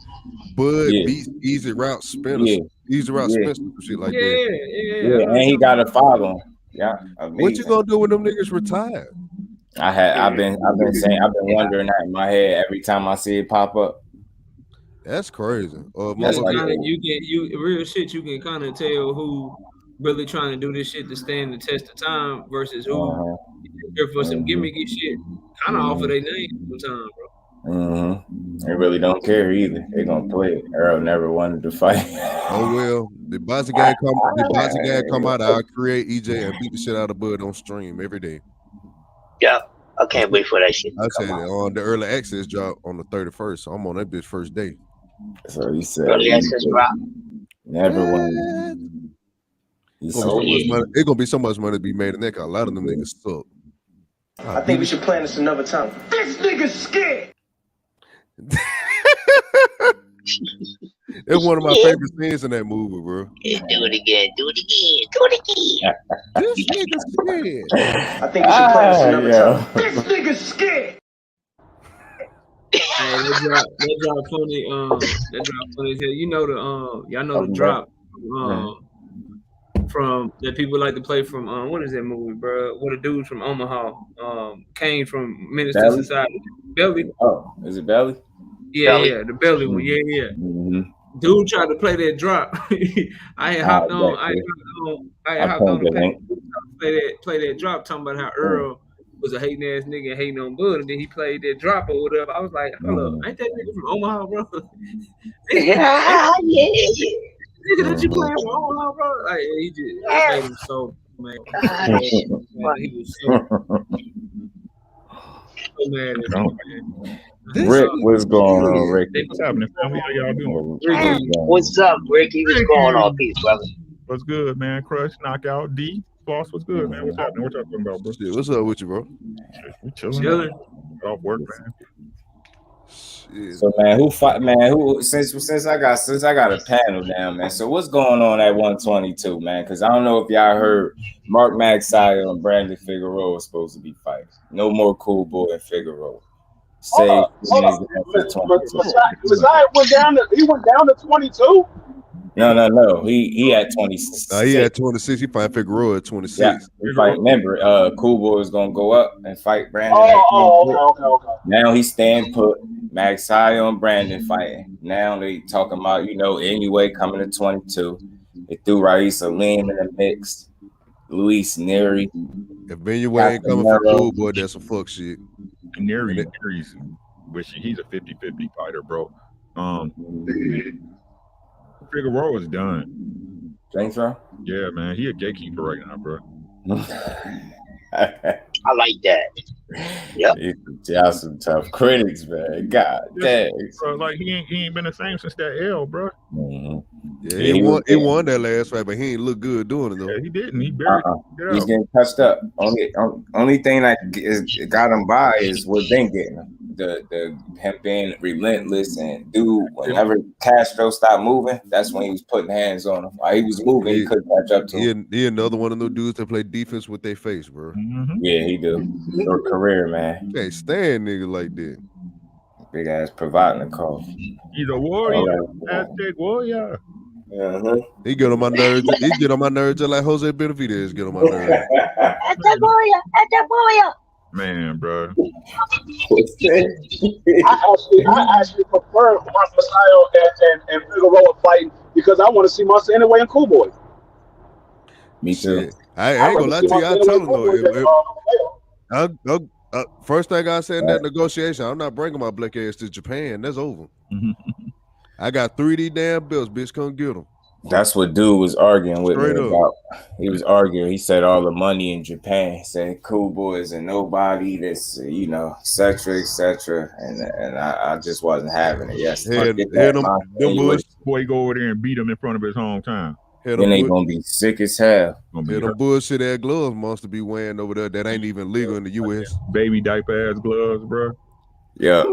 Bud beats Easy Route Spinner, Easy Route Spencer, shit like that. Yeah, and he got a follow. Yeah. What you gonna do when them niggas retire? I've been wondering that in my head every time I see it pop up. That's crazy. That's like real shit. You can kind of tell who really trying to do this shit to stand the test of time versus who here for some gimmicky shit. Kind of offer their name sometimes, bro. They really don't care either. They gonna play it. Earl never wanted to fight. Oh well, the boxing guy come out. I'll create EJ and beat the shit out of Bud on stream every day. Yeah, I can't wait for that shit. I said on the early access drop on the 31st. So I'm on that bitch first day. So he said early access drop. Never wanted. It's gonna be so much money to be made in that. A lot of them niggas suck. I think we should plan this another time. This nigga's scared. It's one of my favorite scenes in that movie, bro. Yeah, do it again. This nigga's scared. I think we should plan this another time. This nigga's scared. That drop funny. That drop funny. You know y'all know the drop. From that people like to play from what is that movie, bro? What a dude from Omaha came from Menace to Society. Belly. Oh, is it Belly? Yeah, the Belly one. Yeah. Dude tried to play that drop. I had hopped on the play that drop, talking about how Earl was a hating ass nigga and hating on Bud, and then he played that drop or whatever. I was like, hold up, ain't that nigga from Omaha, bro? Yeah. Nigga that you playing with Omaha, bro? Like, he just made him so, man. He was so. Rick, what's going on, Rick? What's happening, family? How y'all doing? What's up, Ricky? What's going on, peace, brother? What's good, man? Crush, knockout, D, Floss. What's good, man? What's happening? What y'all talking about, bro? Shit, what's up with you, bro? We chilling. Off work, man. Shit. So man, who fight, man? Who since I got a panel down, man. So what's going on at 122, man? Because I don't know if y'all heard Mark Magsayo and Brandon Figueroa are supposed to be fighting. No more Cool Boy and Figueroa. Say Messiah went down to 22. No. He had 26. He had 26. He fight Figueroa at 26. Yeah, he fight. Remember, Cool Boy is gonna go up and fight Brandon. Okay. Now he's staying put. Magsayo and Brandon fighting. Now they talking about, anyway, coming to 22. They threw Raisa Lim in the mix. Luis Neri. If Benuway ain't coming for Cool Boy, that's some fuck shit. Neri's he's a 50-50 fighter, bro. Figueroa's done. Think so? Yeah, man. He a gatekeeper right now, bro. I like that. Yep. Y'all some tough critics, man. God damn. Bro, like he ain't been the same since that L, bro. Mm-hmm. Yeah, he won that last fight, but he ain't look good doing it though. Yeah, he didn't. He barely. He's getting touched up. Only thing that got him by is what been getting him. The him being relentless and whenever Castro stopped moving, that's when he was putting hands on him. While he was moving, he couldn't catch up to him. He another one of those dudes that play defense with their face, bro. Mm-hmm. Yeah, he do. For career, man. Can't stand niggas like that. Big ass providing the call. He's a warrior. Aztec warrior. Uh-huh. He get on my nerves. He get on my nerves just like Jose Benavidez get on my nerves. At that warrior. Man, bro. I actually prefer Mark Masayo and Figueroa fighting because I want to see Monster anyway and Cool Boy. Me too. I ain't gonna lie to you. I told him though. First thing I said in that negotiation, I'm not bringing my black ass to Japan. That's over. I got 3D damn belts, bitch. Come get them. That's what dude was arguing with Straight me about. He was arguing. He said all the money in Japan. He said Cool Boys and nobody. This, et cetera, et cetera. And I just wasn't having it. Yes, them boy go over there and beat him in front of his hometown. Then they gonna be sick as hell. Them bullshit ass gloves monster be wearing over there that ain't even legal in the U.S. Baby diaper ass gloves, bro. Yeah,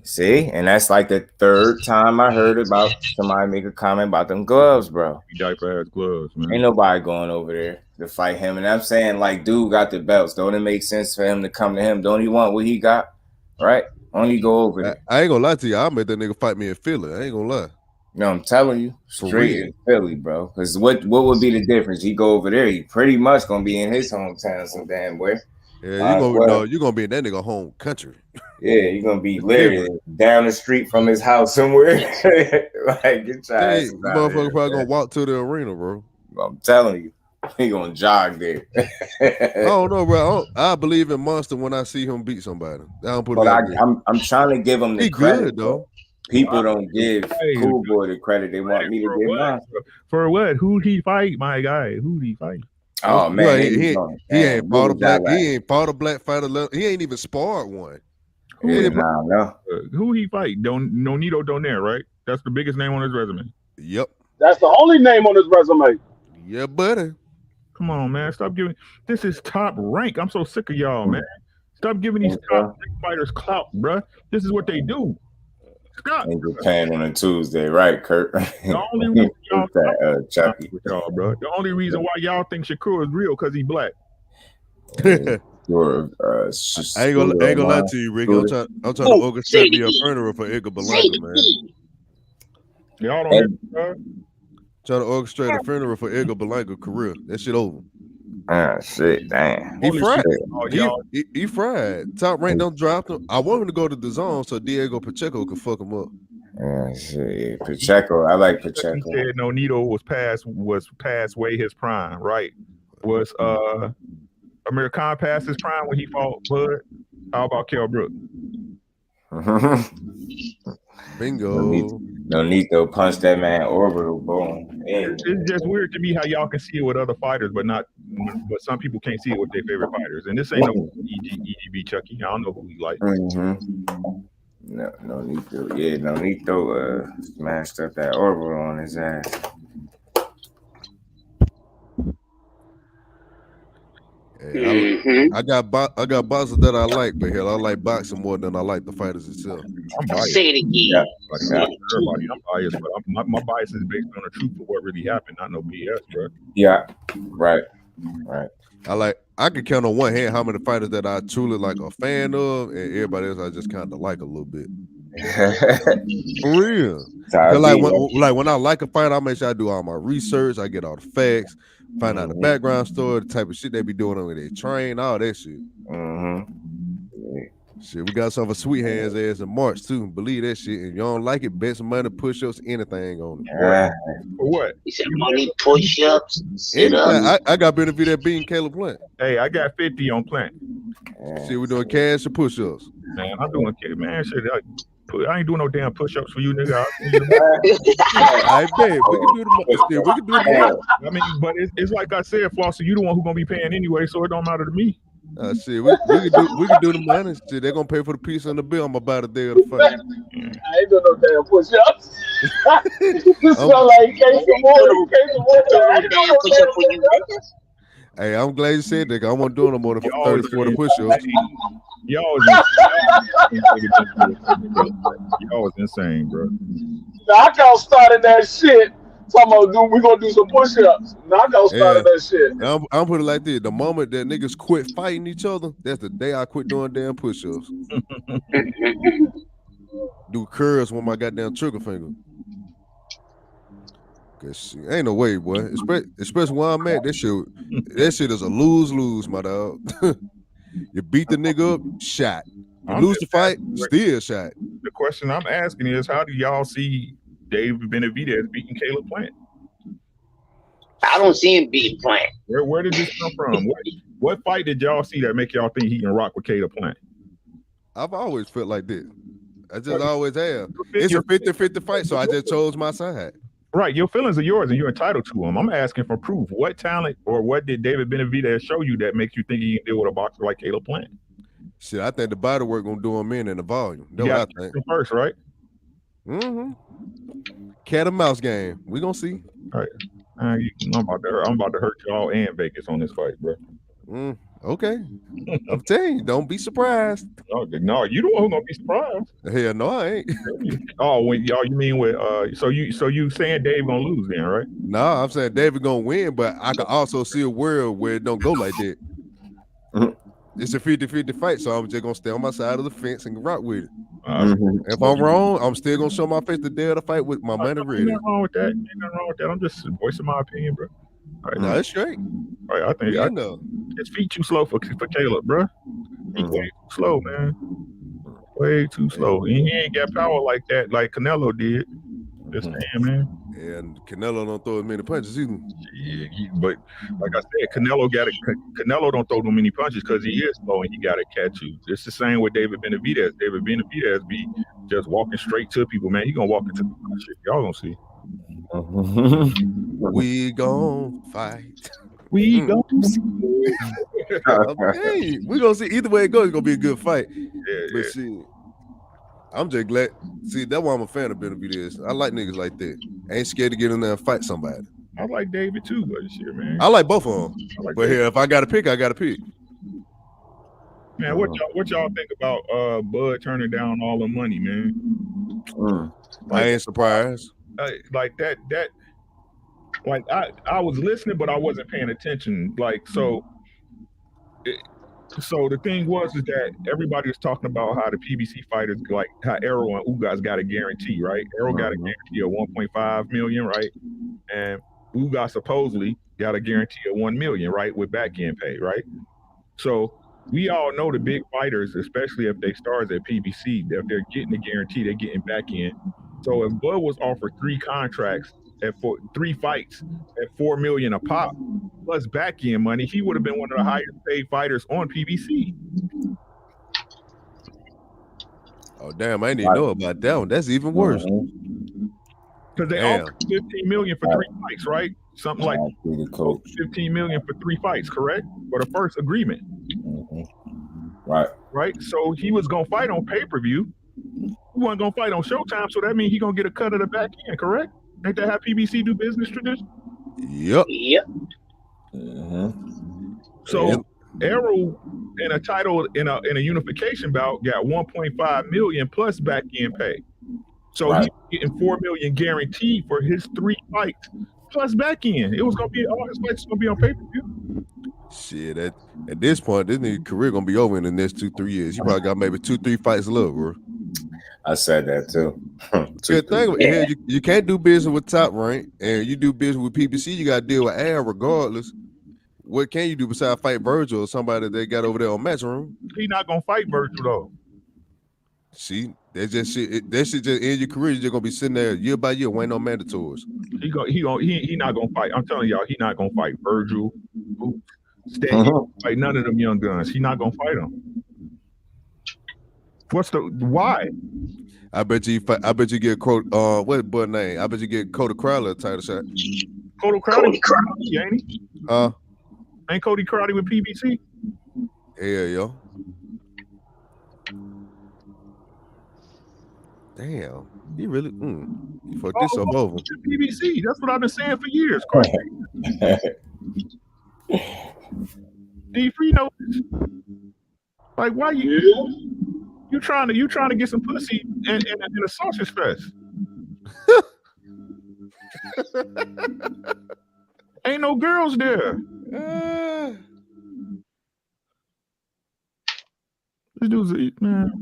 see, and that's like the third time I heard about somebody make a comment about them gloves, bro. Diaper ass gloves, man. Ain't nobody going over there to fight him. And I'm saying, like, dude got the belts. Don't it make sense for him to come to him? Don't he want what he got? Right? Only go over there. I ain't gonna lie to you. I'll make that nigga fight me in Philly. I ain't gonna lie. No, I'm telling you, straight in Philly, bro. Because what would be the difference? He go over there, he pretty much gonna be in his hometown some damn way. Yeah, you're gonna be in that nigga home country. Yeah, you're gonna be literally down the street from his house somewhere. Like, get your ass out motherfucker probably gonna walk to the arena, bro. I'm telling you, he gonna jog there. I don't know, bro. I believe in Monster when I see him beat somebody. I don't put it out there. I'm trying to give him the credit, good though. People don't give Cool Boy the credit they want me to give Monster. For what? Who'd he fight, my guy? Who'd he fight? Oh man, he ain't fought a black. He ain't fought a black fighter. He ain't even sparred one. Who he fight? Nonito Donaire, right? That's the biggest name on his resume. Yep. That's the only name on his resume. Yeah, buddy. Come on, man. Stop giving. This is top rank. I'm so sick of y'all, man. Stop giving these top rank fighters clout, bro. This is what they do. Stop. In Japan on a Tuesday, right, Kurt? The only reason the only reason why y'all think Shakur is real because he's black. I ain't gonna lie to you, Rick. I'm trying to orchestrate me a funeral for Edgar Belanca, man. Y'all don't trying to orchestrate a funeral for Edgar Belanca career. That shit over. Ah, shit, damn. He fried. He fried. Top rank don't drop him. I want him to go to the zone so Diego Pacheco could fuck him up. Shit. Pacheco, I like Pacheco. He said Nonito was past way his prime, right? Was Amir Khan past his prime when he fought Bud? How about Kell Brook? Bingo. Nonito punched that man orbital bone. It's just weird to me how y'all can see it with other fighters, but some people can't see it with their favorite fighters. And this ain't no EGB Chucky. I don't know who he like. Nonito smashed up that orbital on his ass. Yeah, I got boxers that I like, but hell, I like boxing more than I like the fighters itself. I'm biased. Say it again. Everybody, I'm biased, but my bias is based on the truth of what really happened, not no BS, bro. Yeah, right. I can count on one hand how many fighters that I truly like a fan of, and everybody else I just kind of like a little bit. For real. Like when I like a fighter, I make sure I do all my research, I get all the facts, find out the background story, the type of shit they be doing when they train, all that shit. Shit, we got some of Sweet Hands ass in March too. Believe that shit. If you don't like it, bet some money, push-ups, anything on it. For what? He said money, push-ups, I got benefit at beating Caleb Plant. Hey, I got 50 on Plant. Shit, we doing cash or push-ups. Man, I'm doing shit. I ain't doing no damn push-ups for you, nigga. I bet we can do the I mean, but it's like I said, Flossie, you the one who gonna be paying anyway, so it don't matter to me. Shit, we can do the money. Shit, they're gonna pay for the piece on the bill. I'm about the day of the fight. I ain't doing no damn push-ups. You sound like Casey Moore. Hey, I'm glad you said that. I won't do no more than 30, 40 push-ups. Y'all was insane, bro. Knockout started that shit. Talking about we're gonna do some push-ups. Knockout started that shit. I'm putting it like this: the moment that niggas quit fighting each other, that's the day I quit doing damn push-ups. Do curls with my goddamn trigger finger. Cause shit, ain't no way, boy. Especially where I'm at, that shit is a lose-lose, my dog. You beat the nigga up, shot. You lose the fight, still shot. The question I'm asking is, how do y'all see David Benavidez beating Caleb Plant? I don't see him beating Plant. Where did this come from? What fight did y'all see that make y'all think he can rock with Caleb Plant? I've always felt like this. I just always have. It's a 50-50 fight, so I just chose my side. Right, your feelings are yours and you're entitled to them. I'm asking for proof. What talent or what did David Benavidez show you that makes you think he can deal with a boxer like Caleb Plant? Shit, I think the body work gonna do him in the volume. That's what I think. First, right? Cat and mouse game. We gonna see. All right. I'm about to hurt y'all and Vegas on this fight, bro. Okay. I'm telling you, don't be surprised. No, you the one who gonna be surprised. Hell no, I ain't. You mean with so you saying Dave gonna lose then, right? No, I'm saying David gonna win, but I can also see a world where it don't go like that. It's a 50-50 fight, so I'm just gonna stay on my side of the fence and rock with it. If I'm wrong, I'm still gonna show my face the day of the fight with my money ready. Ain't nothing wrong with that. Ain't nothing wrong with that. I'm just voicing my opinion, bro. Right, no, it's straight. All right, I think his feet too slow for Caleb, bro. He's way too slow, man. Way too slow. He ain't got power like that, like Canelo did. Just saying, man. And Canelo don't throw as many punches either. Yeah, but like I said, Canelo don't throw too many punches because he is slow and he got to catch you. It's the same with David Benavidez. David Benavidez be just walking straight to people, man. He gonna walk into the shit. Y'all gonna see. We gon' fight. We gon' see. Hey, we gonna see. Either way it goes, it's gonna be a good fight. But shit, I'm just glad. See, that's why I'm a fan of Benavidez. I like niggas like that. I ain't scared to get in there and fight somebody. I like David too, but shit, man. I like both of them. But here, if I got to pick, I got to pick. Man, what y'all think about Bud turning down all the money, man? I ain't surprised. Like that. Like I was listening, but I wasn't paying attention. Like so. So the thing is that everybody was talking about how the PBC fighters, like how Errol and Ugas got a guarantee, right? Errol got a guarantee of 1.5 million, right? And Ugas supposedly got a guarantee of 1 million, right? With back end pay, right? So we all know the big fighters, especially if they stars at PBC, if they're getting a guarantee, they're getting back end. So if Bud was offered 3 contracts for 3 fights at 4 million a pop plus back end money, he would have been one of the highest paid fighters on PBC. Oh damn, I didn't even know about that one. That's even worse. Because they offered $15 million for 3 fights, right? Something like 15 million for 3 fights, correct? For the first agreement. Right. So he was gonna fight on pay-per-view. He wasn't gonna fight on Showtime, so that means he gonna get a cut of the back end, correct? Ain't that how PBC do business tradition? Yep. So Arrow in a title in a unification bout got 1.5 million plus back end pay. So he's getting 4 million guaranteed for his 3 fights plus back end. It was gonna be all his fights gonna be on pay-per-view. Shit, at this point, this nigga career gonna be over in the next 2-3 years. You probably got maybe 2-3 fights left, bro. I said that too. Good thing, you can't do business with Top Rank, and you do business with PBC. You got to deal with Al regardless. What can you do besides fight Virgil or somebody that they got over there on Matchroom? He not gonna fight Virgil though. See, that just shit. That shit just end your career. You're just gonna be sitting there year by year waiting on mandatories. He not gonna fight. I'm telling y'all, he not gonna fight Virgil. Steady, like none of them young guns. He not gonna fight them. Why? I bet you get what boy name? I bet you get Cody Crowley a title shot. Cody Crowley, ain't he? Ain't Cody Crowley with PBC? Hell, yo. Damn, he really he fucked this up over. PBC, that's what I've been saying for years. D3 knows. Like, why you trying to get some pussy in a sausage fest? Ain't no girls there. This dude's man.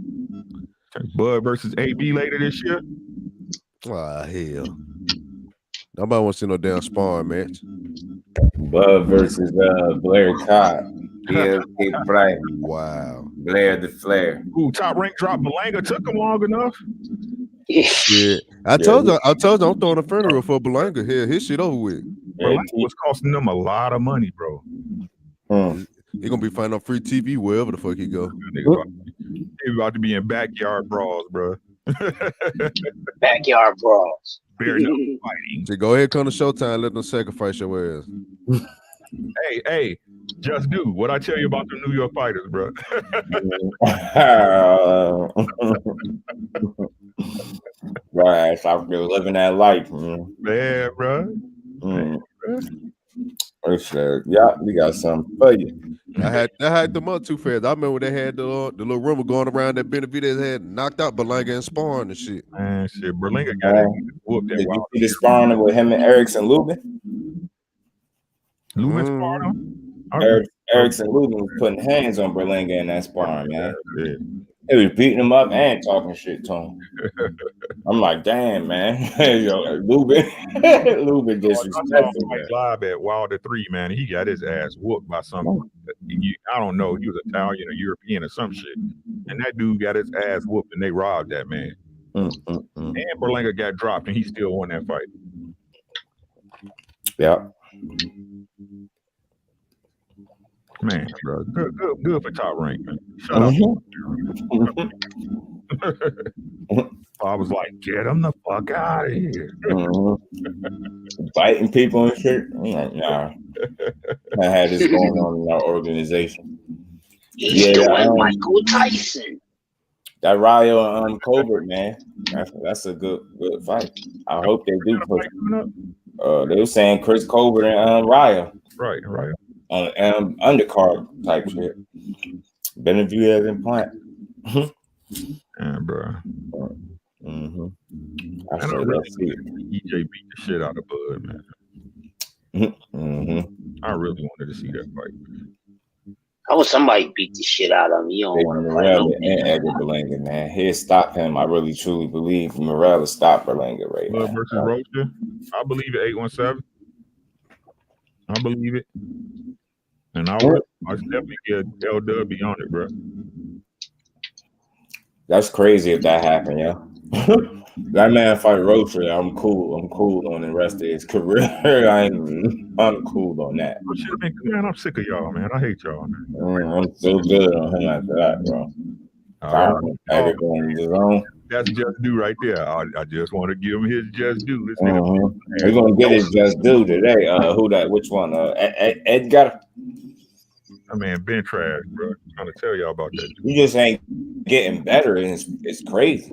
Bud versus AB later this year. Ah, hell. Nobody wants to see no damn sparring match. Bud versus Blair Todd. Wow. Blair the Flair. Ooh, Top Rank dropped Belanga. Took him long enough. Yeah. I told you I'm throwing a funeral for Belanga here. His shit over with. Belanga was costing them a lot of money, bro. He gonna be finding on free TV wherever the fuck he go. He about to be in backyard brawls, bro. Backyard brawls. Bare no fighting. So go ahead, come to Showtime. Let them sacrifice your ass. Hey, just do what I tell you about the New York fighters, bro. Right, I've been living that life, man. Yeah, bro. Yeah, we got something for you. I had them up too fast. I remember they had the little rumor going around that Benavidez had knocked out Belanga and sparring and shit. Man, shit, Berlinga got whooped that. Did you see the sparring with him and Erickson Lubin? Lubin sparred him? Erickson Lubin was putting hands on Berlinga in that sparring, man. He was beating him up and talking shit to him. I'm like, damn, man. Yo, Lubin disrespectful. Live at Wilder 3, man. He got his ass whooped by some. I don't know. He was Italian or European or some shit. And that dude got his ass whooped and they robbed that man. And Berlinga got dropped and he still won that fight. Yeah. Man, bro, good for Top Rank, man. Shut up. I was like, get him the fuck out of here. Biting people and shit. I'm like, nah. I had this going on in our organization. He's doing Michael Tyson. That Ryo and Colbert, man. That's a good fight. I hope they do push. They were saying Chris Colbert and Ryo. Right. Undercard type shit. Benavidez and Plant. Yeah, bro. I said that's it. EJ beat the shit out of Bud, man. I really wanted to see that fight. How would somebody beat the shit out of him? You don't want to fight Morel and Edgar Berlanga, man. He'll stop him. I really truly believe Morel will stop Berlanga right now. Versus Rocha. I believe it. 817. I believe it. And I definitely get LW on it, bro. That's crazy if that happened, yo. That man fight Rocha, I'm cool on the rest of his career. I'm cool on that. Man, I'm sick of y'all, man. I hate y'all, man. I'm so good on him after that, bro. That's just due right there. I just want to give him his just due. This nigga, he's gonna get his just due today. Who that? Which one? Edgar. I mean, been trash, bro. I'm trying to tell y'all about that. You just ain't getting better, and it's crazy.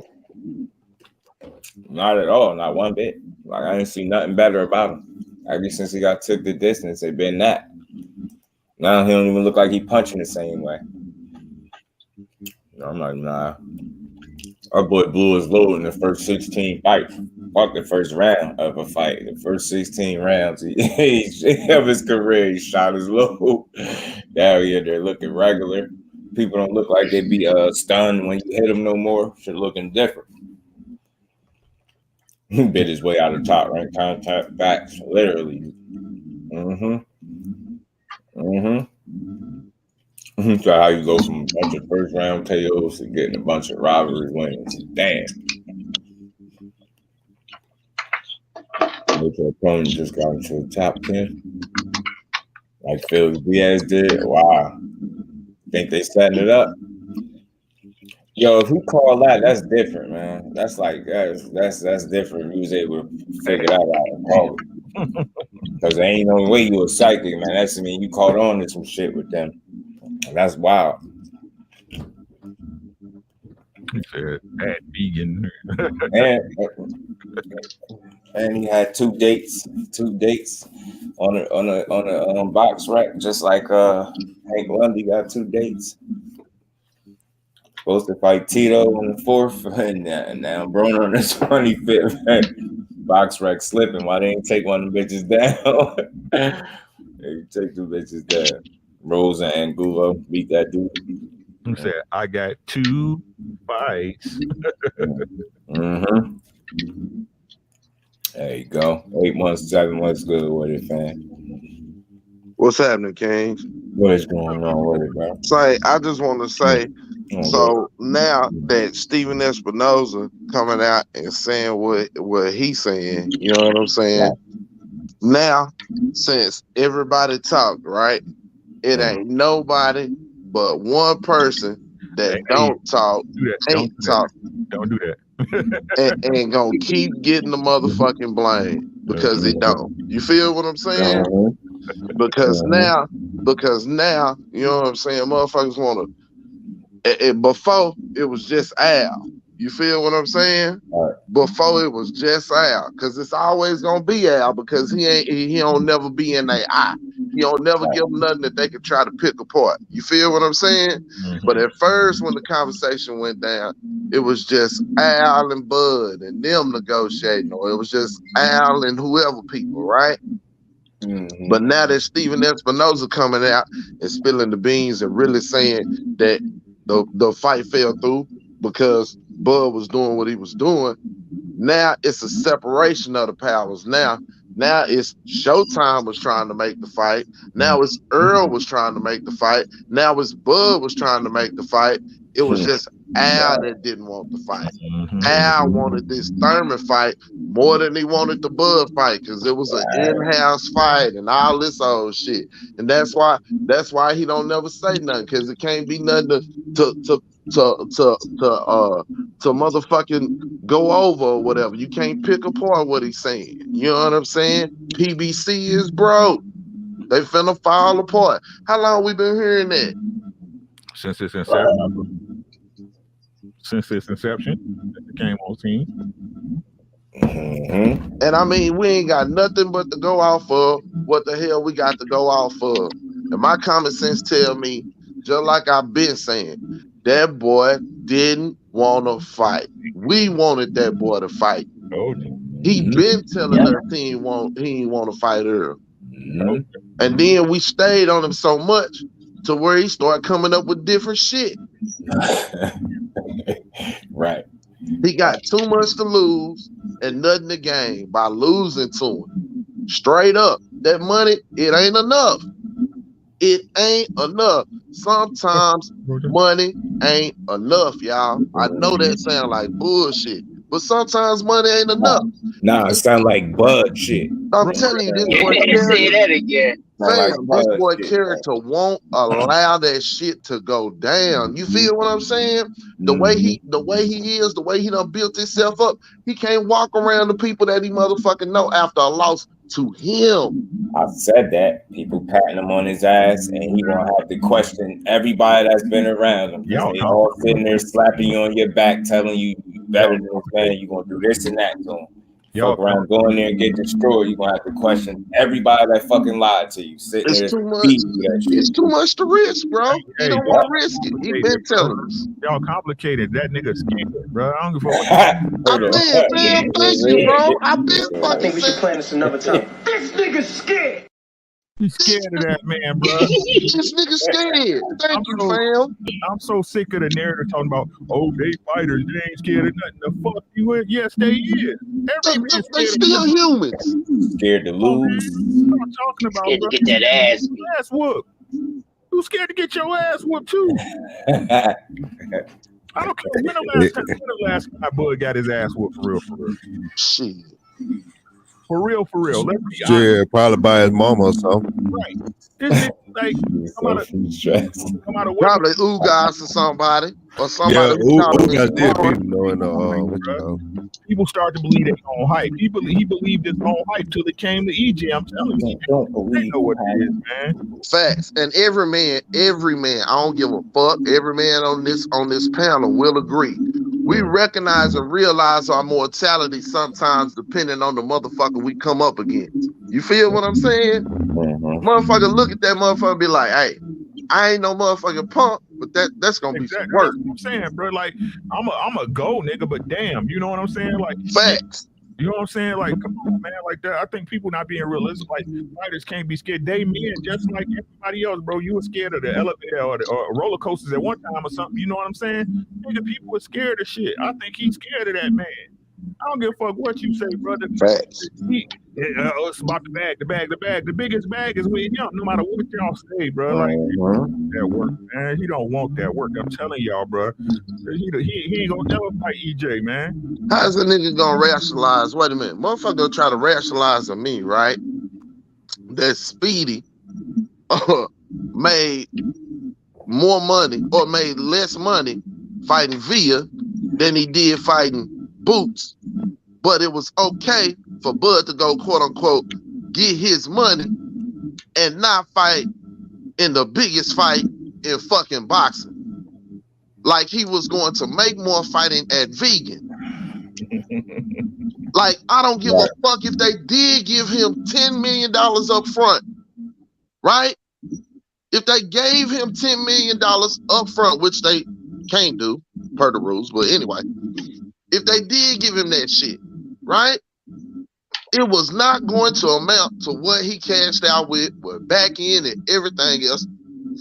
Not at all, not one bit. Like I didn't see nothing better about him. Ever since he took the distance, it been that. Now he don't even look like he punching the same way. I'm like, nah. Our boy blew his load in the first 16 fights. Fuck the first round of a fight. The first 16 rounds of his career, he shot his load. Now they're looking regular. People don't look like they be stunned when you hit them no more. Shit looking different. He bit his way out of top rank contact backs, literally. So how you go from a bunch of first round KOs to getting a bunch of rivalry wins? Damn. But your opponent just got into the top 10. Like Phil Diaz did. Wow. Think they setting it up? Yo, if you call that's different, man. That's like that's different. You was able to figure that out and call it. Because there ain't no way you a psychic, man. That's you caught on to some shit with them. That's wild. He said that vegan. and he had two dates on a box rack, just like Hank Lundy got 2 dates. Supposed to fight Tito on the 4th, and now Broner on the 25th. Box rack slipping. Why they ain't take one of them bitches down? They take 2 bitches down. Rosa and Gulo beat that dude. He said, I got 2 fights. There you go. 8 months, 7 months good with it, fam. What's happening, Kings? What is going on with it, bro? Say, I just want to say, so now that Steven Espinoza coming out and saying what he's saying, you know what I'm saying? Now, since everybody talked, right? It ain't nobody but one person that don't talk, ain't talk. Don't do that. and gonna keep getting the motherfucking blame because they don't. You feel what I'm saying? Because now, you know what I'm saying? Motherfuckers want to. Before it was just Al. You feel what I'm saying? Before it was just Al, because it's always gonna be Al because he don't never be in their eye. He don't never give them nothing that they can try to pick apart. You feel what I'm saying? But at first, when the conversation went down, it was just Al and Bud and them negotiating, or it was just Al and whoever people, right? But now that Steven Espinoza coming out and spilling the beans and really saying that the fight fell through because Bud was doing what he was doing, now it's a separation of the powers. Now it's Showtime was trying to make the fight. Now it's Earl was trying to make the fight. Now it's Bud was trying to make the fight. It was just Al that didn't want the fight. Al wanted this Thurman fight more than he wanted the Bud fight because it was an in-house fight and all this old shit. And that's why he don't never say nothing because it can't be nothing to motherfucking go over or whatever. You can't pick apart what he's saying. You know what I'm saying? PBC is broke. They finna fall apart. How long we been hearing that? Since its inception. It came on scene. And I mean, we ain't got nothing but to go off of. What the hell we got to go off of? And my common sense tell me, just like I've been saying, that boy didn't want to fight. We wanted that boy to fight. He been telling us he ain't want to fight Earl. And then we stayed on him so much to where he started coming up with different shit. Right. He got too much to lose and nothing to gain by losing to him. Straight up. That money, it ain't enough. It ain't enough. Sometimes money ain't enough, y'all. I know that sound like bullshit, but sometimes money ain't enough. Nah, it sound like Bud shit. I'm telling you, this boy say that again. Fam, this boy character won't allow that shit to go down. You feel what I'm saying? The way he is, the way he done built himself up, he can't walk around the people that he motherfucking know after a loss to him. I said that. People patting him on his ass, and he gonna have to question everybody that's been around him. They all sitting there slapping you on your back, telling you better than this man, you gonna do this and that to him. Fuck around, go in there and get destroyed. You're gonna have to question everybody that fucking lied to you. Sitting there, too much. It's too much to risk, bro. He don't want to risk it. He been telling us. Y'all complicated. That nigga scared, bro. I don't give a fuck. Thank you, bro. I've been fucking. I think we should plan this another time. This nigga's scared. He's scared of that man, bro. This nigga scared. Thank you, fam. I'm so sick of the narrative talking about, oh, they fighters, they ain't scared of nothing. The fuck you in? Yes, they is. They still humans. Scared to lose. What I'm talking about, scared bro. to get that ass whooped. You scared to get your ass whooped too? I don't care. When the last time Bud got his ass whooped for real? Shit. For real. Let's be honest. Yeah, probably by his mama or something. Right. This like probably Ugas or somebody. Or somebody people start to believe they own hype. He believed his own hype till it came to EJ. I'm telling you, they know what it is, man. Facts. And every man, I don't give a fuck. Every man on this panel will agree. We recognize and realize our mortality sometimes depending on the motherfucker we come up against. You feel what I'm saying? Motherfucker look at that motherfucker and be like, hey, I ain't no motherfucking punk, but that's gonna be some work. That's what I'm saying, bro. Like, I'm a go nigga, but damn, you know what I'm saying? Like, facts. You know what I'm saying? Like, come on, man. Like that. I think people not being realistic. Like, fighters can't be scared. They men just like everybody else, bro. You were scared of the elevator or roller coasters at one time or something. You know what I'm saying? Nigga, people are scared of shit. I think he's scared of that man. I don't give a fuck what you say, brother. Facts. It's about the bag. The biggest bag is with him, no matter what y'all say, bro. Like, he don't want that work, man. He don't want that work. I'm telling y'all, bro. He ain't gonna never fight EJ, man. How's a nigga gonna rationalize? Wait a minute. Motherfucker gonna try to rationalize on me, right? That Speedy made more money or made less money fighting Via than he did fighting Boots, but it was okay for Bud to go quote unquote get his money and not fight in the biggest fight in fucking boxing. Like he was going to make more fighting at Vegan. Like I don't give a fuck if they did give him $10 million up front, right? If they gave him $10 million up front, which they can't do per the rules, but anyway. If they did give him that shit, right? It was not going to amount to what he cashed out with back end and everything else,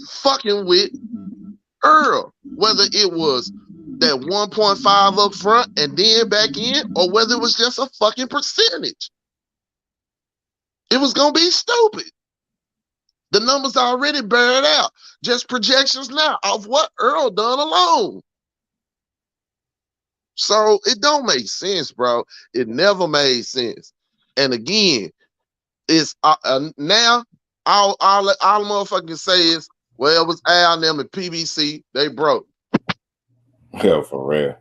fucking with Earl. Whether it was that 1.5 up front and then back in, or whether it was just a fucking percentage. It was gonna be stupid. The numbers already bear it out. Just projections now of what Earl done alone. So it don't make sense, bro. It never made sense. And again, it's now all motherfuckers say is, well, it was Al and them and PBC, they broke. Yeah, for real.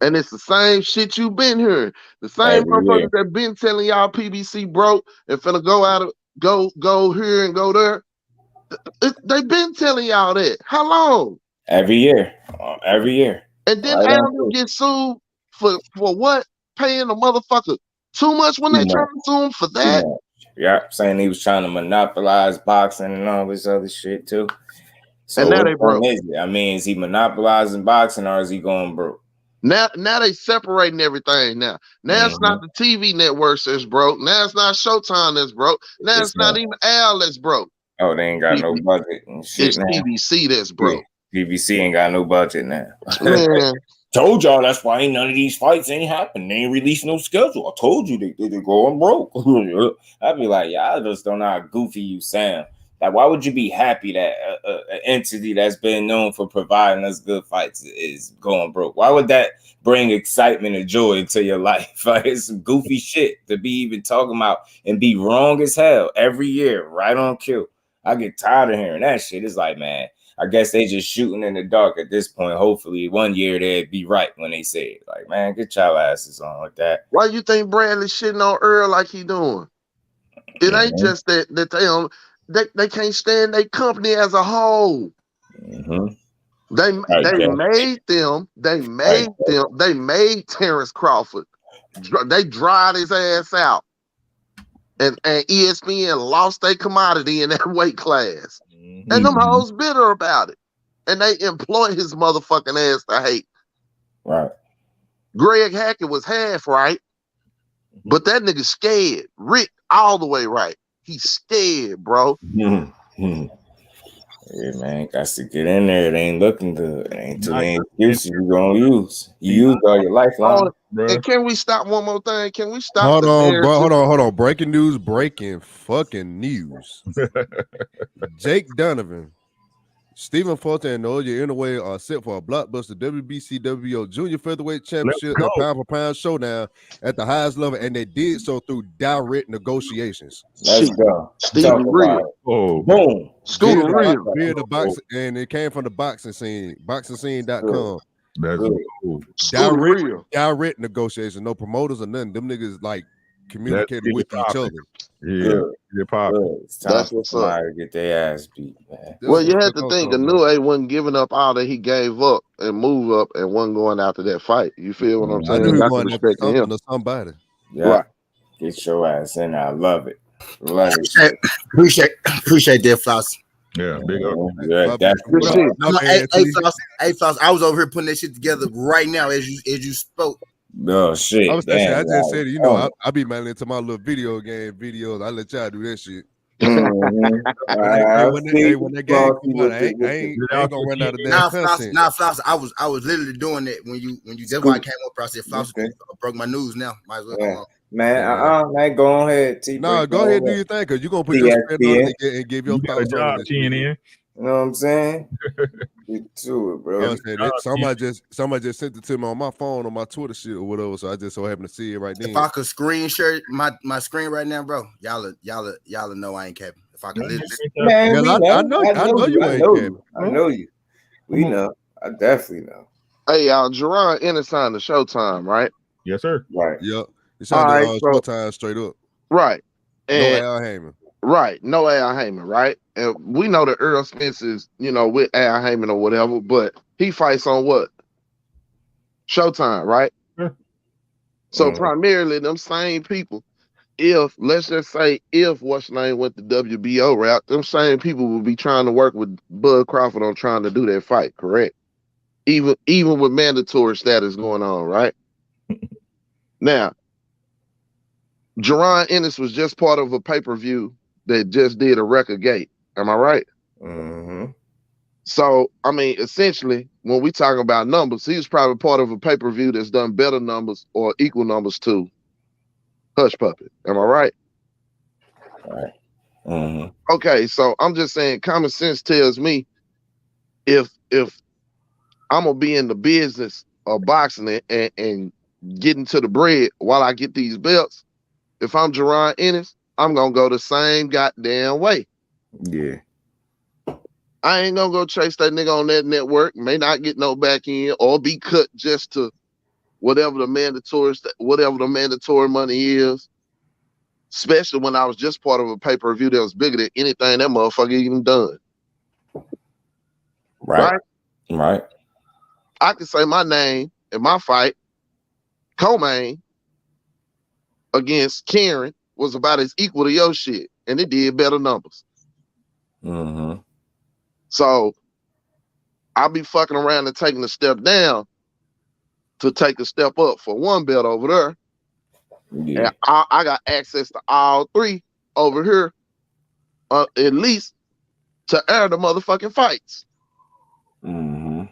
And it's the same shit you been hearing. The same motherfuckers that been telling y'all PBC broke and finna go out of go here and go there. They been telling y'all that. How long? Every year. And then Al get sued for what? Paying a motherfucker too much when they trying to sue him for that? Yeah, saying he was trying to monopolize boxing and all this other shit too. So and now they broke. I mean, is he monopolizing boxing or is he going broke? Now they separating everything now. Now it's not the TV networks that's broke. Now it's not Showtime that's broke. Now it's not even Al that's broke. Oh, they ain't got no budget and shit. It's now. PBC that's broke. PBC ain't got no budget now. Man. Told y'all that's why ain't none of these fights ain't happening. They ain't released no schedule. I told you they going broke. I'd be like, y'all just don't know how goofy you sound. Like, why would you be happy that an entity that's been known for providing us good fights is going broke? Why would that bring excitement and joy into your life? Like, it's some goofy shit to be even talking about and be wrong as hell every year, right on cue. I get tired of hearing that shit. It's like, man, I guess they just shooting in the dark at this point. Hopefully one year they'd be right when they say it. Like, man, get y'all asses on with that. Why you think Bradley shitting on Earl like he doing? It ain't just that they can't stand their company as a whole. They made Terrence Crawford. They dried his ass out. And ESPN lost their commodity in that weight class. And them hoes bitter about it. And they employ his motherfucking ass to hate. Right. Greg Hackett was half right. But that nigga scared. Rick all the way right. He's scared, bro. Yeah, man, got to get in there. It ain't looking good. It ain't too many excuses you gonna use. You used all your lifeline. And can we stop one more thing? Can we stop? Hold on. Breaking news. Fucking news. Jake Donovan, Stephen Fulton, and Oya Inoue are set for a blockbuster WBC Junior Featherweight Championship and pound-for-pound showdown at the highest level, and they did so through direct negotiations. Let's go. Stephen Real. Oh, boom. Scooter Real. The boxing, and it came from the boxing scene, boxingscene.com. That's cool. Direct negotiation, no promoters or nothing. Them niggas like communicated with each other. Yeah, that's what's up. To get their ass beat, man. Well, you had to think Inoue wasn't giving up all that he gave up and move up and wasn't going after that fight. You feel what I'm saying? I knew he was going after something or somebody. Yeah, right. Get your ass in. I love it. Love it. Appreciate that, Floss. Yeah, big up. Yeah, that's good. Hey, Floss, I was over here putting that shit together right now as you spoke. Oh shit! I just said, you know, I be mailing into my little video game videos. I let y'all do that shit. When that game come on, I ain't gonna run out of that content. Floss, I was literally doing that when you. That's why I came up. I said, Floss broke my news. Now might as well come on. Man, man, go ahead. No, go ahead, do your thing, because you're gonna put your spin on it and give your thoughts on it. TNN. You know what I'm saying? Get to it, bro. Somebody just sent it to me on my phone, on my Twitter shit or whatever. So I just so happened to see it right then. If I could screen share my screen right now, bro, y'all know I ain't capping. If I could literally, man, I know you ain't capping. I know you. We know. I definitely know. Hey, y'all, Jerron Ennis signed the Showtime, right? Yes, sir. Right. Yep. It's on the Showtime straight up. Right. And no Al Heyman. Right. No Al Heyman, right? And we know that Earl Spence is, with Al Heyman or whatever, but he fights on what? Showtime, right? Yeah. So primarily them same people, let's just say what's his name went the WBO route, them same people will be trying to work with Bud Crawford on trying to do that fight, correct? Even with mandatory status going on, right? Now, Jerron Ennis was just part of a pay-per-view that just did a record gate. Am I right? Mm-hmm. So, I mean, essentially, when we talk about numbers, he was probably part of a pay-per-view that's done better numbers or equal numbers to Hush Puppet. Am I right? Right. Mm-hmm. Okay, so I'm just saying common sense tells me if I'm going to be in the business of boxing and getting to the bread while I get these belts, if I'm Jerron Ennis, I'm going to go the same goddamn way. Yeah. I ain't going to go chase that nigga on that network, may not get no back end or be cut just to whatever the mandatory money is, especially when I was just part of a pay-per-view that was bigger than anything that motherfucker even done. Right. I can say my name in my fight, co-main against Karen, was about as equal to your shit, and it did better numbers. Mm-hmm. So I'll be fucking around and taking a step down to take a step up for one belt over there. Yeah. And I got access to all three over here, at least to air the motherfucking fights. Mm-hmm.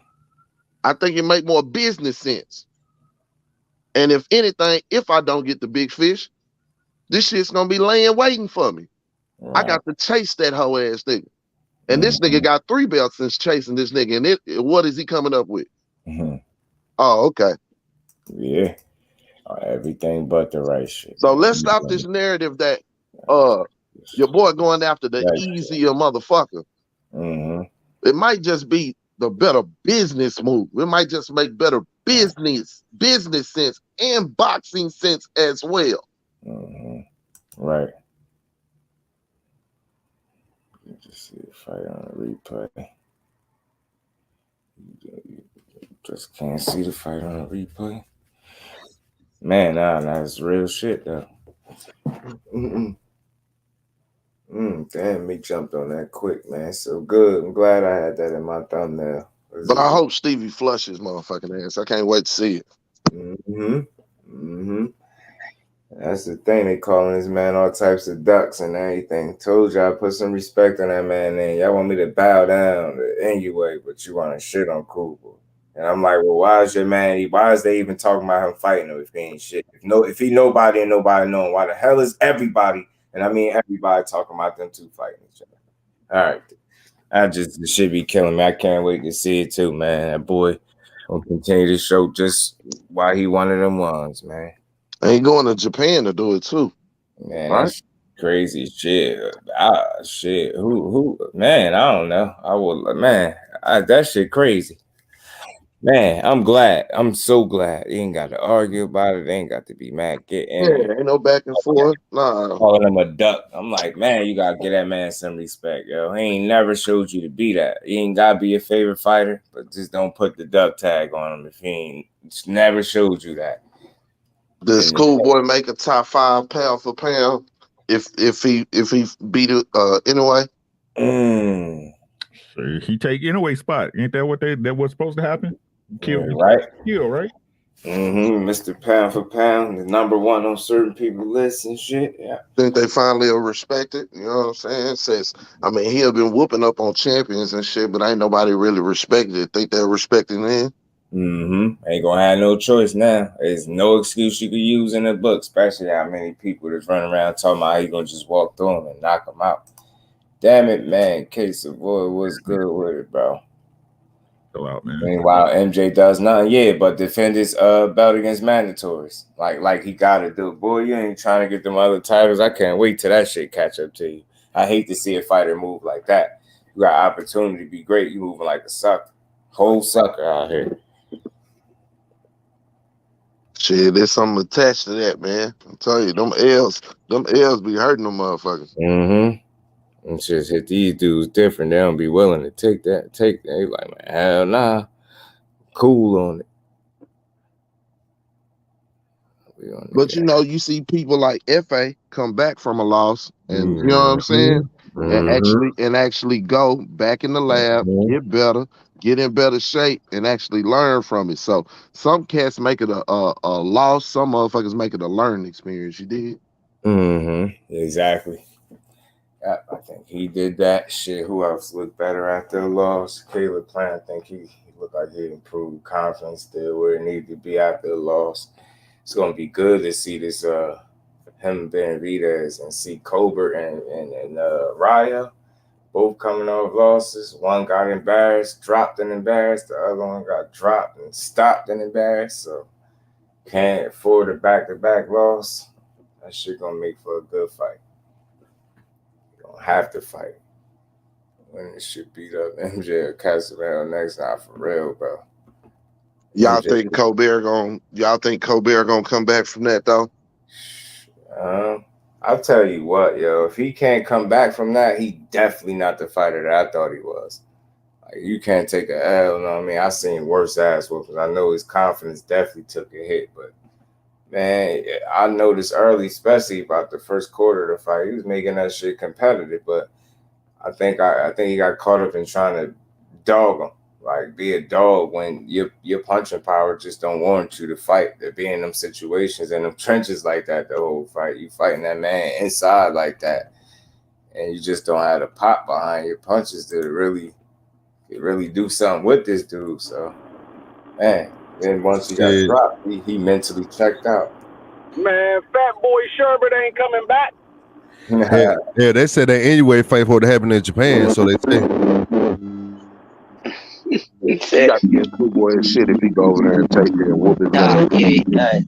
I think it make more business sense. And if anything, if I don't get the big fish, this shit's gonna be laying waiting for me. I got to chase that hoe ass nigga. And this nigga got 3 belts since chasing this nigga. And what is he coming up with? Oh, okay. Yeah. Everything but the right shit. So let's stop this narrative that your boy going after the easier motherfucker. It might just be the better business move. It might just make better business sense and boxing sense as well. Right. Just see the fight on the replay. Just can't see the fight on the replay. Man, that's real shit though. Damn, me jumped on that quick, man. So good. I'm glad I had that in my thumbnail. But I hope Stevie flushes motherfucking ass. I can't wait to see it. That's the thing. They calling this man all types of ducks and everything. Told y'all put some respect on that man name. Y'all want me to bow down anyway, but you want to shit on Cool Boy. And I'm like, well, why is they even talking about him fighting him if he ain't shit? If he nobody and nobody knowing, why the hell is everybody, and I mean everybody, talking about them two fighting each other? All right. This should be killing me. I can't wait to see it too, man. That boy will continue to show just why he one of them ones, man. Ain't going to Japan to do it too. Man, that's crazy shit. Shit. Who? Man, I don't know. That shit crazy. Man, I'm glad. I'm so glad. You ain't got to argue about it. They ain't got to be mad. Ain't no back and forth. Nah. Calling him a duck. I'm like, man, you got to give that man some respect, yo. He ain't never showed you to be that. He ain't got to be your favorite fighter, but just don't put the duck tag on him if he ain't never showed you that. Does Cool Boy make a top 5 pound for pound if he beat it anyway? So he take anyway spot. Ain't that what's supposed to happen? Kill, right? Kill, right? Mr. Pound for Pound, the number 1 on certain people's lists and shit. Yeah. Think they finally will respect it. You know what I'm saying? He have been whooping up on champions and shit, but ain't nobody really respected it. Think they're respecting him? Ain't gonna have no choice now. There's no excuse you could use in the book, especially how many people that's running around talking about how you gonna just walk through them and knock them out. Damn it, man. Case of boy was good with it, bro. Chill out, man. Meanwhile, MJ does nothing, but defend his belt against mandatories. Like he gotta do. Boy, you ain't trying to get them other titles. I can't wait till that shit catch up to you. I hate to see a fighter move like that. You got opportunity to be great. You moving like a sucker. Whole sucker out here. Shit, there's something attached to that, man. I'm telling you, them L's be hurting them motherfuckers. And just hit these dudes different. They don't be willing to take that. They like, man, hell nah. Cool on it. But you see people like FA come back from a loss, and you know what I'm saying, and actually go back in the lab, get better, get in better shape, and actually learn from it. So some cats make it a loss, some motherfuckers make it a learning experience. You did? Exactly. Yeah, I think he did that shit. Who else looked better after the loss? Caleb Plant. I think he looked like he improved confidence still where it needed to be after the loss. It's gonna be good to see this him Benavidez and see Colbert and Raya both coming off losses. One got embarrassed, dropped and embarrassed. The other one got dropped and stopped and embarrassed. So can't afford a back-to-back loss. That shit gonna make for a good fight. You don't have to fight. When this shit beat up MJ or Casamero next time for real, bro. Y'all think Colbert gonna come back from that though? I'll tell you what, yo. If he can't come back from that, he definitely not the fighter that I thought he was. Like, you can't take a L. You know what I mean? I seen worse ass whoopings. I know his confidence definitely took a hit, but man, I noticed early, especially about the first quarter of the fight, he was making that shit competitive. But I think he got caught up in trying to dog him. Like, be a dog when your punching power just don't warrant you to fight. To be in them situations and them trenches like that the whole fight. You fighting that man inside like that, and you just don't have the pop behind your punches to really do something with this dude. So, man, then once he got dropped, he mentally checked out. Man, Fat Boy Sherbert ain't coming back. Yeah, they said that anyway fight for to happen in Japan, so they say. He got to get Cool Boy shit if he go over there and take it and whoop his ass.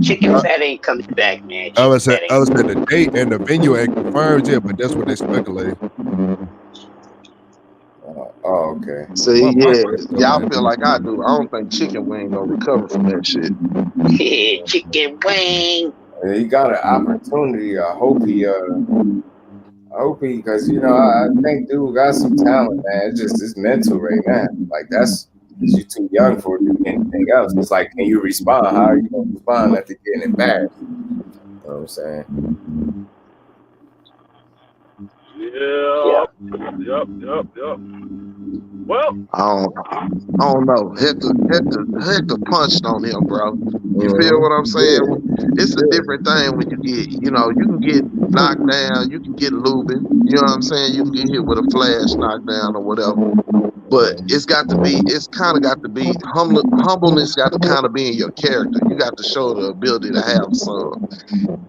Chicken Fat ain't coming back, man. I was saying the date and the venue ain't confirmed yet, but that's what they speculate. Okay. See, y'all feel like I do. I don't think Chicken Wing gonna recover from that shit. Yeah, Chicken Wing. He got an opportunity. I hope he, because I think dude got some talent, man. It's just mental right now. Like you're too young for to do anything else. It's like, can you respond? How are you gonna respond after getting embarrassed? You know what I'm saying? Yep. Well, I don't know. Hector punched on him, bro. You feel what I'm saying? It's a different thing when you get, you can get knocked down, you can get lubing, you know what I'm saying? You can get hit with a flash knockdown or whatever. But it's kind of got to be, humbleness got to kind of be in your character. You got to show the ability to have some.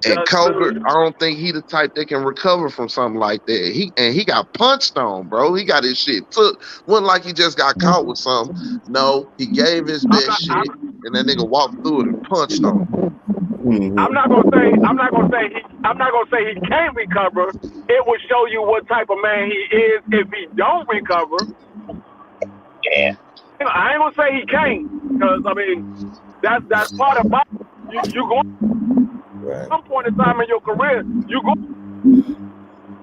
And Colbert, I don't think he the type that can recover from something like that. He got punched on, bro. He got his shit took. Wasn't like he just got caught with something. No, he gave his best shit, and that nigga walked through it and punched on him. I'm not gonna say he can't recover. It will show you what type of man he is if he don't recover. Yeah. I ain't gonna say he can't, because that's part of you going. At some point in time in your career, you go.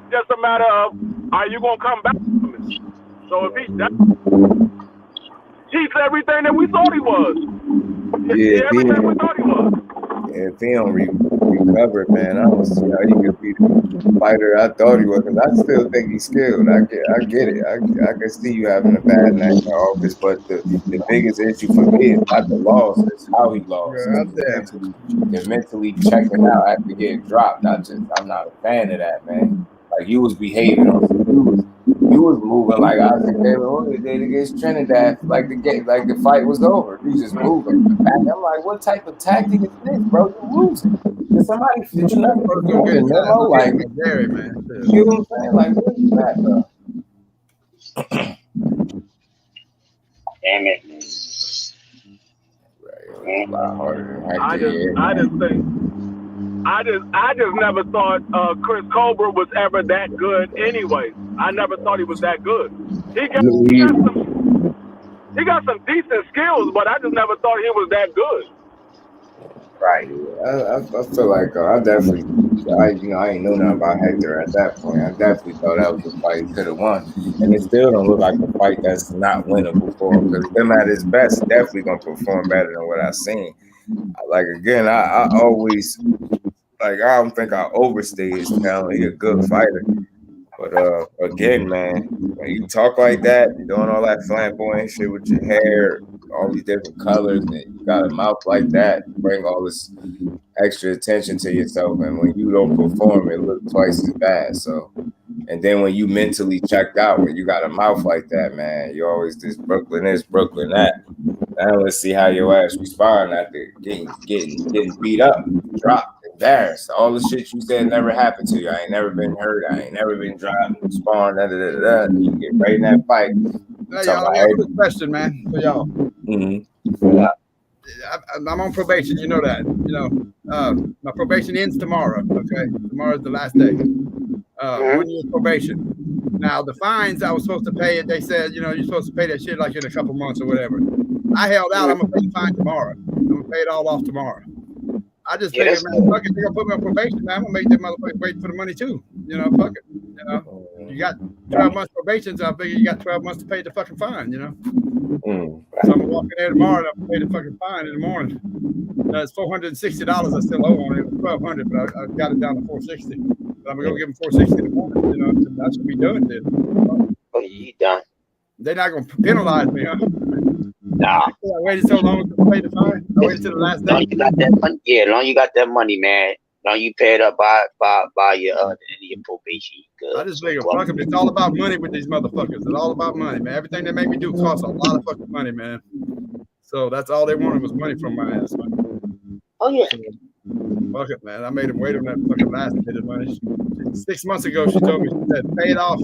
Just a matter of, are you gonna come back from it? So if he's everything that we thought he was. Yeah, everything we thought he was. If he don't recover, man, I don't see how he could be the fighter I thought he was. Because I still think he's skilled. I get it. I can see you having a bad night in the office, but the biggest issue for me is not the loss; it's how he lost. Mentally checking out after getting dropped. I'm not a fan of that, man. Like, you was behaving. You was moving like Isaac David did against Trinidad, like the fight was over. You just moving back. I'm like, what type of tactic is this, bro? You losing? Did you not get the memo? Like, you know what I'm saying? Like, what is that, bro? Damn it. Right, a lot harder than I just never thought Chris Colbert was ever that good anyway. I never thought he was that good. He got some decent skills, but I just never thought he was that good. Right. I feel like I ain't know nothing about Hector at that point. I definitely thought that was a fight he could have won. And it still don't look like a fight that's not winnable for him, because him at his best definitely gonna perform better than what I've seen. Like, again, I always, like, I don't think I overstay his talent. He's a good fighter. But again, man, when you talk like that, you're doing all that flamboyant shit with your hair, all these different colors, and you got a mouth like that, you bring all this extra attention to yourself, and when you don't perform, it looks twice as bad. So, and then when you mentally checked out, when you got a mouth like that, man, you always this Brooklyn this, Brooklyn that. Now let's see how your ass respond after getting beat up, dropped, embarrassed. All the shit you said never happened to you. I ain't never been hurt. I ain't never been dropped, sparring, You get right in that fight. Hey, y'all, I got a quick question, man, for y'all. Yeah. I'm on probation, you know that. My probation ends tomorrow. Okay, tomorrow's the last day. 1 year probation. Now the fines I was supposed to pay, they said, you're supposed to pay that shit like in a couple months or whatever. I held out. I'm gonna pay the fine tomorrow. I'm gonna pay it all off tomorrow. I just figured, man, fuck it, they're gonna put me on probation, man. I'm gonna make that motherfucker wait for the money too. Fuck it. You got 12 months probation, so I figure you got 12 months to pay the fucking fine, So I'm gonna walk in there tomorrow and I'll pay the fucking fine in the morning. It's $460 I still owe on it. It was $1,200, but I got it down to $460. But I'm gonna go give them $460 in the morning. That should be done then. Oh, you done? They're not gonna penalize me, huh? Nah. I waited so long to pay the fine. I waited till the last day. Long you got that money, long you got that money, man. Long you pay it up by your the end of your probation. I just figure, fuck them. It's all about money with these motherfuckers. It's all about money, man. Everything they make me do costs a lot of fucking money, man. So that's all they wanted was money from my ass, man. Oh yeah. Fuck it, man. I made him wait on that fucking last bit of money. 6 months ago, she told me, she said, pay it off.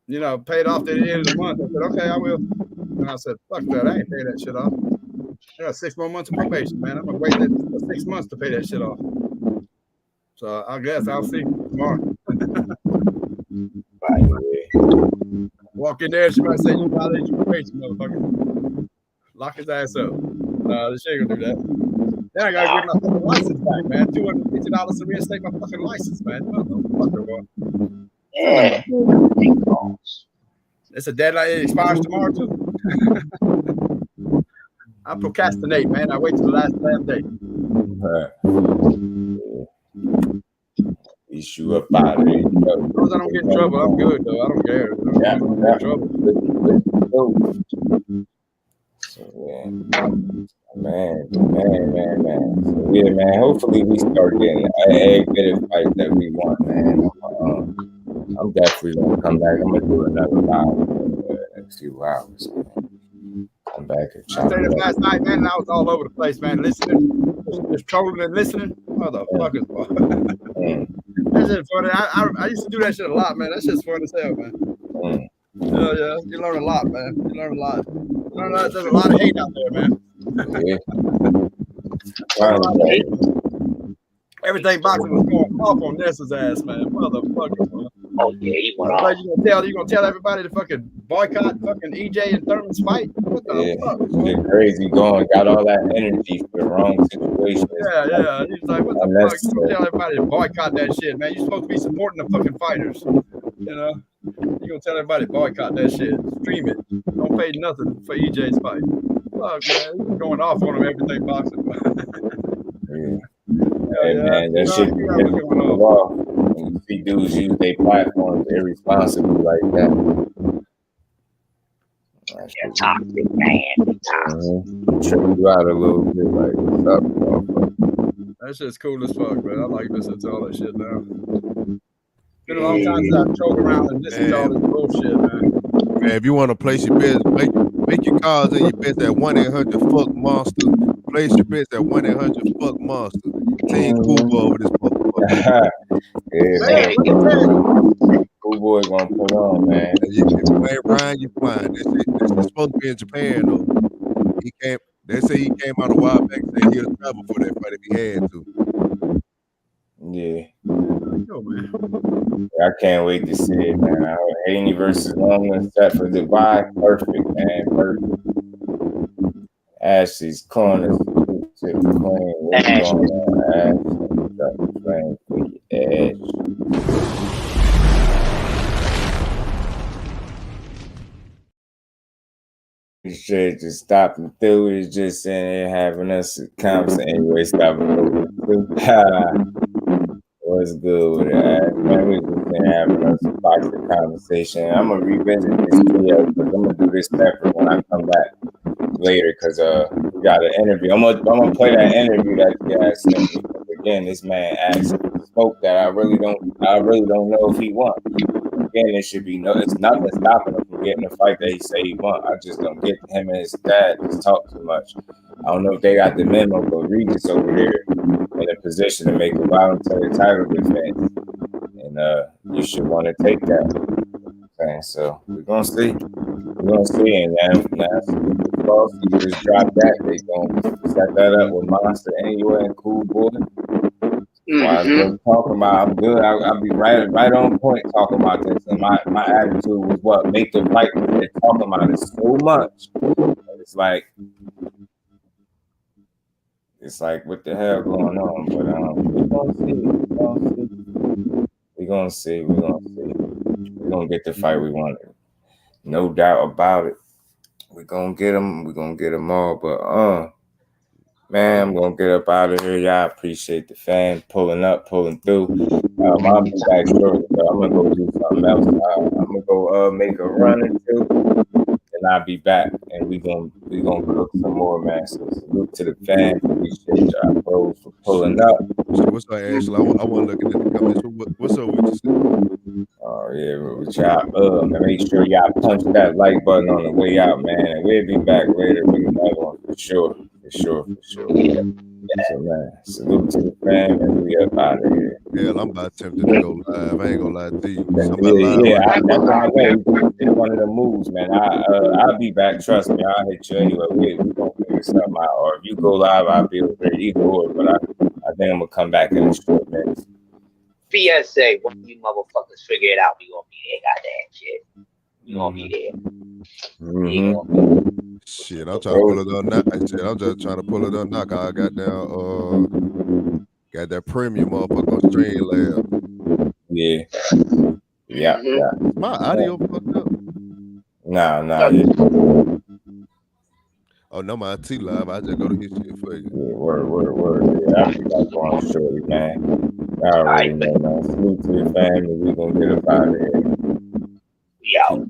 You know, pay it off at the end of the month. I said, okay, I will. And I said, fuck that. I ain't paying that shit off. I got 6 more months of probation, man. I'm gonna wait 6 months to pay that shit off. So I guess I'll see tomorrow. Walk in there, she might say, you violated your probation, motherfucker. Lock his ass up. No, she ain't gonna do that. Then I gotta get my fucking license back, man. $250 to reinstate my fucking license, man. Motherfucker, boy. Yeah. It's a deadline. It expires tomorrow too. I procrastinate, man. I wait till the last damn day. Issue up out of it. As long as I don't get in trouble, I'm good though. I don't care. I don't get in trouble. So, man. So, yeah, man. Hopefully we start getting a bit of fight that we want, man. I'm definitely gonna come back. I'm gonna do another live in the next few hours, man. Come back and I said it last night, man, and I was all over the place, man. Listening, just trolling and listening. Motherfuckers, boy. That's just funny. I used to do that shit a lot, man. That shit's fun as hell, man. Yeah, you learn a lot, man. You learn a lot. There's a lot of hate out there, man. Everything boxing was going off on Nessa's ass, man. Motherfucker, man. Oh yeah, he went off. You gonna tell everybody to fucking boycott fucking EJ and Thurman's fight? What the fuck? Get crazy going, got all that energy for the wrong situation. Yeah. He's like, what the fuck? You gonna tell everybody to boycott that shit, man? You're supposed to be supporting the fucking fighters. You know? You gonna tell everybody to boycott that shit. Stream it. Don't pay nothing for EJ's fight. Fuck, man. He's going off on him everything boxing. Hey, man, that shit be going off. When you see dudes use their platforms irresponsibly like that. Yeah, toxic, man. Trip you out a little bit, like, what's up, motherfucker? That shit's cool as fuck, man. I like listening to all that shit now. Been a long time since I've trolled around and listened to all this bullshit, man. Man, if you want to place your bets, make your calls and your bets at 1-800-FUCK-MONSTER. Place your bets at 1-800-FUCK-MONSTER. Team Cool over this motherfucker. Yeah, Cool Boy gonna put on, man. If you ain't Ryan, you flying. This is supposed to be in Japan, though. They say he came out a while back saying he'll travel for that fight if he had to. Yeah. I can't wait to see it, man. Haney versus Longman set for Dubai. Perfect, man. Perfect. Ashley's corner. Playing for your Ash. Straight just stopping through. It's just sitting there having us a conversation. Anyway, stopping through. What's good with it? Man, we just been having us a boxing conversation. I'm gonna revisit this video because I'm gonna do this separate when I come back later because we got an interview. I'm gonna play that interview that you guys sent me. Again, this man asked spoke that I really don't know if he won. Again, it should be it's nothing stopping him from getting the fight that he say he won. I just don't get him and his dad just talk too much. I don't know if they got the memo, but Regis over there in a position to make a voluntary title defense, and you should want to take that. Okay, so we're gonna see. And now you just drop that. They gonna set that up with Monster anyway and Cool Boy. While I'm talking about, I'm good. I'll be right on point talking about this. And my attitude was what make the fight. They're talking about it so much. It's like what the hell going on? But we're gonna see. We're gonna get the fight we wanted. No doubt about it. We're gonna get them. We're gonna get them all. But man, I'm gonna get up out of here. Y'all appreciate the fan pulling through. I'll be back shortly, but I'm gonna go do something else. I'm gonna go make a run or two, and I'll be back. And we gonna cook some more, man. So salute to the fan. Appreciate y'all bros for pulling up. What's up, Ashley? I want to look at the comments. What's up with you? Oh yeah, with y'all. Make sure y'all punch that like button on the way out, man. And we'll be back later with another one for sure. So, man, salute to the fam, and we up out of here. Hell, I'm about tempted to go live. I ain't gonna lie to you. That's my way. It's one of the moves, man. I'll be back. Trust me, I'll hit you anyway. We gonna figure something out. Or if you go live, I'll be over there either or. But I think I'm gonna come back in a short minute. PSA, when you motherfuckers figure it out, we gonna be there. Goddamn shit. You gonna be there. Shit, I'm trying to pull it on now. Shit, I'm just trying to pull it on now. I got down got that premium motherfucker on Streamlab. Yeah. Is my audio fucked up? Nah. Oh no, my T live. I just go to his shit for you. Yeah, word. Yeah, I'll be back on shortly, man. I already know, man. Salute to the family. We gonna get up out of here. Yeah.